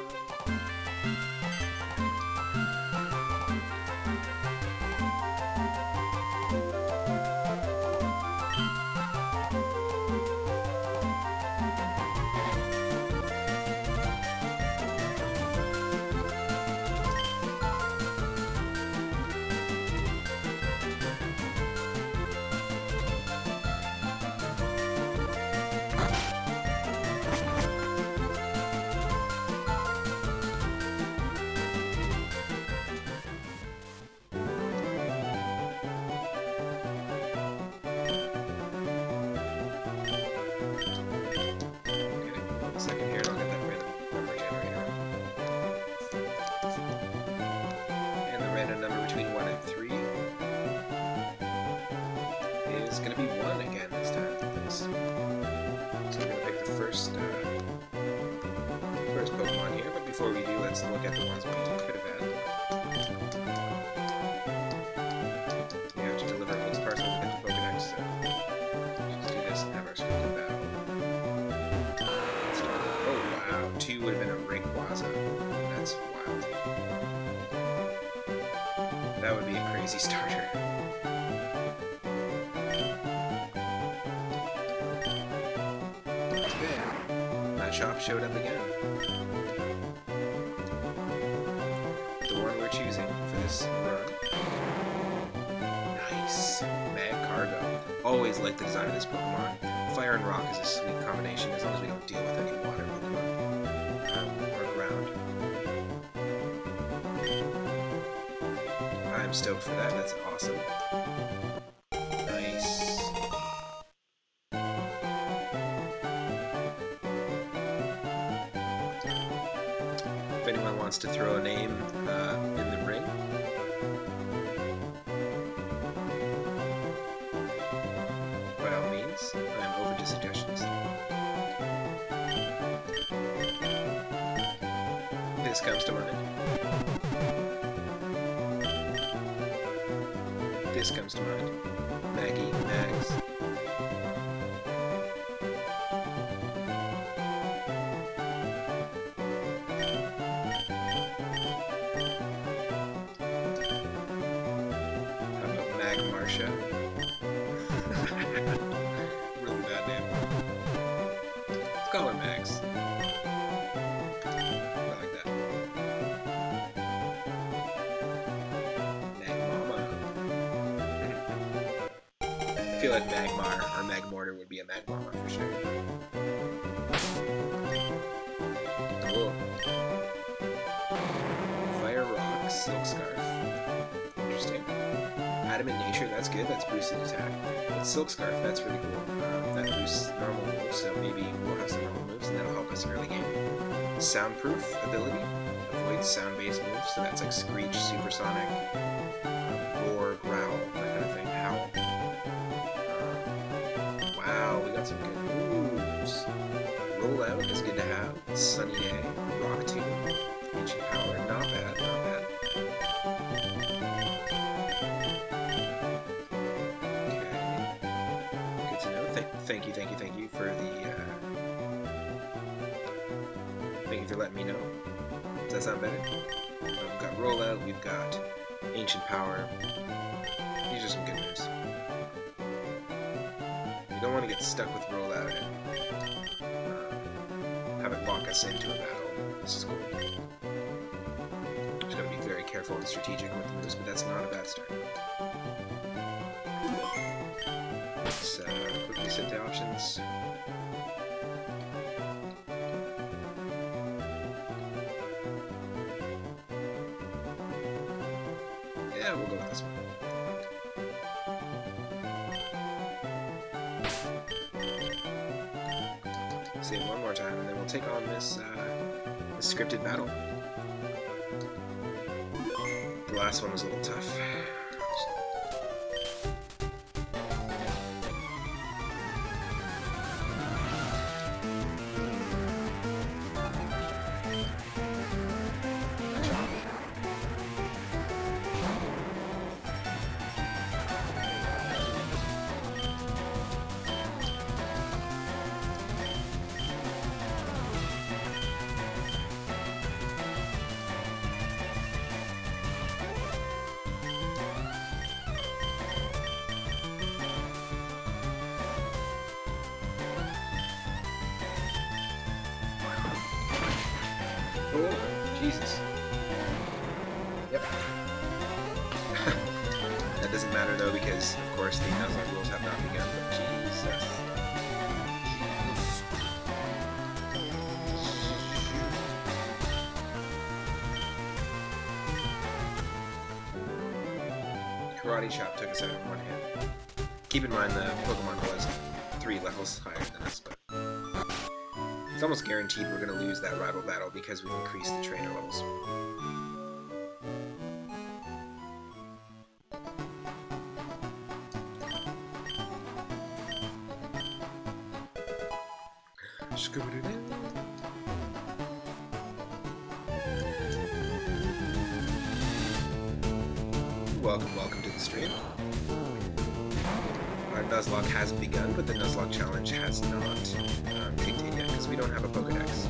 Before we do, let's look at the ones we could have had. We have to deliver all these parcels to get the Pokedex, so let's just do this and have our scripted battle. Oh wow, 2 would have been a Rayquaza. That's wild. That would be a crazy starter. Bam! That shop showed up again. Choosing for this run. Nice. Mag Cargo. Always like the design of this Pokemon. Fire and Rock is a sweet combination as long as we don't deal with any water Pokemon around. I'm stoked for that. That's awesome. Nice. If anyone wants to throw a name in the ring, by all means, I'm open to suggestions. This comes to mind. This comes to mind. Maggie, Mags. Really bad name. Let's call her Max. I like that. Magmama. I feel like Magmar or Magmortar would be a Magmama for sure. Cool. Fire Rock, Silk Scarf. Interesting. Adamant Nature, that's good, that's boosted attack. But Silk Scarf, that's really cool. That boosts normal moves, so maybe we'll have some normal moves and that'll help us early game. Soundproof ability, avoids sound-based moves, so that's like Screech, Supersonic, Roar, Growl, that kind of thing, Howl. Wow, we got some good moves. Roll Out is good to have. Sunny Day, Rock Tomb, Ancient Power, not bad, not bad. Thank you for the, thank you for letting me know. Does that sound better? We've got Rollout, we've got Ancient Power. These are some good moves. You don't want to get stuck with Rollout and have it lock us into a battle. This is cool. Just gotta be very careful and strategic with the moves, but that's not a bad start. Let's quickly set the options. Yeah, we'll go with this one. Save one more time, and then we'll take on this, this scripted battle. The last one was a little tough. Oh, Jesus. Yep. That doesn't matter though, because of course the Nuzlocke rules have not begun, but Jesus. Karate Chop took us out in one hit. Keep in mind the Pokemon was 3 levels higher than us, but it's almost guaranteed we're going to lose that rival battle because we've increased the trainer levels. Welcome to the stream. Our Nuzlocke has begun, but the Nuzlocke Challenge has not kicked in yet because we don't have a Pokedex.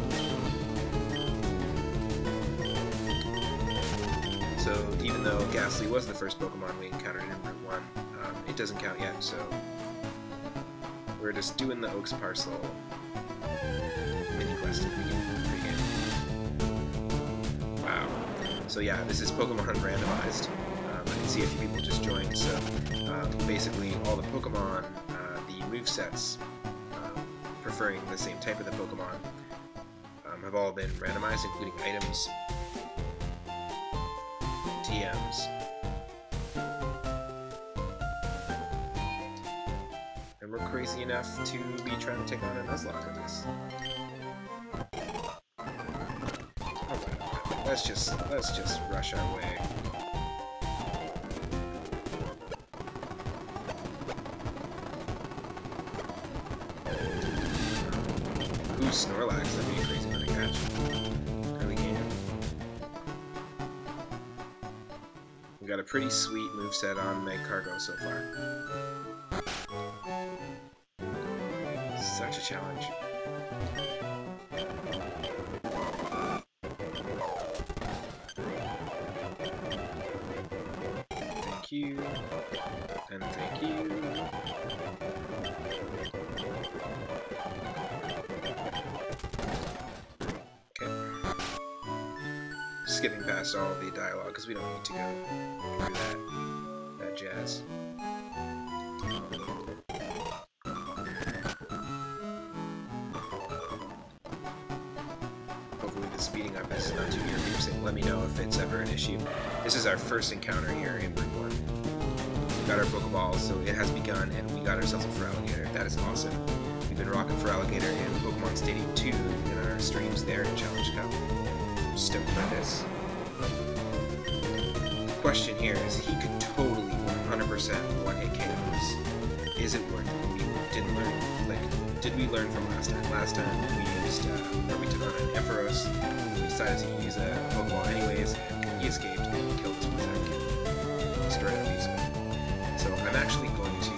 So even though Ghastly was the first Pokemon we encountered in Route 1, it doesn't count yet, so we're just doing the Oaks Parcel mini quest in the beginning of the pregame. Wow. So yeah, this is Pokemon Randomized. I can see a few people just joined, so basically all the Pokemon, the movesets, preferring the same type of the Pokemon, have all been randomized, including items, TMs, and we're crazy enough to be trying to take on a Nuzlocke with this. Alright, let's just rush our way. Snorlax, that'd be a crazy one to catch. Early game. We got a pretty sweet moveset on Magcargo so far. Such a challenge. Thank you. And thank you. Skipping past all the dialogue because we don't need to go through that jazz. Hopefully the speeding up is not too irreversing. Let me know if it's ever an issue. This is our first encounter here in Route 1. We got our Pokeballs, so it has begun, and we got ourselves a Feraligatr. That is awesome. We've been rocking Feraligatr in Pokemon Stadium 2 in our streams there in Challenge Cup. I'm stoked by this. The question here is, he could totally 100% one-hit KOs. Is it worth it? We didn't learn, did we learn from last time? Last time we used, or we took on an Ampharos, we decided to use a Pokeball anyways, and he escaped and killed us with that kid. Destroyed our beast. So I'm actually going to,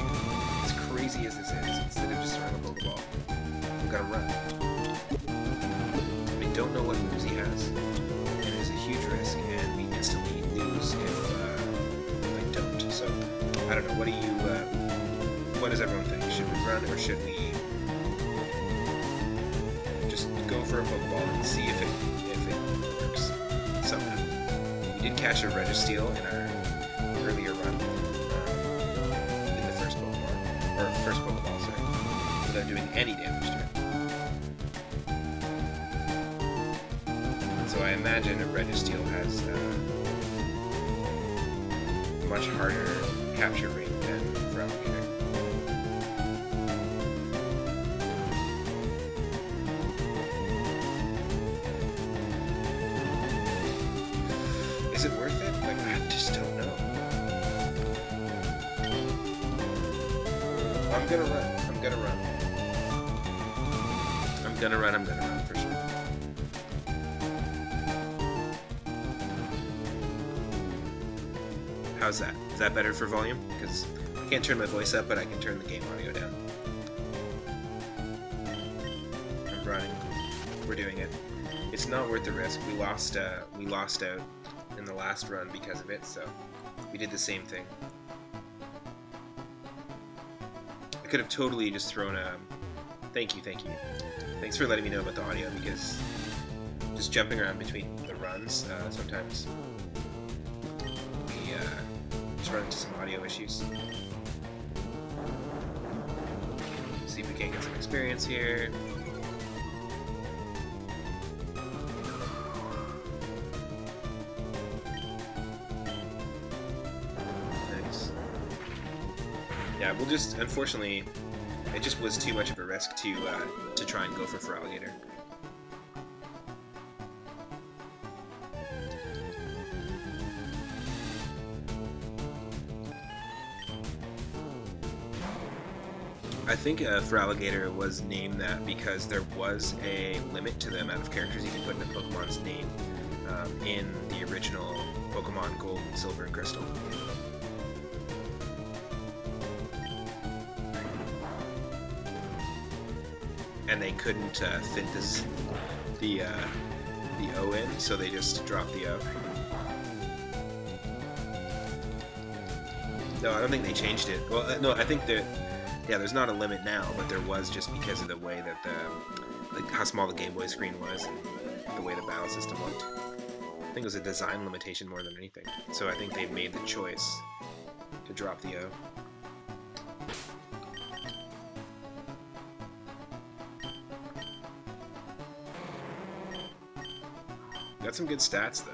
as crazy as this is, instead of just throwing a Pokeball, we've got to run. I don't know what moves he has. It is a huge risk, and we instantly lose if I don't. So I don't know. What do you? What does everyone think? Should we run or should we just go for a Pokeball and see if it works somehow? We did catch a Registeel in our earlier run in the first Pokemon or first Pokeball, sorry, without doing any damage to it. So I imagine a Registeel has a much harder capture rate than Feraligatr. I'm gonna run. I'm gonna run. I'm gonna run. I'm gonna run for sure. How's that? Is that better for volume? Because I can't turn my voice up, but I can turn the game audio down. I'm running. We're doing it. It's not worth the risk. We lost out in the last run because of it, so we did the same thing. I could have totally just thrown a... Thank you. Thanks for letting me know about the audio, because just jumping around between the runs, sometimes we just run into some audio issues. See if we can't get some experience here. Yeah, we'll just, unfortunately, it just was too much of a risk to try and go for Feraligatr. I think Feraligatr was named that because there was a limit to the amount of characters you can put in a Pokemon's name in the original Pokemon Gold, Silver, and Crystal. And they couldn't fit the O in, so they just dropped the O. No, I don't think they changed it. Well, no, I think that, yeah, there's not a limit now, but there was just because of the way that how small the Game Boy screen was and the way the battle system looked. I think it was a design limitation more than anything. So I think they made the choice to drop the O. Got some good stats though.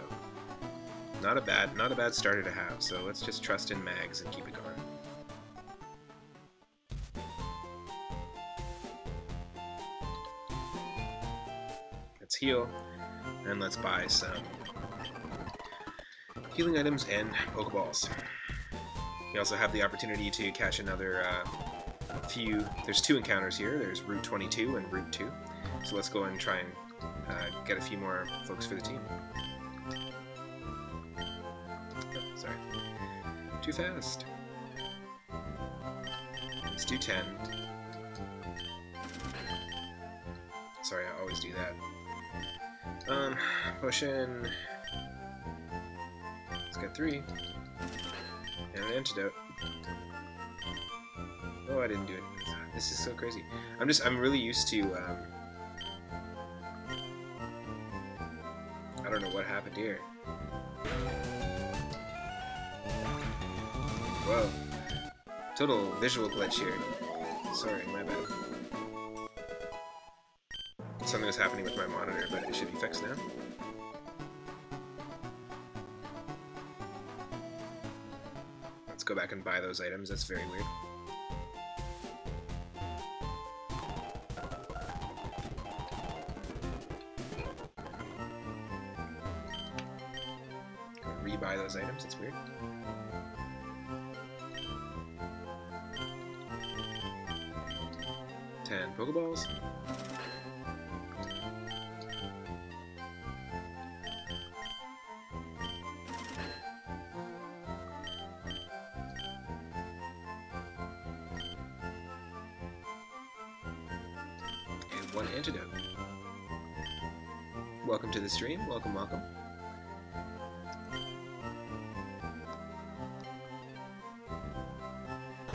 Not a bad starter to have. So let's just trust in Mags and keep it going. Let's heal, and let's buy some healing items and Pokeballs. We also have the opportunity to catch another few. There's 2 encounters here. There's Route 22 and Route 2. So let's go and try and get a few more folks for the team. Oh, sorry. Too fast. Let's do 10. Sorry, I always do that. Potion. Let's get 3. And an antidote. Oh, I didn't do it. This is so crazy. I'm really used to, I don't know what happened here. Whoa. Total visual glitch here. Sorry, my bad. Something was happening with my monitor, but it should be fixed now. Let's go back and buy those items. That's very weird. Rebuy those items. That's weird. Ten Pokeballs. And 1 antidote. Welcome to the stream. Welcome, welcome.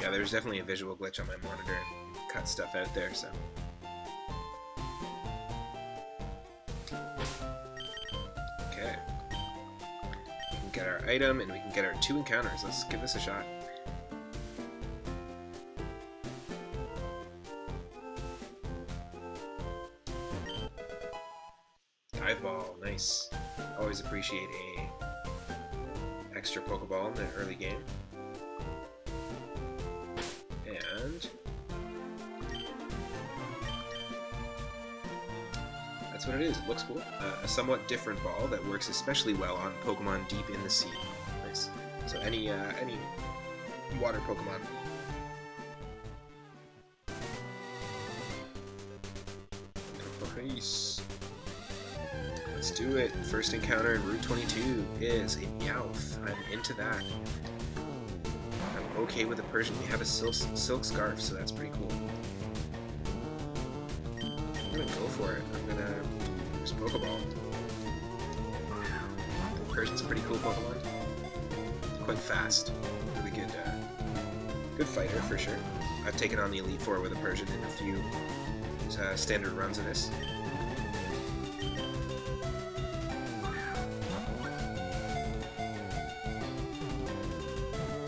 Yeah, there's definitely a visual glitch on my monitor and cut stuff out there, so. Okay. We can get our item and we can get our 2 encounters. Let's give this a shot. Dive Ball, nice. Always appreciate a extra Pokeball in the early game. And that's what it is. It looks cool. A somewhat different ball that works especially well on Pokemon deep in the sea. Nice. So any water Pokemon Nice. Let's do it. First encounter in Route 22 is a Meowth. I'm into that. I'm okay with a Persian. We have a silk scarf, so that's pretty cool. I'm gonna go for it. I'm gonna use Pokeball. The Persian's a pretty cool Pokemon. Quite fast. Really good, good fighter for sure. I've taken on the Elite Four with a Persian in a few standard runs of this.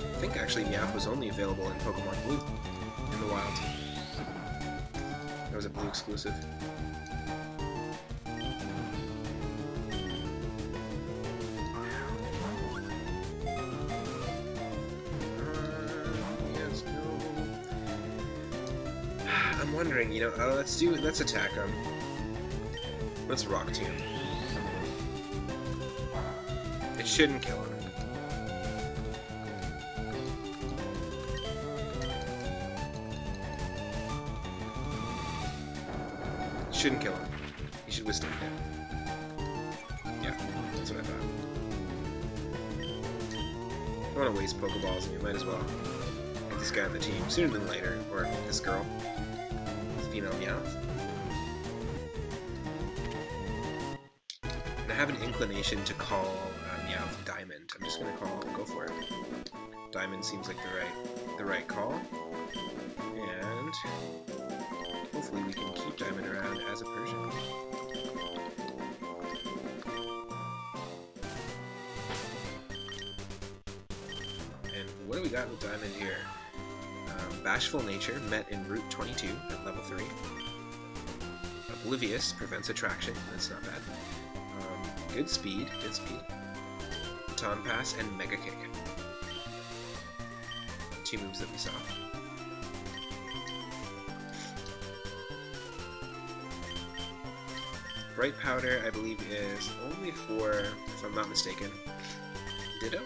I think actually Meowth was only available in Pokemon Blue in the wild. That was a Blue exclusive. Yes, no. I'm wondering, you know, let's attack him. Let's Rock Tomb. It shouldn't kill him. Shouldn't kill him. He should withstand it. Yeah, that's what I thought. I don't want to waste Pokeballs, and we might as well get this guy on the team sooner than later, or this girl, female Meowth. And I have an inclination to call Meowth Diamond. I'm just gonna go for it. Diamond seems like the right call, and hopefully we can keep Diamond around as a Persian. And what do we got with Diamond here? Bashful Nature, met in Route 22 at level 3. Oblivious, prevents attraction, that's not bad. Good speed. Baton Pass and Mega Kick. 2 moves that we saw. Bright Powder, I believe, is only for, if I'm not mistaken, Ditto?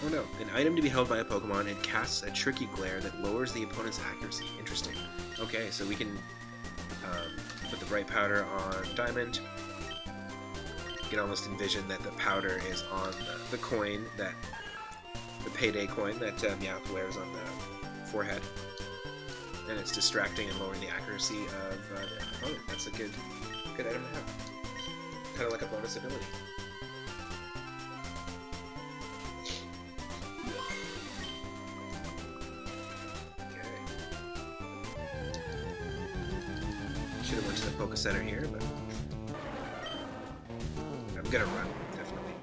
Oh no, an item to be held by a Pokemon, it casts a tricky glare that lowers the opponent's accuracy. Interesting. Okay, so we can put the Bright Powder on Diamond. You can almost envision that the powder is on the coin, the payday coin that Meowth wears on the forehead. And it's distracting and lowering the accuracy of the opponent. That's a good item to have. Kind of like a bonus ability. Okay. Should have went to the Poké Center here, but I'm gonna run, definitely.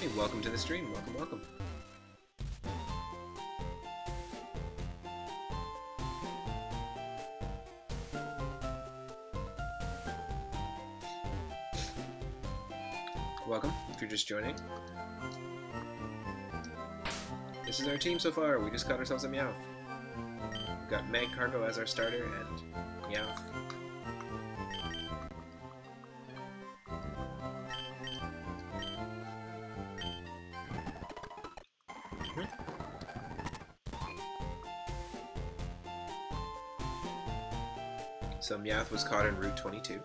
Hey, welcome to the stream. Welcome. Welcome, if you're just joining. This is our team so far. We just got ourselves a Meowth. We've got Magcargo as our starter and Meowth. So Meowth was caught in Route 22.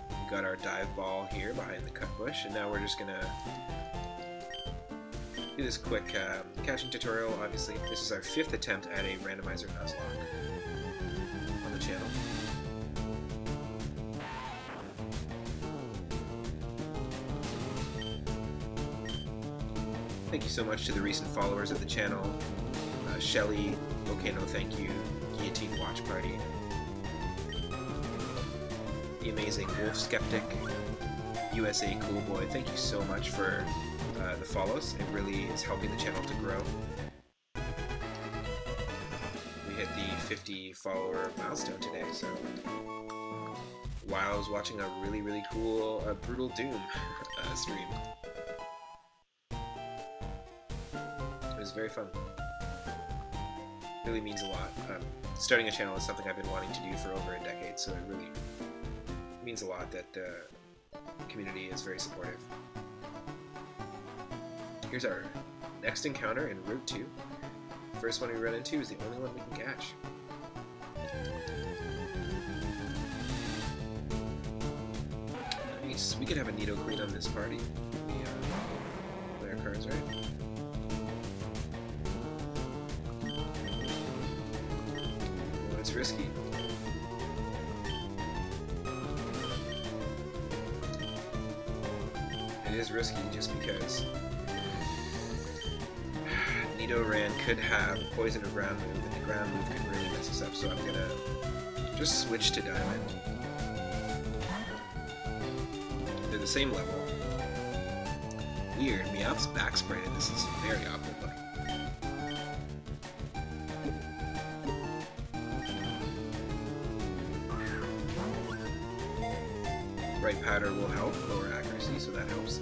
We got our dive ball here behind the cut bush, and now we're just gonna do this quick catching tutorial. Obviously, this is our 5th attempt at a Randomizer Nuzlocke on the channel. Thank you so much to the recent followers of the channel, Shelly, Okay No Thank You, Guillotine Watch Party, the amazing Wolf Skeptic, USA Cool Boy. Thank you so much for the follows. It really is helping the channel to grow. We hit the 50 follower milestone today, so while I was watching a really cool Brutal Doom stream. It was very fun. Really means a lot. Starting a channel is something I've been wanting to do for over a decade, so it really means a lot that the community is very supportive. Here's our next encounter in Route 2. First one we run into is the only one we can catch. Nice. We could have a Nidoqueen on this party. We play our cards right. Oh, it's risky. It is risky just because Nidoran could have poison or ground move, and the ground move could really mess us up, so I'm gonna just switch to Diamond. They're the same level. Weird, Meowth's back sprayed, and this is very awkward looking. Right powder will help, lower accuracy, so that helps.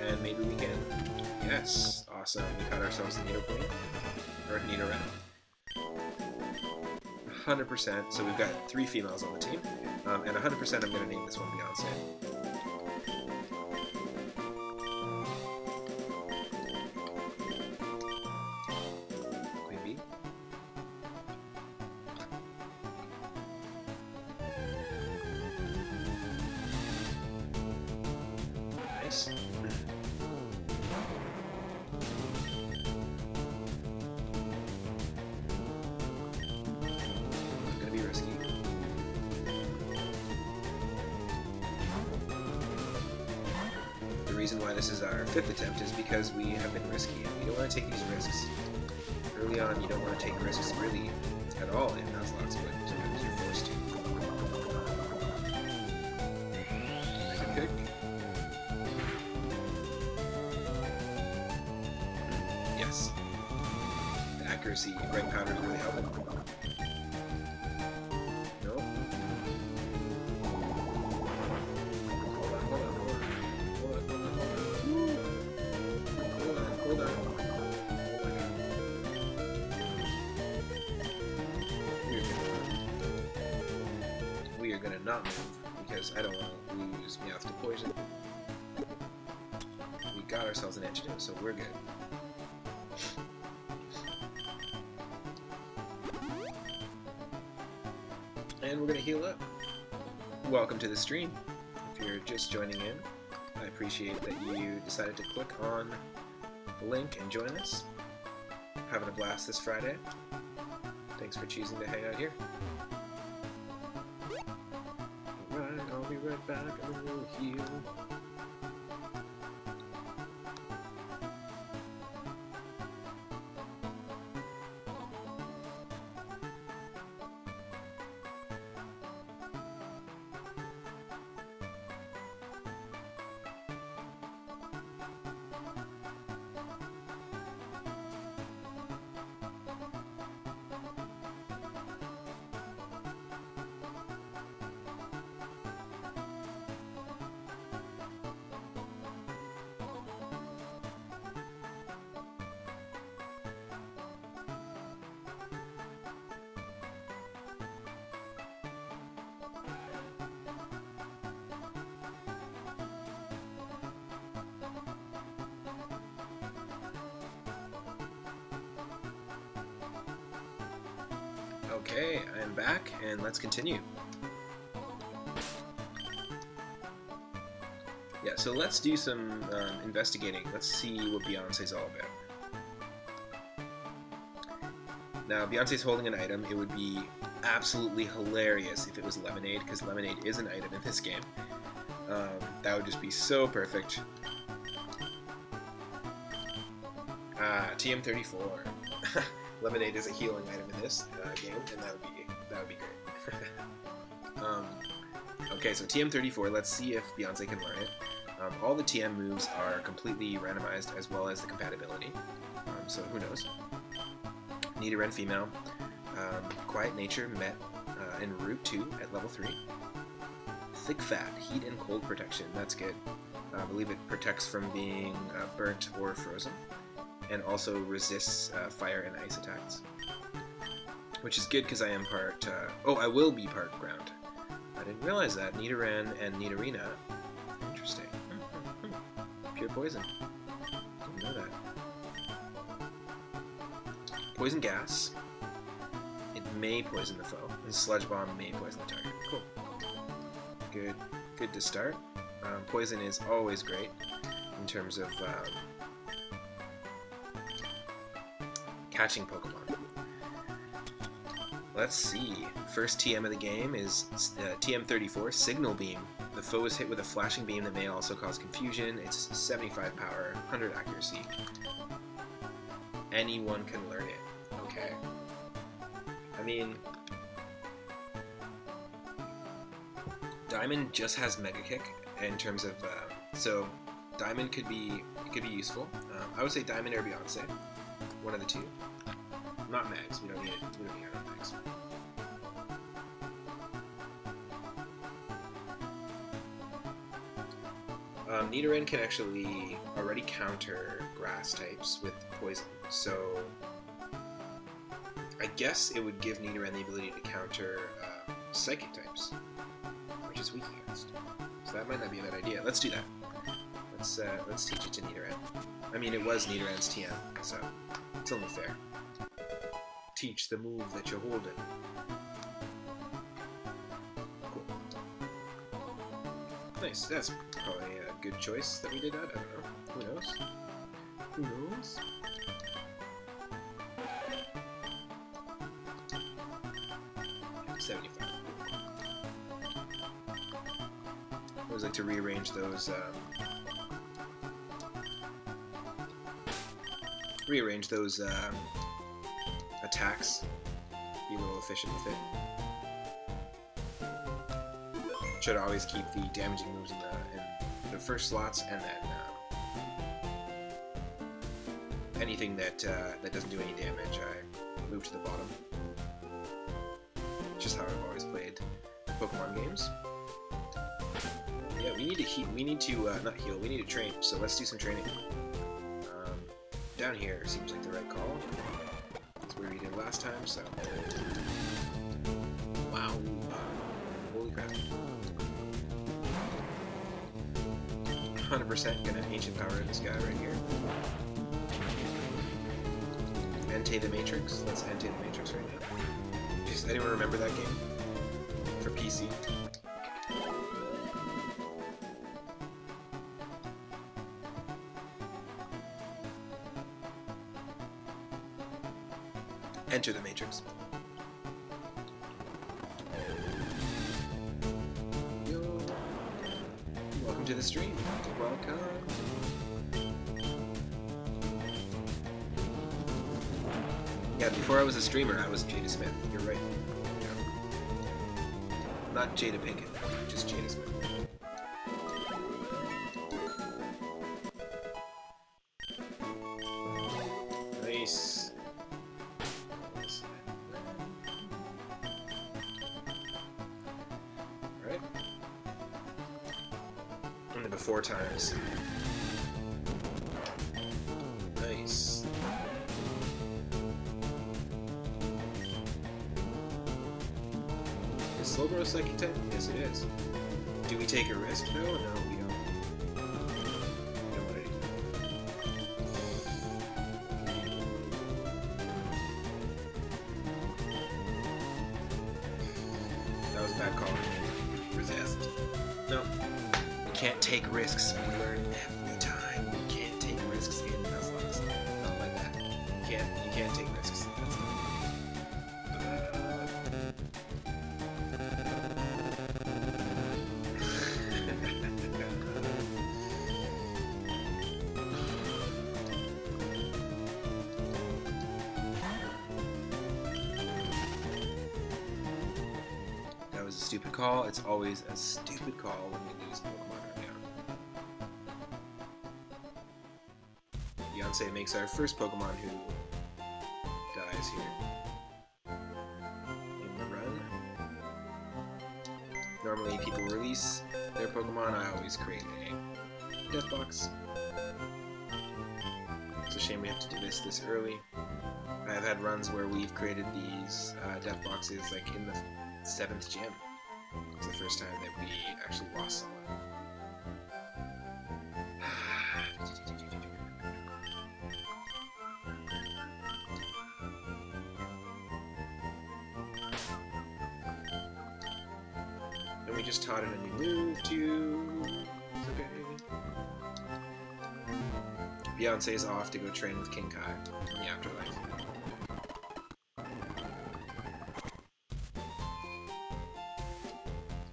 And maybe we can... Yes! Awesome, we caught ourselves a Nidoqueen. Or Nidoran. 100%, so we've got 3 females on the team. And 100% I'm going to name this one Beyonce. Queen bee. Nice. Gonna be risky. The reason why this is our 5th attempt is because we have been risky, and we don't want to take these risks. Early on, you don't want to take risks really at all in Nuzlocke, but sometimes you're forced to. Good pick. Yes. The accuracy, right powder is really helping. Nope. Hold on. Oh my god. We are gonna not move because I don't want to lose Meowth to poison. We got ourselves an antidote, so we're good. And we're gonna heal up. Welcome to the stream. If you're just joining in, I appreciate that you decided to click on the link and join us. Having a blast this Friday. Thanks for choosing to hang out here. Alright, I'll be right back and then we'll heal. Okay, I'm back, and let's continue. Yeah, so let's do some investigating. Let's see what Beyonce's all about. Now, Beyonce's holding an item. It would be absolutely hilarious if it was Lemonade, because Lemonade is an item in this game. That would just be so perfect. TM34. Lemonade is a healing item in this game, and that would be great. Okay, so TM34. Let's see if Beyonce can learn it. All the TM moves are completely randomized, as well as the compatibility. So who knows? Nidoran female. Quiet nature met in Route 2 at level 3. Thick fat, heat and cold protection. That's good. I believe it protects from being burnt or frozen, and also resists fire and ice attacks. Which is good because I am part... I will be part ground. I didn't realize that. Nidoran and Nidorina. Interesting. Pure poison. Didn't know that. Poison gas. It may poison the foe. And sludge bomb may poison the target. Cool. Good to start. Poison is always great in terms of catching Pokemon. Let's see. First TM of the game is TM34, Signal Beam. The foe is hit with a flashing beam that may also cause confusion. It's 75 power, 100 accuracy. Anyone can learn it. Okay. I mean, Diamond just has Mega Kick in terms of so Diamond could be useful. I would say Diamond or Beyonce, one of the two. Not Mags. We don't need it. We don't need it on Mags. Nidoran can actually already counter grass types with poison, so I guess it would give Nidoran the ability to counter psychic types, which is weak against. So that might not be a bad idea. Let's do that. Let's teach it to Nidoran. I mean, it was Nidoran's TM, so it's only fair. Teach the move that you're holding. Cool. Nice. That's probably a good choice that we did that. I don't know. Who knows? Who knows? Yeah, 75. I always like to rearrange those. Attacks. Be a little efficient with it. Try to always keep the damaging moves in the first slots, and then anything that doesn't do any damage, I move to the bottom. Just how I've always played Pokemon games. Yeah, we need to heal. We need to not heal. We need to train. So let's do some training. Down here seems like the right call. That's where we did last time. So wow, holy crap! 100% gonna ancient power this guy right here. Ante the Matrix. Let's Ante the Matrix right now. Does anyone remember that game for PC? Enter the Matrix. Yo. Welcome to the stream. Welcome. Yeah, before I was a streamer, I was Jada Smith. You're right. Yeah. Not Jada Pinkett, just Jada Smith. Nice. Alright. And the before times. Nice. Is Slowbro Psychic type? Yes, it is. Do we take a risk though? No, we don't. We don't want to do that. That was a bad call. Resist. No. We can't take risks. We learn every time. We can't take risks in Nuzlocke. Not like that. You can't take risks. That's not. That was a stupid call. It's always a stupid call when we lose Pokemon early on. Beyonce makes our first Pokemon who dies here in the run. Normally people release their Pokemon. I always create a death box. It's a shame we have to do this early. I have had runs where we've created these death boxes like in the 7th gym. It's the first time that we actually lost someone. And we just taught it a new move too. It's okay. Beyonce is off to go train with King Kai in the afterlife.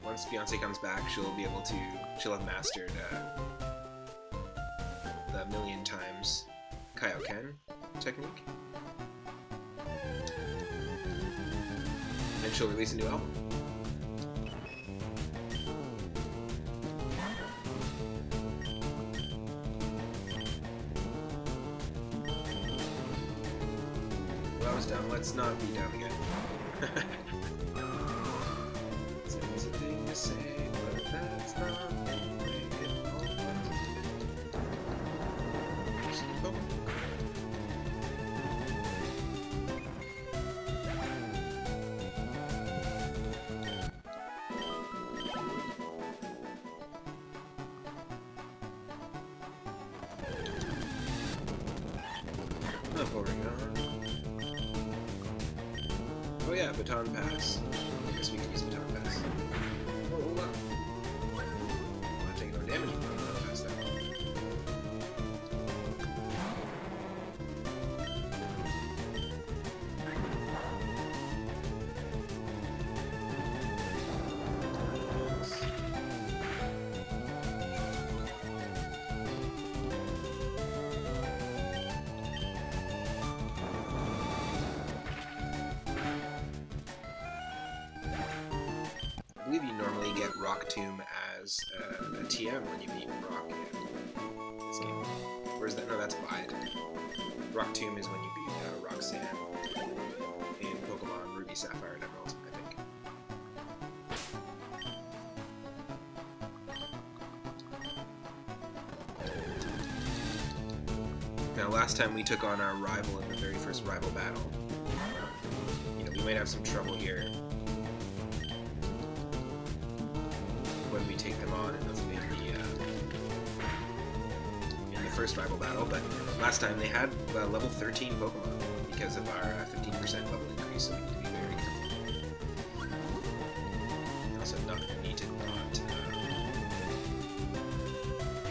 Once Beyonce comes back, she'll have mastered the million times Kaioken technique. And she'll release a new album. Well, I was down. Let's not be down again. It's an easy thing to say, but that's not the way it always is. Oh yeah, baton pass. I guess we can use baton pass. Oh, hold on. I'm not taking no damage from baton pass there. I believe you normally get Rock Tomb as a TM when you beat Rock in this game. Or is that? No, that's Bide. Rock Tomb is when you beat Roxanne in Pokemon Ruby, Sapphire, and Emerald, I think. Now, last time we took on our rival in the very first rival battle. We might have some trouble here when we take them on in the first rival battle, but last time they had level 13 Pokemon because of our 15% level increase, so we need to be very careful. Also, need to not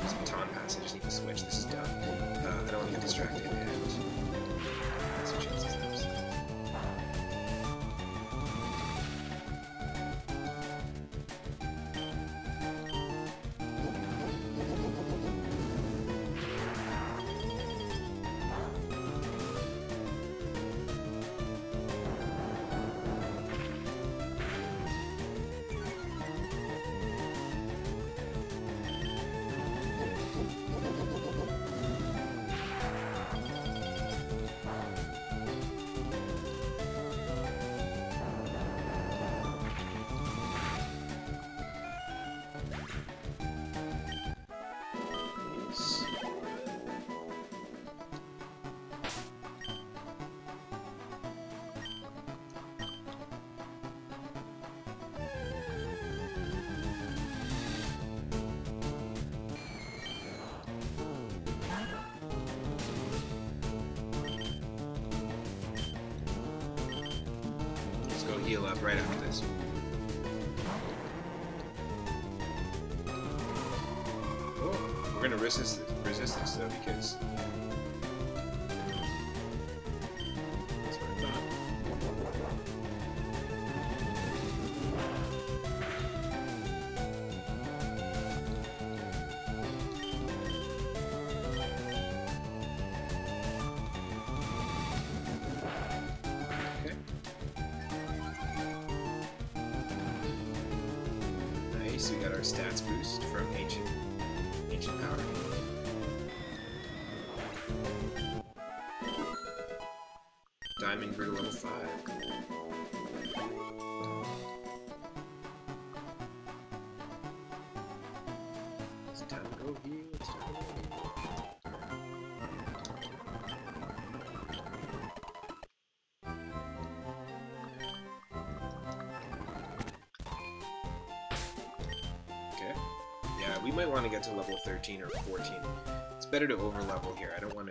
use baton pass. I just need to switch. This is dumb. I don't want to get distracted and switch systems. Heal up right after this. Oh, we're gonna resist this though because that's what I thought. So we got our stats boost from Ancient Power. Diamond grew to level 5. It's time to go heal. It's time to go heal. We might want to get to level 13 or 14. It's better to over-level here. I don't want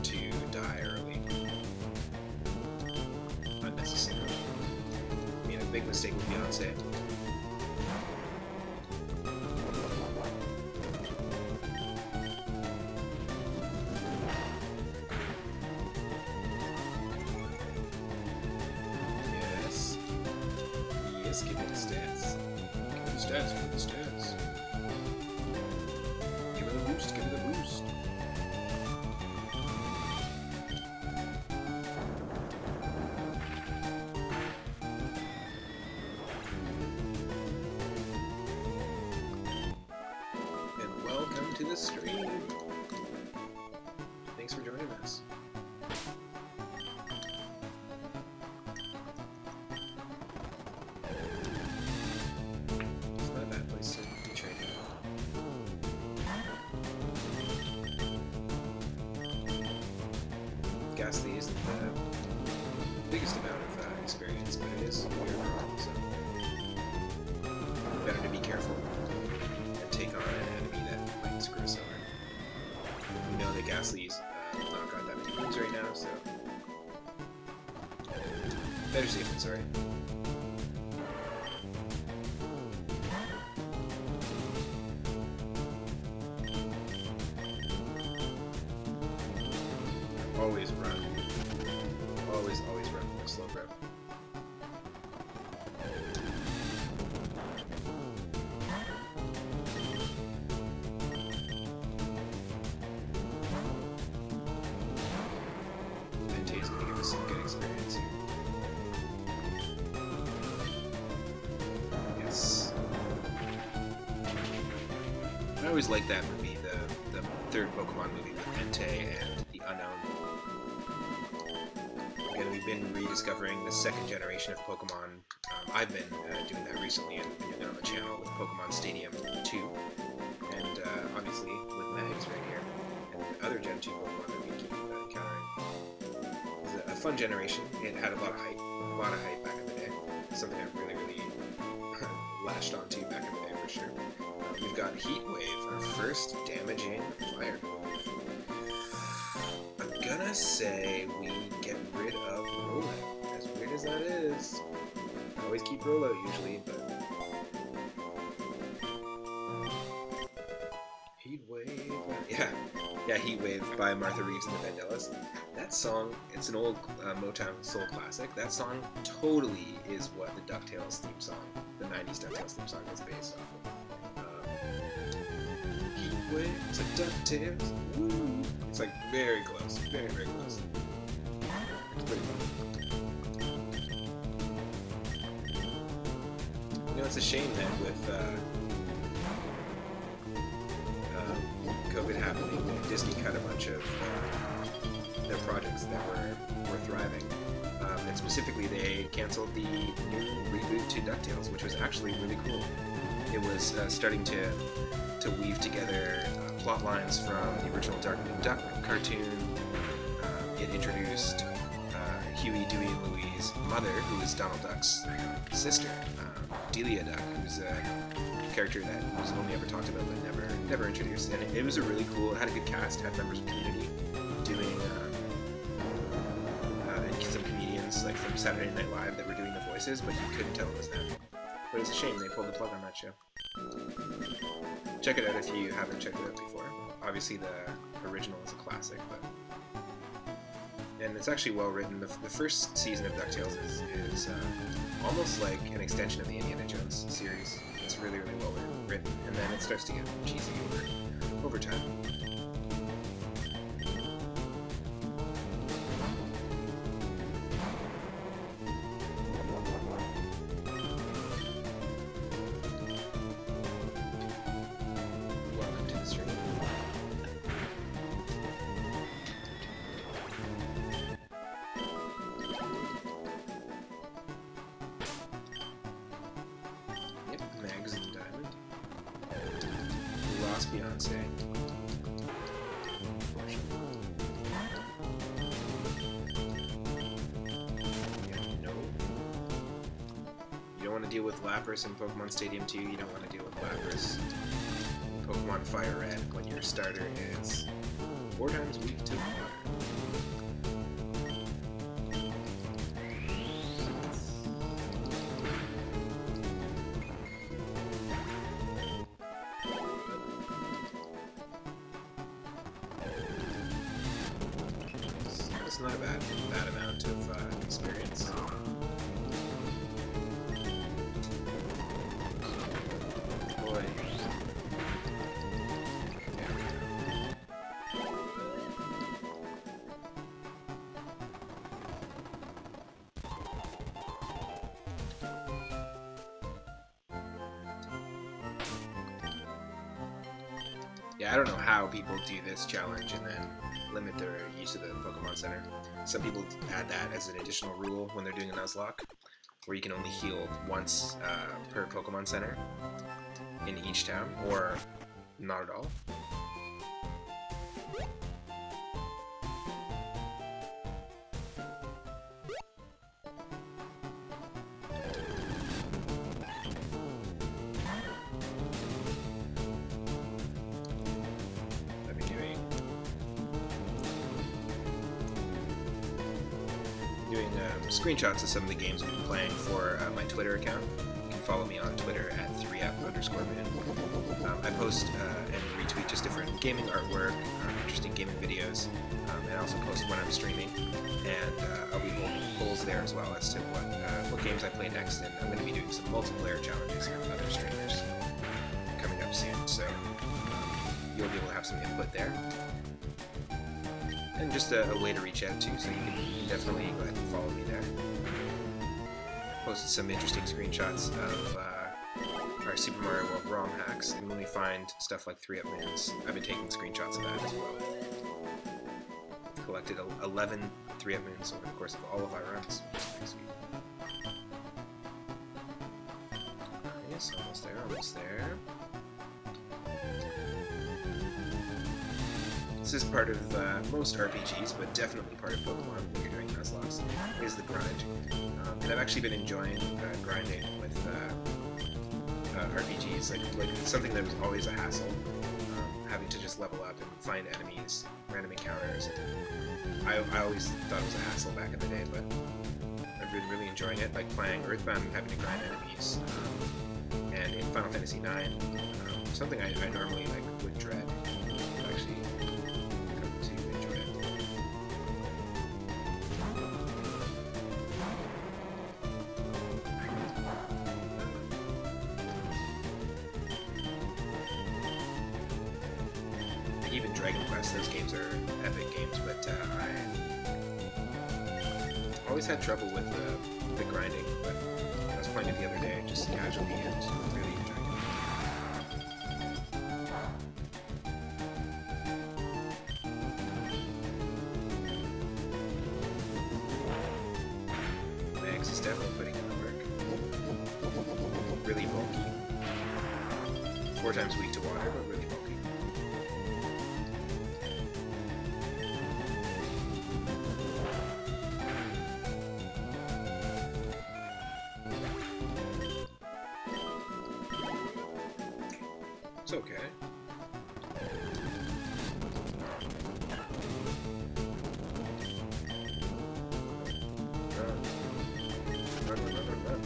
to die early. Unnecessarily. big mistake with Beyonce. Yes. Yes, give me the stats. Give me the stats, give me the stats. Give me the boost, give me the boost. To the stream. Thanks for joining us. It's not a bad place to be training. Ghastly isn't the biggest amount of experience, but it is weird, so better to be careful and take on an enemy that might screw us over. We know that Ghastly's not got that many moves right now, so better safe than sorry. Always run. Always run from a slow grab. Vente's gonna give us some good experience here. Yes. I always liked that movie, the third Pokemon movie with Entei and the Unknown. Again, we've been rediscovering the second generation of Pokemon. I've been doing that recently on the channel with Pokemon Stadium 2, and obviously with Mags right here, and other Gen 2 Pokemon that we keep encountering. It was a fun generation. It had a lot of hype back in the day. Something I really latched onto back in the day for sure. We've got Heat Wave, our first damaging fire move. I'm gonna say we get rid of Rollout, as weird as that is. I always keep Rollout usually, but Heat Wave, yeah, Heat Wave by Martha Reeves and the Vandellas. That song, it's an old Motown soul classic. That song totally is what the DuckTales theme song, the 90s DuckTales theme song, is based off of. Heat Wave to DuckTales. Woo! It's like very close, very close. It's pretty fun. You know, it's a shame that with COVID happening, Disney cut a bunch of their projects that were thriving. And specifically, they canceled the new reboot to DuckTales, which was actually really cool. It was starting to weave together plot lines from the original Darkwing Duck cartoon. It introduced Huey, Dewey, and Louie's mother, who is Donald Duck's sister, Delia Duck, who's a character that was only ever talked about but never introduced. And it was a really cool. It had a good cast, had members of Community doing, and some comedians like from Saturday Night Live that were doing the voices, but you couldn't tell it was them. But it's a shame they pulled the plug on that show. Check it out if you haven't checked it out before. Obviously the original is a classic, and it's actually well written. The first season of DuckTales is almost like an extension of the Indiana Jones series. It's really well written, and then it starts to get cheesy over time. Welcome to the stream. Yep, Mags and Diamond. We lost Beyonce. You don't want to deal with Lapras in Pokemon Stadium 2, you don't want to deal with Lapras in Pokemon Fire Red when your starter is 4 times weak to water. That's not a bad amount of experience. Boy. Yeah, I don't know how people do this challenge and then limit their use of the Pokemon Center. Some people add that as an additional rule when they're doing a Nuzlocke, where you can only heal once per Pokemon Center in each town, or not at all. Doing screenshots of some of the games I've been playing for my Twitter account. You can follow me on Twitter at 3up_moon. I post and retweet just different gaming artwork, interesting gaming videos, and I also post when I'm streaming. And I'll be holding polls there as well as to what games I play next. And I'm going to be doing some multiplayer challenges with other streamers coming up soon, so you'll be able to have some input there. And just a way to reach out to, so you can definitely go ahead and follow me there. Posted some interesting screenshots of our Super Mario World ROM hacks, and when we find stuff like 3up moons, I've been taking screenshots of that as well. Collected 11 3up moons over the course of all of our runs. Yes, almost there, almost there. This is part of most RPGs, but definitely part of Pokemon when you're doing Nuzlocke, is the grind. And I've actually been enjoying grinding with RPGs, like something that was always a hassle, having to just level up and find enemies, random encounters. I always thought it was a hassle back in the day, but I've been really enjoying it, like playing Earthbound and having to grind enemies. And in Final Fantasy IX, something I normally would dread, actually come to enjoy it. Even Dragon Quest, those games are epic games, but I always had trouble with the grinding, but I was playing it the other day, just casually, and really enjoying it. Max is definitely putting in the work. Really bulky. 4 times weak to water, but really bulky. It's okay. Run.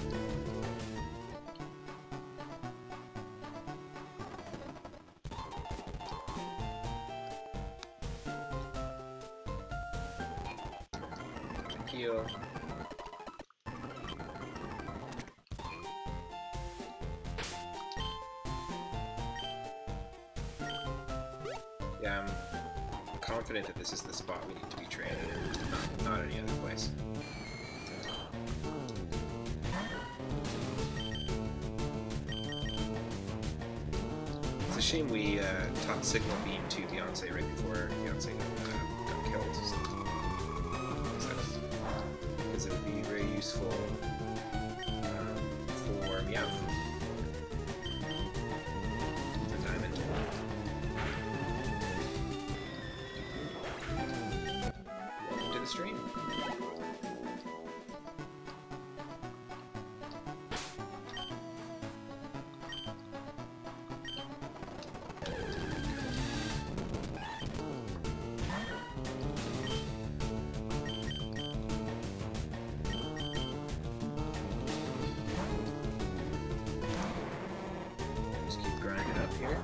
Heal. Yeah, I'm confident that this is the spot we need to be training in, not any other place. It's a shame we taught Signal Beam to Beyonce right before Beyonce got killed. Because it would be very useful for Meowth. Stream. Just keep grinding up here.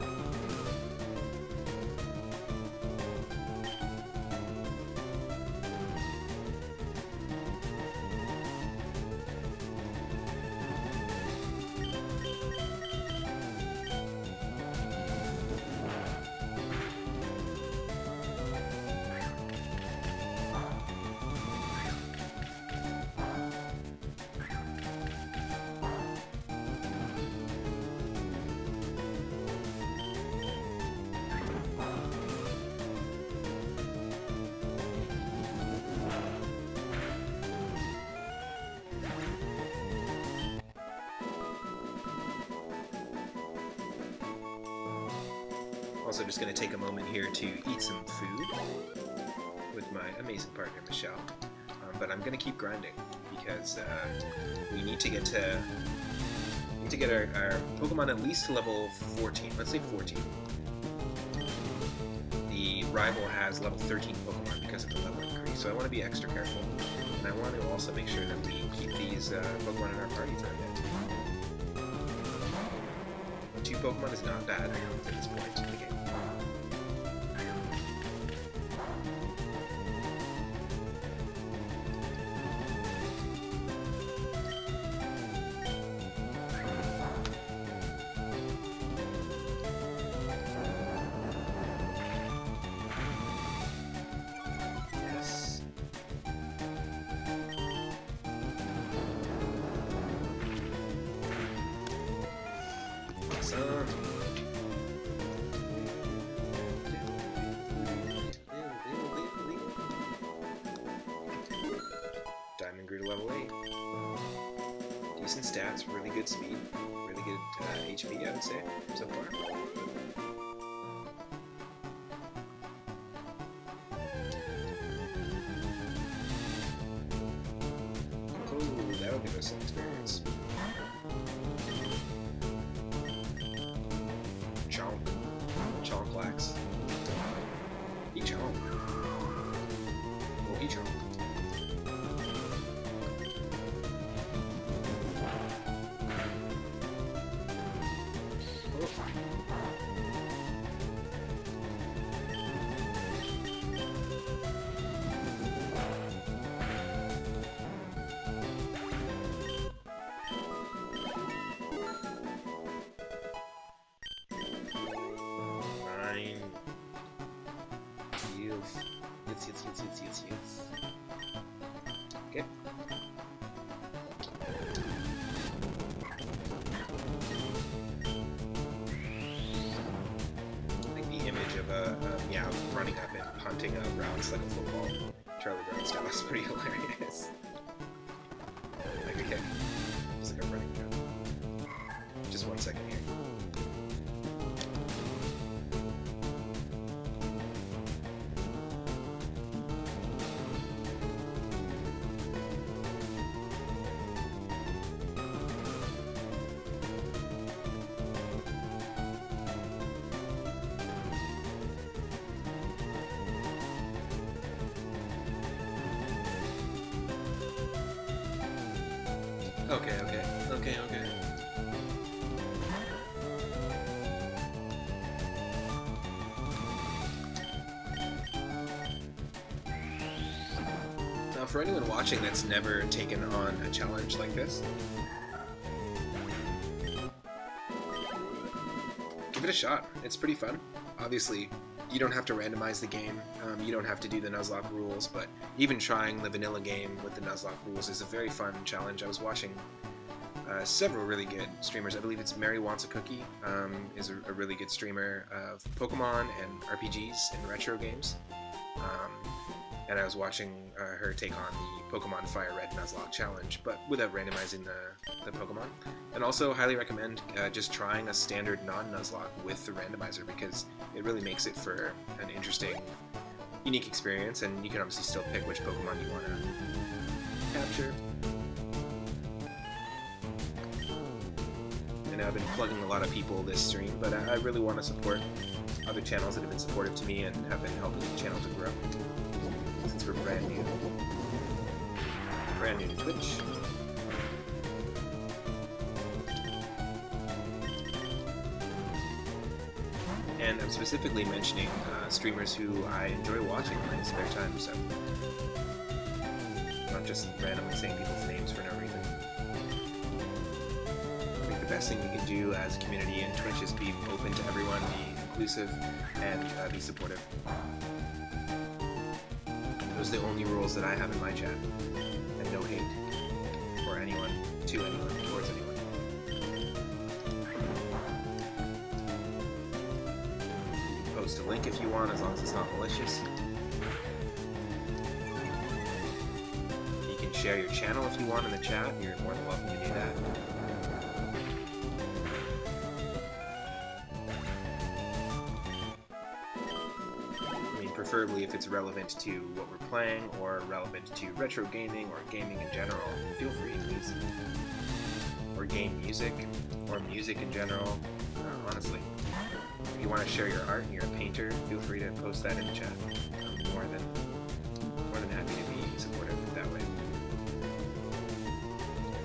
Also just going to take a moment here to eat some food with my amazing partner, Michelle. But I'm going to keep grinding because we need to get our Pokemon at least to level 14. Let's say 14. The rival has level 13 Pokemon because of the level increase, so I want to be extra careful. And I want to also make sure that we keep these Pokemon in our party for a bit. 2 Pokemon is not bad at this point in the game. Diamond grew to level 8. Decent stats, really good speed, really good HP, I would say, so far. Oh, that'll give us some experience. Chomp. Chonklax. He chomp. Oh, he chomp. Yes. Okay. Like the image of a meow running up and punting a rounds like a football, Charlie Brown style, is pretty hilarious. Like a kick, just like a running jump. Just 1 second here. Okay. Now, for anyone watching that's never taken on a challenge like this, give it a shot. It's pretty fun. Obviously, you don't have to randomize the game, you don't have to do the Nuzlocke rules, but even trying the vanilla game with the Nuzlocke rules is a very fun challenge. I was watching several really good streamers. I believe it's Mary Wants a Cookie, is a really good streamer of Pokemon and RPGs and retro games. And I was watching her take on the Pokemon Fire Red Nuzlocke Challenge, but without randomizing the Pokemon. And also highly recommend just trying a standard non-Nuzlocke with the randomizer, because it really makes it for an interesting, unique experience, and you can obviously still pick which Pokemon you want to capture. And I've been plugging a lot of people this stream, but I really want to support other channels that have been supportive to me and have been helping the channel to grow. Since we're brand new to Twitch. And I'm specifically mentioning streamers who I enjoy watching in my spare time, so not just randomly saying people's names for no reason. I think the best thing we can do as a community in Twitch is be open to everyone, be inclusive, and be supportive. Those are the only rules that I have in my chat, and no hate for anyone, to anyone, towards anyone. You can post a link if you want, as long as it's not malicious. You can share your channel if you want in the chat, you're more than welcome to do that. preferably if it's relevant to what we're playing or relevant to retro gaming or gaming in general. Feel free, please. Or game music, or music in general. Honestly, if you want to share your art and you're a painter, feel free to post that in the chat. I'm more than happy to be supportive that way.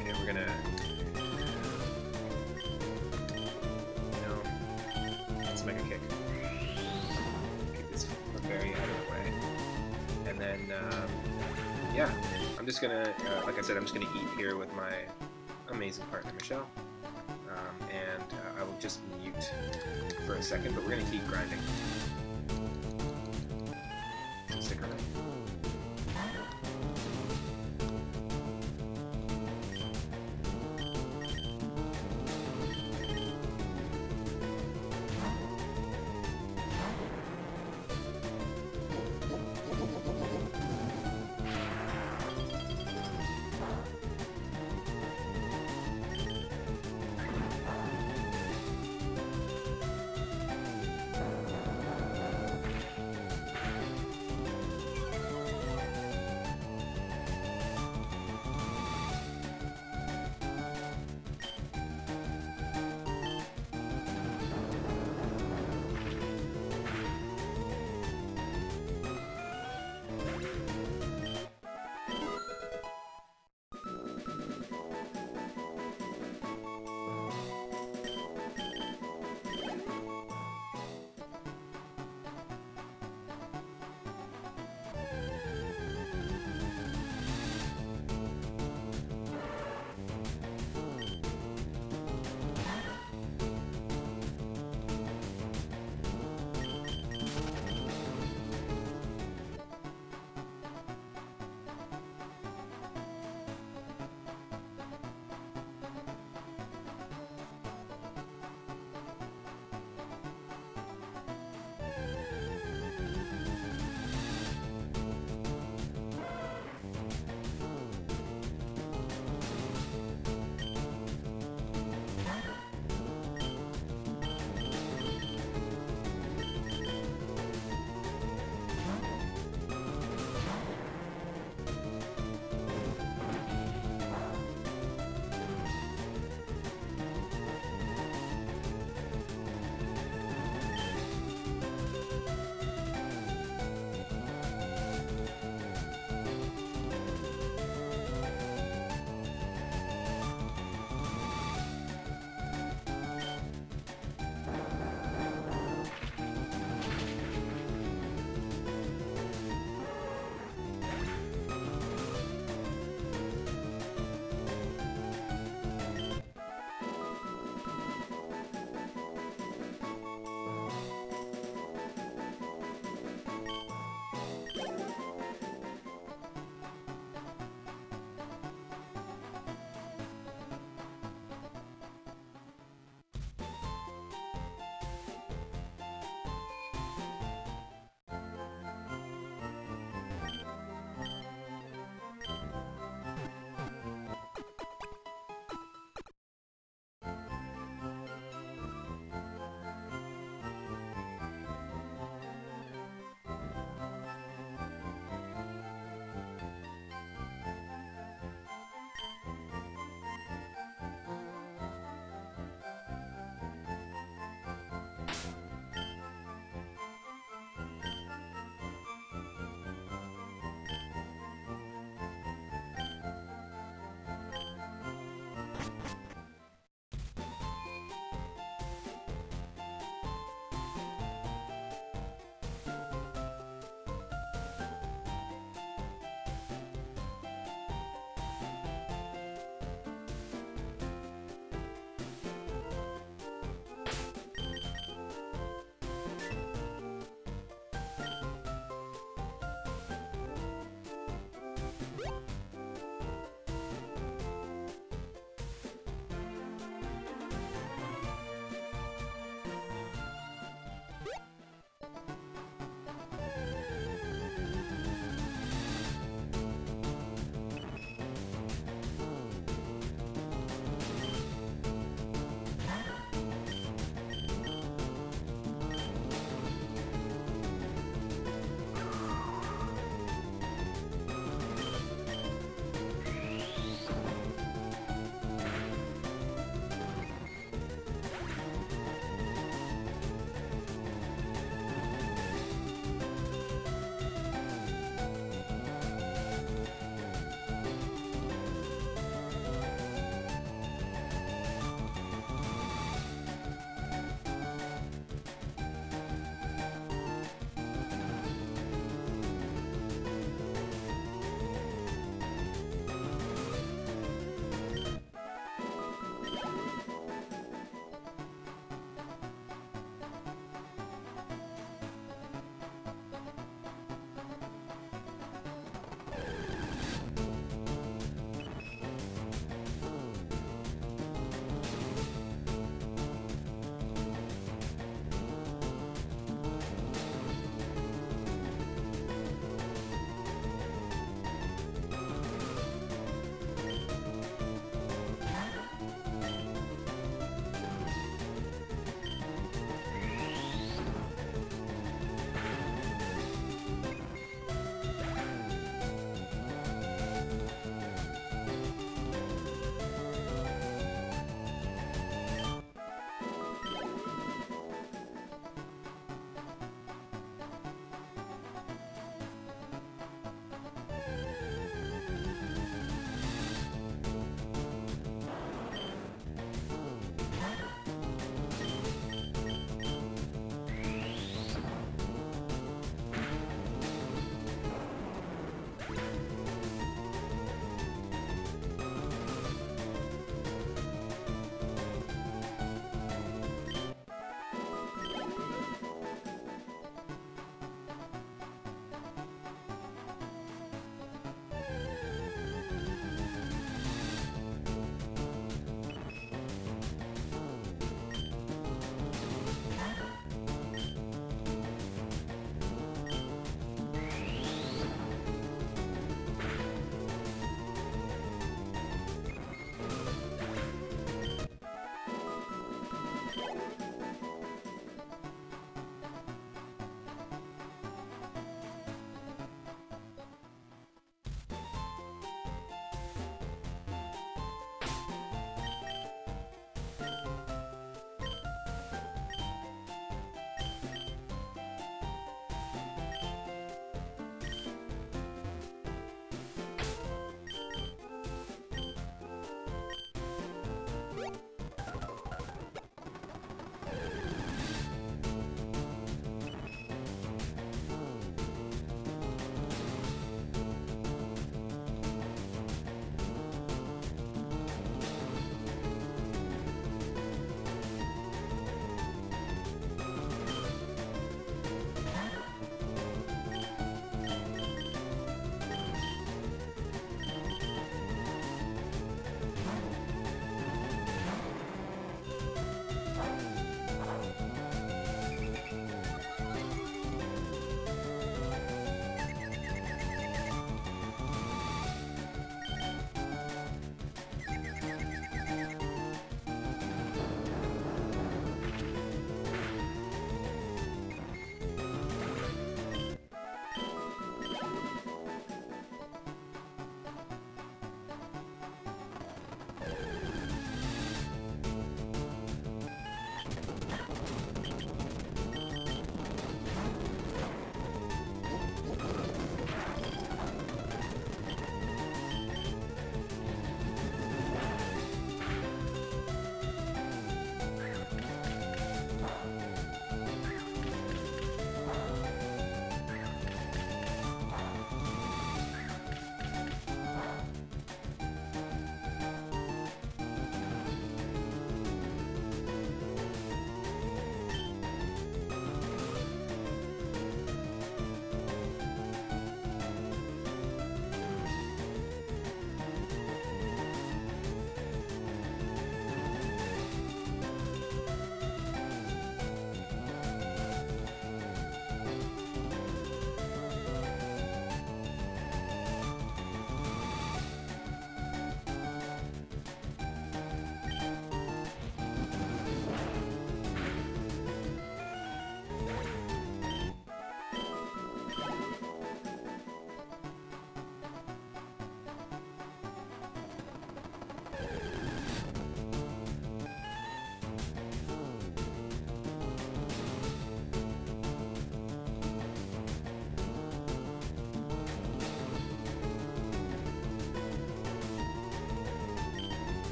Okay, we're gonna. Let's make a kick. Kick this very out of the way, and then yeah, I'm just gonna, like I said, I'm just gonna eat here with my amazing partner Michelle, and I will just mute for a second, but we're gonna keep grinding. So stick around.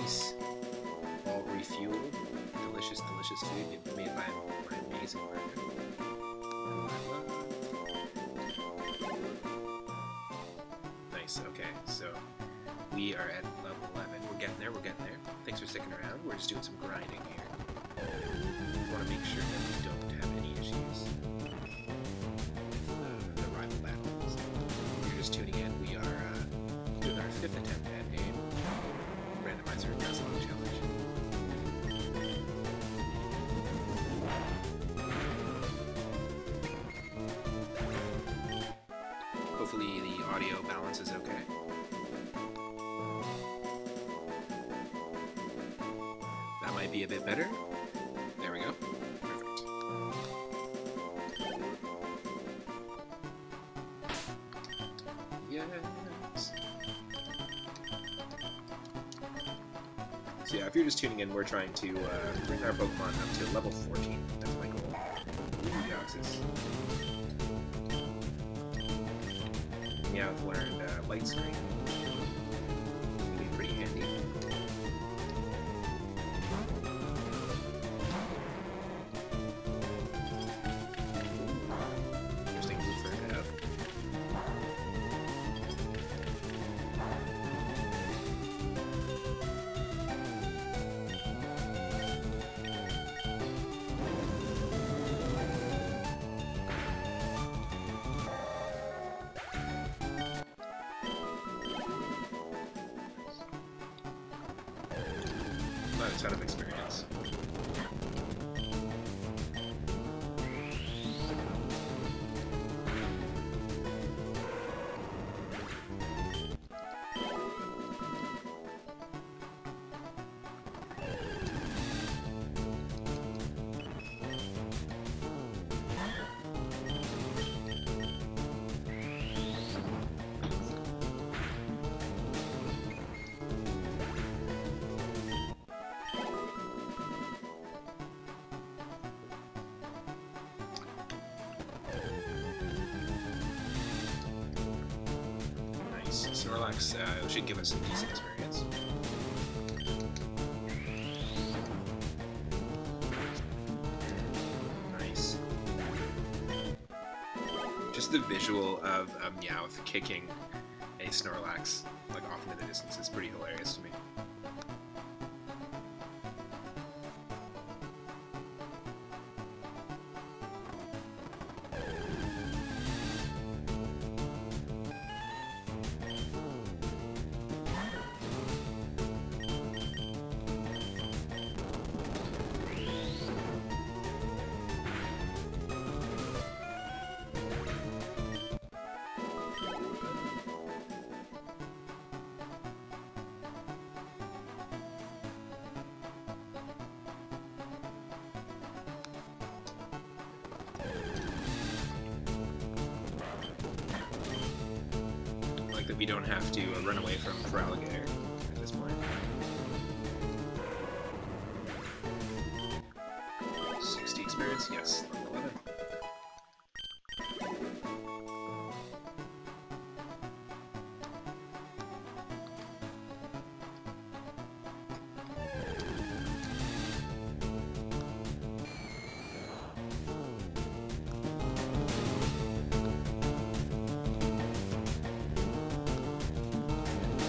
Nice. All refueled. Delicious, delicious food made by my amazing partner. Nice, okay, so we are at level 11. We're getting there, we're getting there. Thanks for sticking around. We're just doing some grinding here. We want to make sure that we don't have any issues with the rival battles. If you're just tuning in, we are doing our 5th attempt at a Randomizer Nuzlocke Challenge. Hopefully the audio balance is okay. That might be a bit better. There we go. Perfect. Yes. So yeah, if you're just tuning in, we're trying to bring our Pokemon up to level 14. That's my goal. Ooh, Deoxys. Yeah, I've learned light screen. Can be pretty handy. Interesting move for it out. Not a ton of experience. Snorlax should give us some decent experience. Nice. Just the visual of Meowth kicking a Snorlax like off into the distance is pretty hilarious to me. That we don't have to run away from Feraligatr at this point. 60 experience, yes, level 11.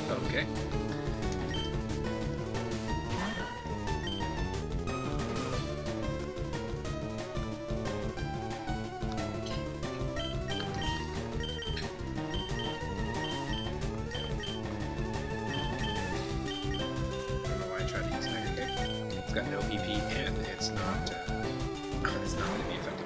Okay. It's got no PP and it's not going to be effective.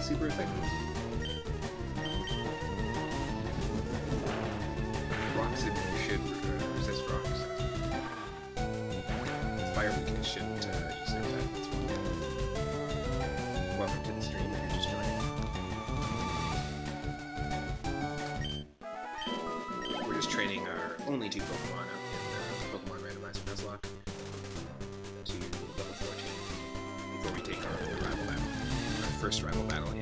super effective. Rocks should resist rocks. Fire weakness shouldn't use their attack. That's one. Welcome to the stream if you're just joining. We're just training our only two Pokemon up in the Pokémon Randomizer Nuzlocke to level 14 before we take our rival battle. Our first rival battle in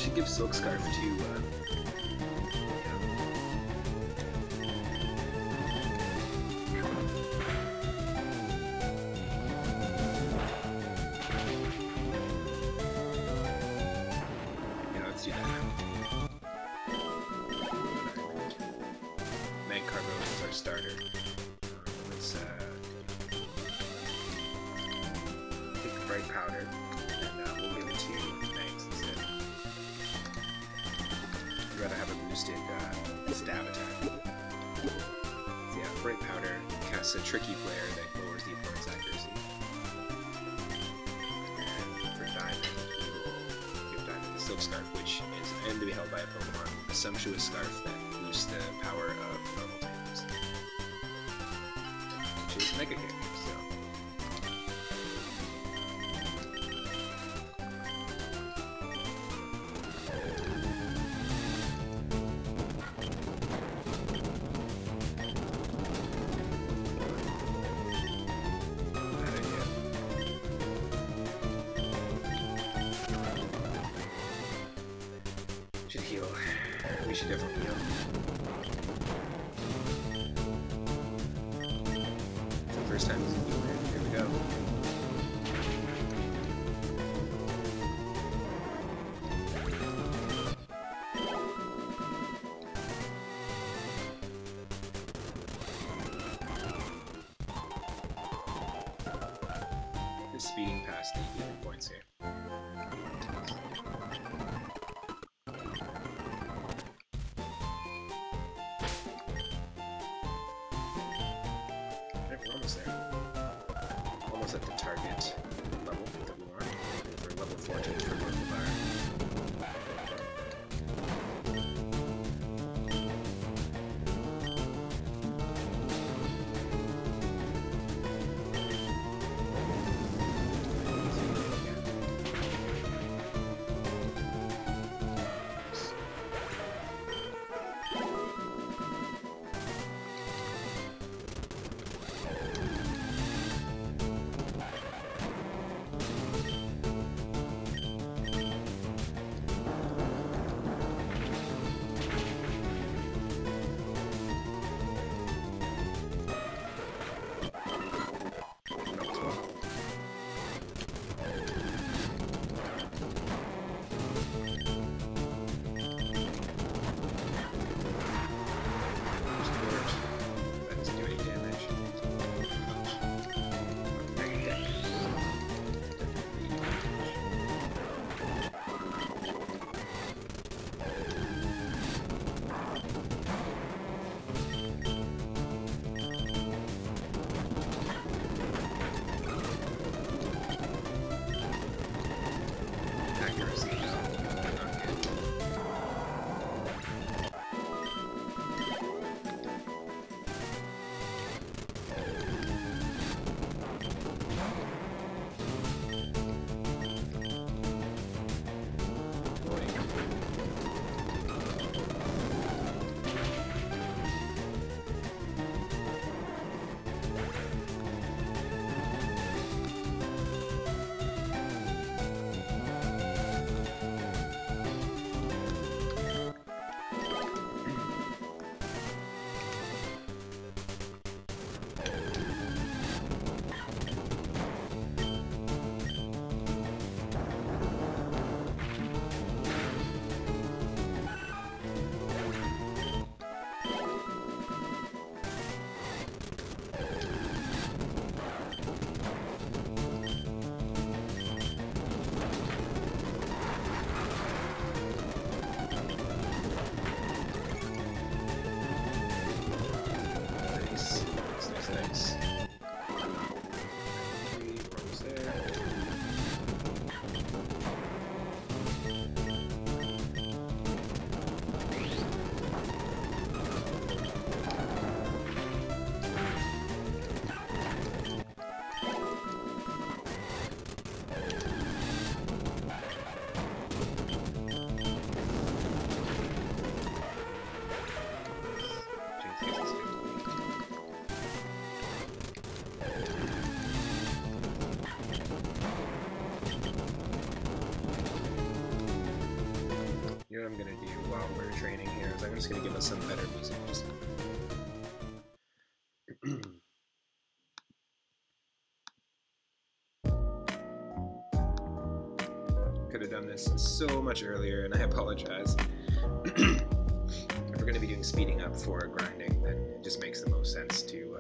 should give Silk Scarf to let's do that now. Magcarbo is our starter. Let's take the bright powder, and we'll give it to Mags instead. I'd rather have a boosted stab attack. So yeah, bright powder casts a tricky flare that lowers the opponent's accuracy. And for Diamond, we will give Diamond the Silk Scarf, which is an item to be held by a Pokemon, a sumptuous scarf that boosts the power of normal types. Which is Mega Kick, so. Should heal. We should definitely heal. For the first time as a healer. Here we go. Just speeding past the healing points here. We're almost there. Almost at the target level that we want. For level 14 for Normal Fire. I'm gonna do while we're training here is I'm just gonna give us some better music. Just could have done this so much earlier, and I apologize. If we're gonna be doing speeding up for grinding, then it just makes the most sense to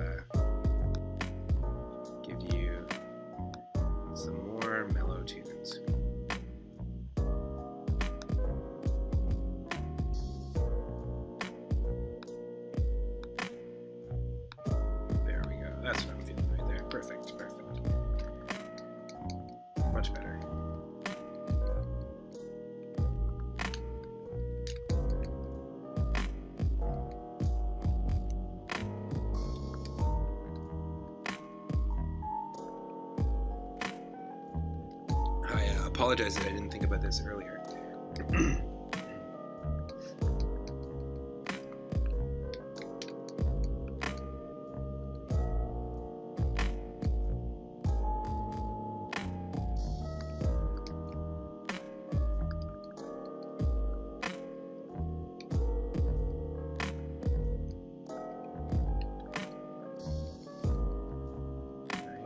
give you some more mellow tunes. There we go. That's what I'm feeling right there. Perfect, perfect. Much better. I apologize that I didn't think about this earlier.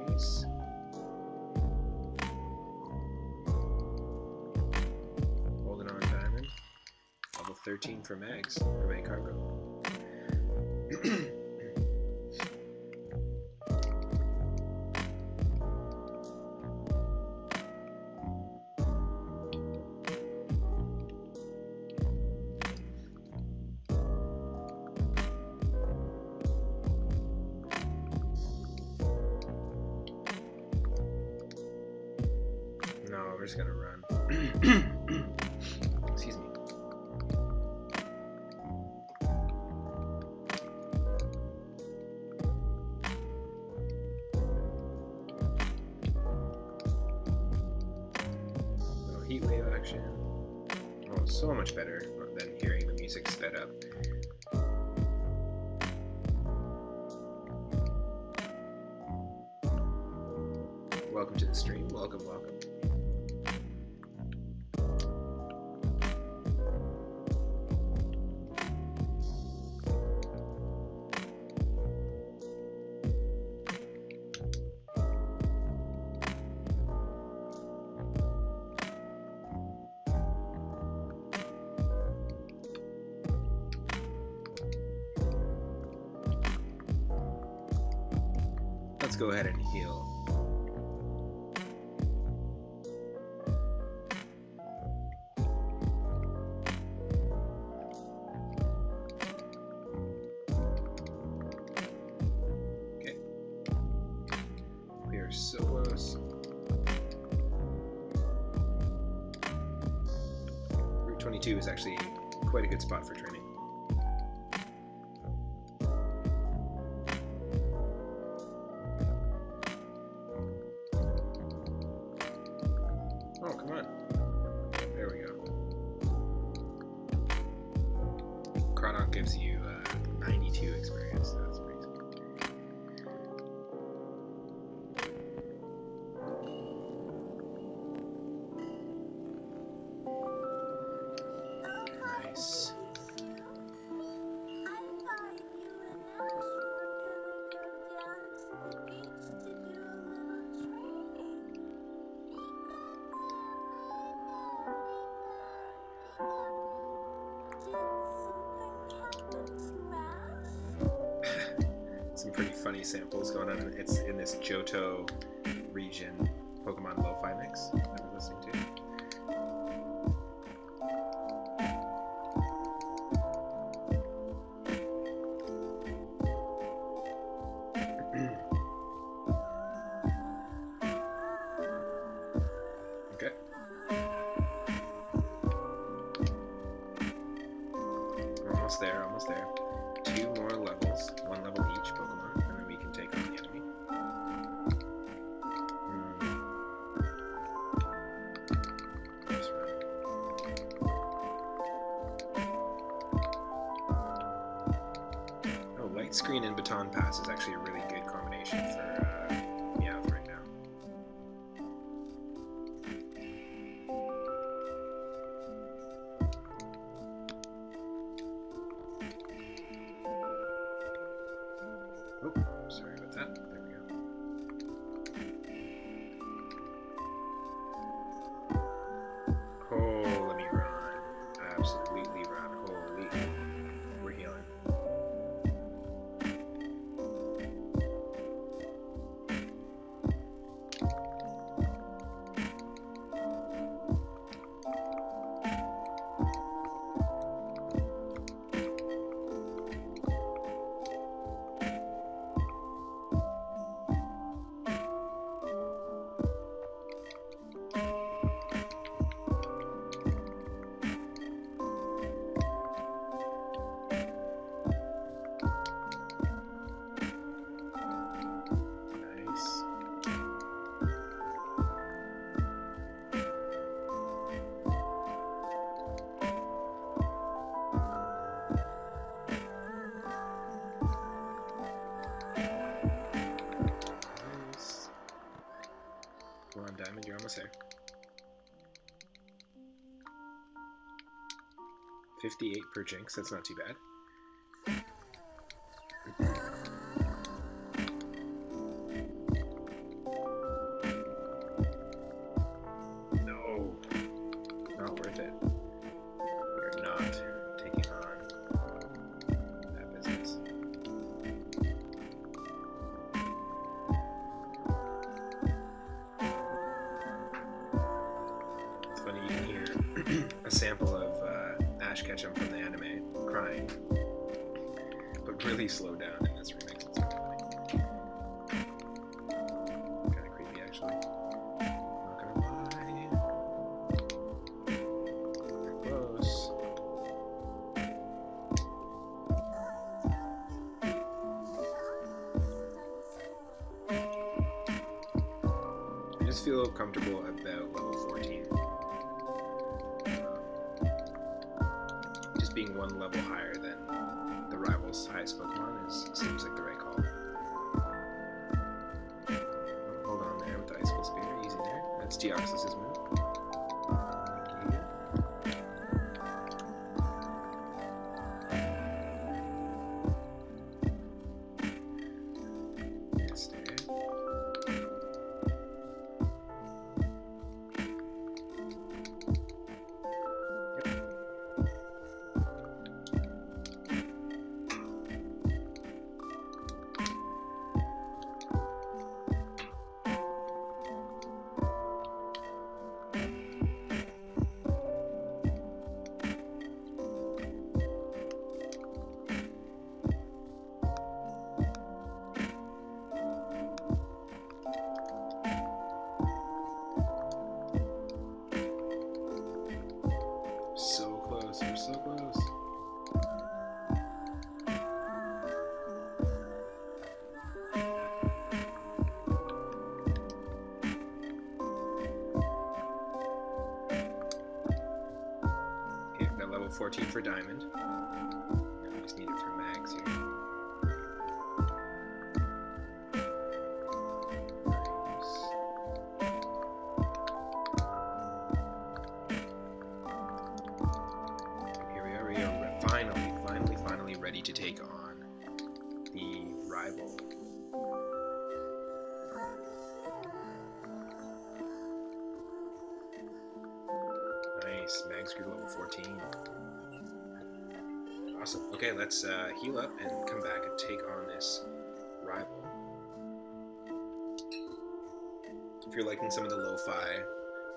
Nice. Holding on, Diamond. Level 13 for Mags, for Mag Cargo. No, we're just gonna run. Excuse me. Little heat wave action. Oh, so much better than hearing the music sped up. Welcome to the stream. Welcome, welcome. Let's go ahead and heal. Okay. We are so close. Route 22 is actually quite a good spot for training. Oh, come on. There we go. Chronoc gives you 92 experience, so that's pretty sweet. Nice. Some pretty funny samples going on. It's in this Johto region Pokemon Lo-Fi mix that we're listening to. Okay. We're almost there, almost there. 2 more levels, 1 level each Pokemon, and then we can take on the enemy. Just run. Oh, Light Screen and Baton Pass is actually a really good combination for Meowth right now. absolutely run. Holy, we're healing. Come on, Diamond, you're almost there. 58 per Jinx, that's not too bad. No, not worth it. We're not taking on that business. It's funny, you can hear a sample of Ash Ketchum from the anime crying, but really slowed down in this remix. It's really funny. Kind of creepy, actually. Not gonna lie. They're close. I just feel comfortable about level 14. Just being one level higher than the rival's highest Pokemon seems like the right call. Oh, hold on there with the Icicle Spear, easy there. That's Deoxys' move. Yes, there. So close, we're so close. Okay, I've got level 14 for Diamond. Now we just need it for Mags here. Finally ready to take on the rival. Nice, Mags grew to level 14. Awesome. Okay, let's heal up and come back and take on this rival. If you're liking some of the lo-fi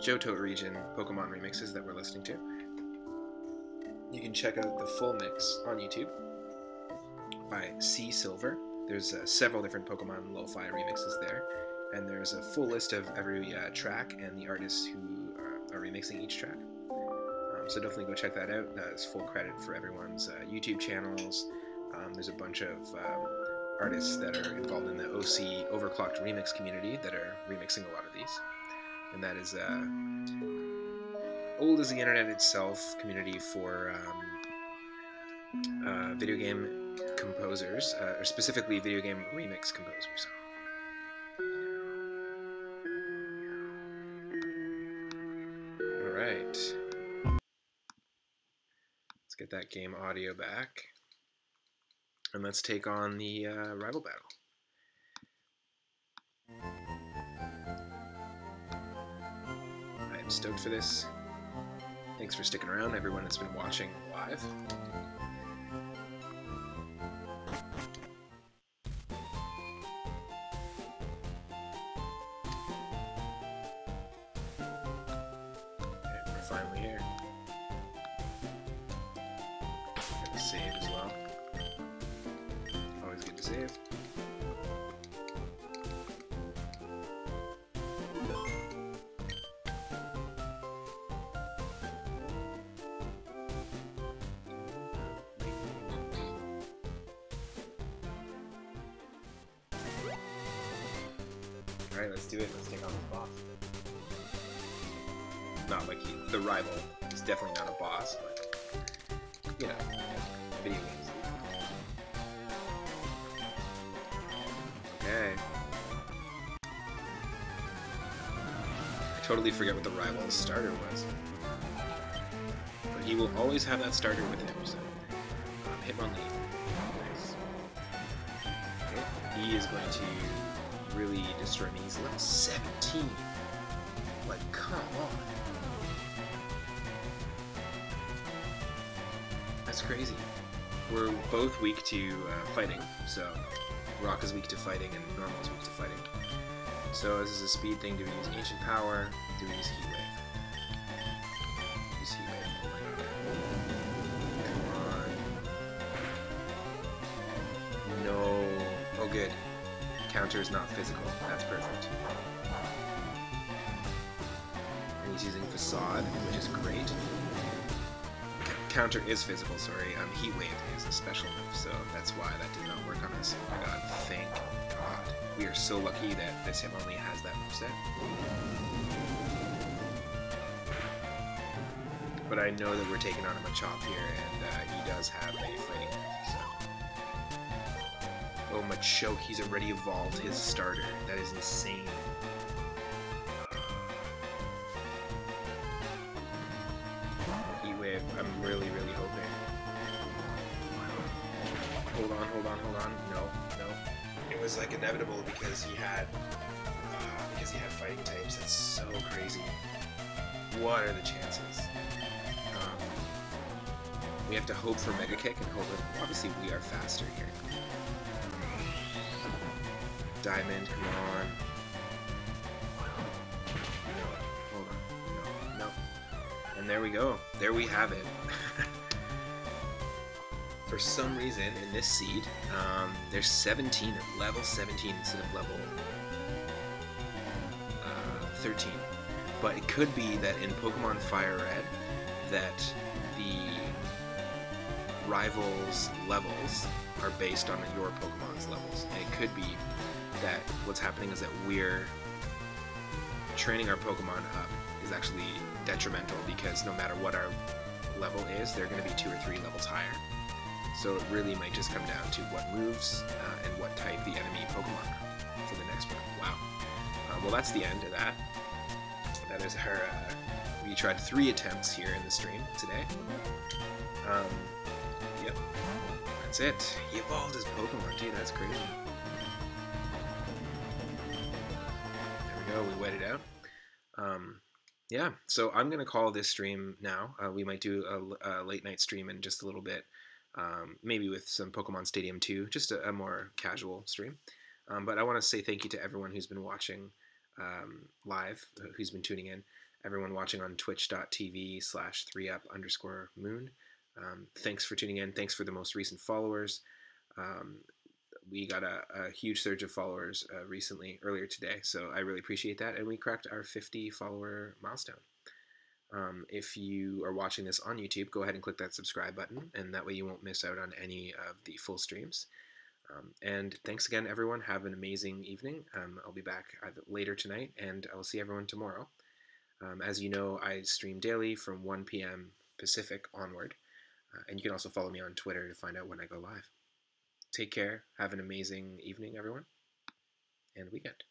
Johto region Pokemon remixes that we're listening to, you can check out the full mix on YouTube by C Silver. There's several different Pokemon lo-fi remixes there, and there's a full list of every track and the artists who are remixing each track. So definitely go check that out. That's full credit for everyone's YouTube channels. There's a bunch of artists that are involved in the OC Overclocked remix community that are remixing a lot of these, and that is old as the internet itself community for video game composers, or specifically video game remix composers. Alright. Let's get that game audio back. And let's take on the rival battle. I'm stoked for this. Thanks for sticking around, everyone that's been watching live. Finally here. Got to save as well. Always good to save. Alright, let's do it. Let's take on this boss. Not like the rival is definitely not a boss, but you know, video games. Okay. I totally forget what the rival's starter was. But he will always have that starter with him, so Hitmonlee. Nice. Okay. He is going to really destroy me. He's level 17. Like, come on. That's crazy. We're both weak to fighting, so Rock is weak to fighting and Normal is weak to fighting. So this is a speed thing. Do we use Ancient Power? Do we use Heat Wave? Use Heat Wave. Oh my god. Come on. No. Oh good. Counter is not physical. That's perfect. And he's using Facade, which is great. Counter is physical, sorry. Heat Wave is a special move, so that's why that did not work on us. Oh my god, thank god. We are so lucky that this Hitmonlee has that moveset. But I know that we're taking on him a chop here, and he does have a fighting move, so... Oh, Machoke, he's already evolved his starter. That is insane. I'm really, really hoping. Hold on. No. It was like inevitable because he had fighting types. That's so crazy. What are the chances? We have to hope for Mega Kick and hope that obviously we are faster here. Diamond, come on. Hold on. No. And there we go. There we have it. For some reason, in this seed, there's 17, level 17 instead of level 13. But it could be that in Pokemon Fire Red, that the rivals' levels are based on your Pokemon's levels. And it could be that what's happening is that we're training our Pokemon up is actually detrimental because no matter what our level is, they're going to be 2 or 3 levels higher. So it really might just come down to what moves and what type the enemy Pokemon are for the next one. Wow. Well, that's the end of that. That is our... we tried 3 attempts here in the stream today. Yep. That's it. He evolved his Pokemon. Dude, that's crazy. There we go. We wet it out. Yeah, so I'm going to call this stream now. We might do a late night stream in just a little bit. Maybe with some Pokemon Stadium 2, just a more casual stream. But I want to say thank you to everyone who's been watching live, who's been tuning in, everyone watching on twitch.tv/3up_moon. Thanks for tuning in. Thanks for the most recent followers. We got a huge surge of followers earlier today, so I really appreciate that. And we cracked our 50 follower milestone. If you are watching this on YouTube, go ahead and click that subscribe button, and that way you won't miss out on any of the full streams. And thanks again, everyone. Have an amazing evening. I'll be back later tonight, and I'll see everyone tomorrow. As you know, I stream daily from 1 p.m. Pacific onward, and you can also follow me on Twitter to find out when I go live. Take care. Have an amazing evening, everyone, and weekend.